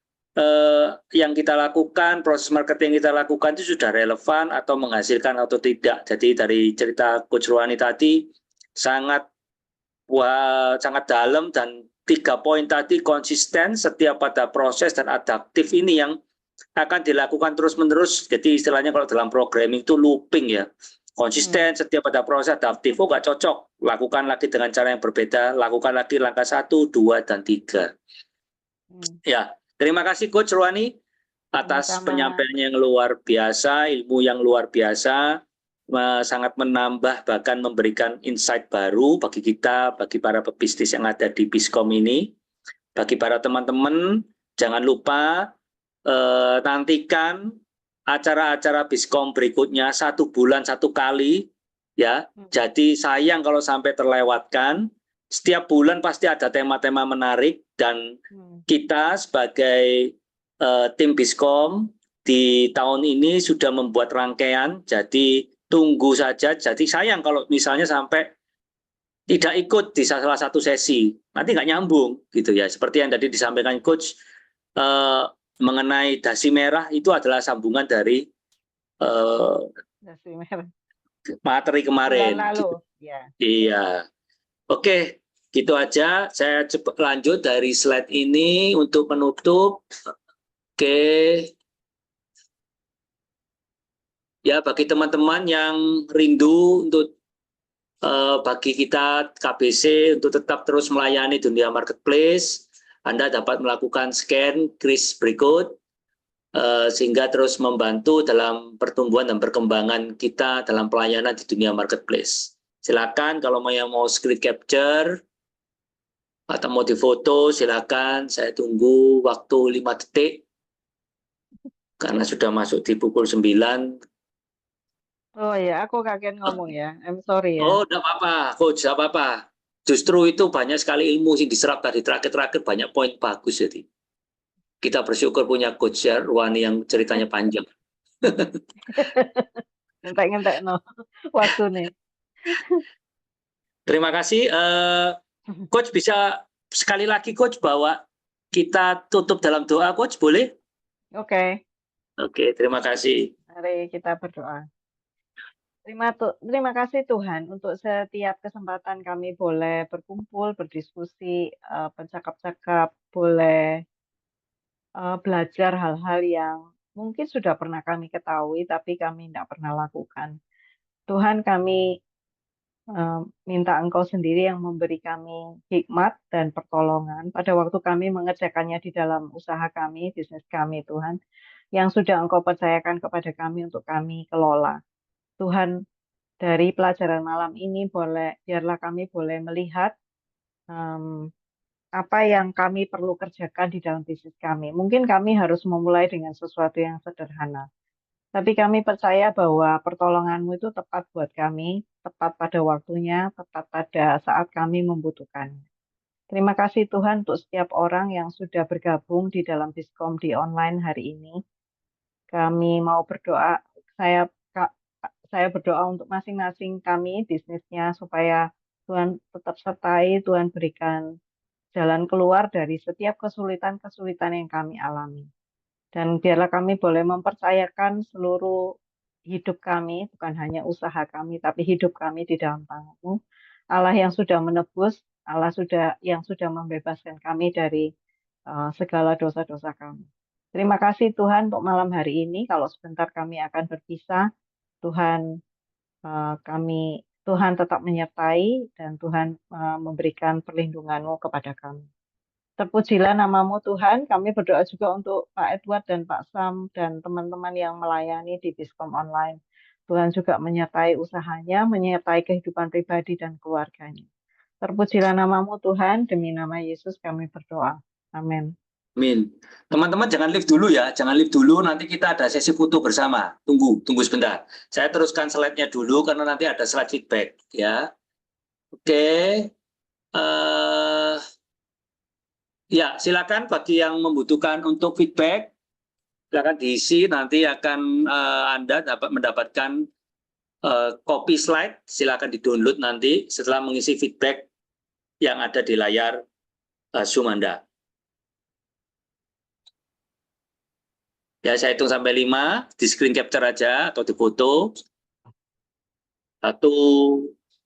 yang kita lakukan, proses marketing yang kita lakukan itu sudah relevan atau menghasilkan atau tidak. Jadi dari cerita Coach Ruwani tadi sangat dalam dan 3 poin tadi konsisten, setia pada proses dan adaptif ini yang akan dilakukan terus-menerus. Jadi istilahnya kalau dalam programming itu looping ya. Konsisten, setia pada proses, adaptif. Oh, nggak cocok. Lakukan lagi dengan cara yang berbeda. Lakukan lagi langkah 1, 2, dan 3. Ya, terima kasih Coach Ruwani atas Sama-sama. penyampaiannya yang luar biasa, ilmu yang luar biasa, sangat menambah bahkan memberikan insight baru bagi kita, bagi para pebisnis yang ada di Biskom ini. Bagi para teman-teman, jangan lupa nantikan acara-acara Biskom berikutnya 1 bulan 1 kali, ya. Jadi sayang kalau sampai terlewatkan. Setiap bulan pasti ada tema-tema menarik dan kita sebagai tim Biskom di tahun ini sudah membuat rangkaian. Jadi tunggu saja. Jadi sayang kalau misalnya sampai tidak ikut di salah satu sesi, nanti nggak nyambung gitu ya. Seperti yang tadi disampaikan Coach. Mengenai dasi merah itu adalah sambungan dari materi kemarin. Bulan lalu, ya. Iya. Oke, gitu aja. Saya lanjut dari slide ini untuk menutup. Oke. Ya, bagi teman-teman yang rindu untuk bagi kita KBC untuk tetap terus melayani dunia marketplace, Anda dapat melakukan scan kris berikut sehingga terus membantu dalam pertumbuhan dan perkembangan kita dalam pelayanan di dunia marketplace. Silakan kalau mau screen capture atau mau difoto, silakan. Saya tunggu waktu 5 detik karena sudah masuk di pukul 9. Oh ya, aku kaget ngomong ya. I'm sorry ya. Oh, tidak apa-apa, Coach, tidak apa-apa. Justru itu banyak sekali ilmu yang diserap tadi terakhir-terakhir, banyak poin bagus. Jadi kita bersyukur punya Coach ya, Ruwani yang ceritanya panjang. Ngentek-ngentek no waktu nih. Terima kasih. Coach bisa sekali lagi Coach bahwa kita tutup dalam doa, Coach, boleh? Oke. Oke, terima kasih. Mari kita berdoa. Terima kasih Tuhan untuk setiap kesempatan kami boleh berkumpul, berdiskusi, bercakap-cakap, boleh belajar hal-hal yang mungkin sudah pernah kami ketahui, tapi kami tidak pernah lakukan. Tuhan, kami minta Engkau sendiri yang memberi kami hikmat dan pertolongan pada waktu kami mengerjakannya di dalam usaha kami, bisnis kami, Tuhan, yang sudah Engkau percayakan kepada kami untuk kami kelola. Tuhan, dari pelajaran malam ini biarlah kami boleh melihat apa yang kami perlu kerjakan di dalam bisnis kami. Mungkin kami harus memulai dengan sesuatu yang sederhana. Tapi kami percaya bahwa pertolongan-Mu itu tepat buat kami, tepat pada waktunya, tepat pada saat kami membutuhkannya. Terima kasih Tuhan untuk setiap orang yang sudah bergabung di dalam Biskom di online hari ini. Kami mau berdoa, saya berdoa untuk masing-masing kami, bisnisnya, supaya Tuhan tetap sertai, Tuhan berikan jalan keluar dari setiap kesulitan-kesulitan yang kami alami. Dan biarlah kami boleh mempercayakan seluruh hidup kami, bukan hanya usaha kami, tapi hidup kami di dalam tangan-Mu. Allah yang sudah menebus, Allah yang sudah membebaskan kami dari segala dosa-dosa kami. Terima kasih Tuhan untuk malam hari ini. Kalau sebentar kami akan berpisah, Tuhan Tuhan tetap menyertai dan Tuhan memberikan perlindungan-Mu kepada kami. Terpujilah nama-Mu Tuhan. Kami berdoa juga untuk Pak Edward dan Pak Sam dan teman-teman yang melayani di Biskom Online. Tuhan juga menyertai usahanya, menyertai kehidupan pribadi dan keluarganya. Terpujilah nama-Mu Tuhan, demi nama Yesus kami berdoa. Amin. Amin. Teman-teman jangan live dulu ya, jangan live dulu, nanti kita ada sesi foto bersama. Tunggu sebentar. Saya teruskan slide-nya dulu karena nanti ada slide feedback ya. Oke. Ya, silakan bagi yang membutuhkan untuk feedback, silakan diisi, nanti akan Anda dapat mendapatkan copy slide, silakan di-download nanti setelah mengisi feedback yang ada di layar Zoom Anda. Ya, saya hitung sampai 5, di screen capture aja atau di foto. 1,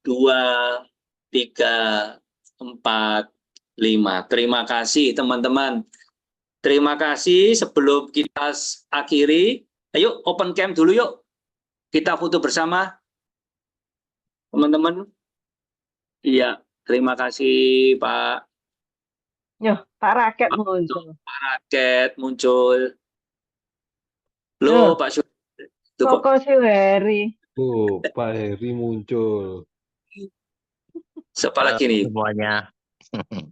2, 3, 4, 5. Terima kasih teman-teman. Terima kasih. Sebelum kita akhiri, ayo open cam dulu yuk. Kita foto bersama. teman-teman. Iya, terima kasih Pak. Yo, Pak Raket muncul. Pak Raket muncul. Loh, Loh, Pak Syuk. Tuh, Pak. Koko si Wery. Tuh, Pak Heri muncul. Siapa lagi nih? Semuanya.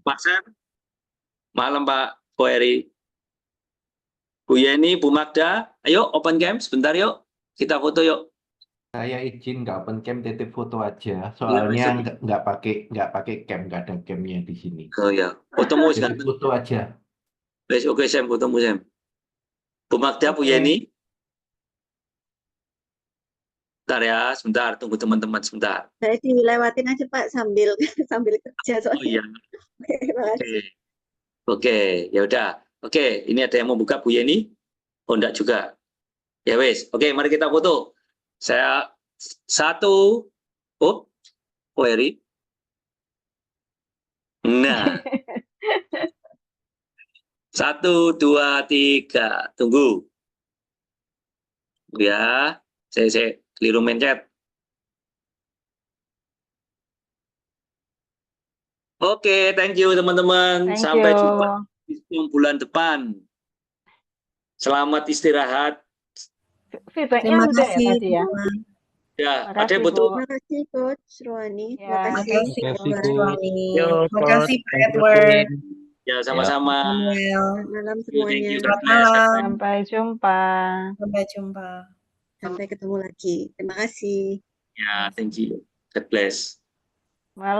Pak Sam. Malam Pak Boeri. Bu Yeni, Bu Magda. Ayo open cam sebentar yuk. Kita foto yuk. Saya izin nggak open cam, titip foto aja. Iya, Soalnya bisa. nggak pakai cam, nggak ada camnya di sini. Oh ya, fotomu Titip sekarang. foto aja. Wes, oke Sam, fotomu Sam. Bu Magda, Bu Oke. Yeni. Bentar ya, sebentar. Tunggu teman-teman sebentar. Saya dilewatin aja Pak sambil sambil kerja Oh soalnya. iya, Terima oke. kasih. Oke, ya udah. Oke, ini ada yang mau buka Bu Yeni? Oh enggak juga. Ya wes, oke mari kita foto. Saya satu. Oh, Eri. Nah, 1, 2, 3. Tunggu. Ya, saya keliru mencet. Oke, thank you teman-teman. Thank Sampai you. jumpa di bulan depan. Selamat istirahat. Feedbacknya Terima udah ya kasih tadi ya. semua. Ya, ada Makasih, yang butuh? Bu. Terima kasih Coach Ruani. Ya. Terima kasih. Makasih, Makasih, Pak. Coach. Ruani. Yo, Makasih, Coach. Pak Thank you, Edward. Tim. Ya, sama-sama. Samuel. Malam Thank you, thank semuanya. you. Selamat God bless. malam. Sampai jumpa. Sampai jumpa. Sampai ketemu lagi. Terima kasih. Ya, thank you. God bless. Malam.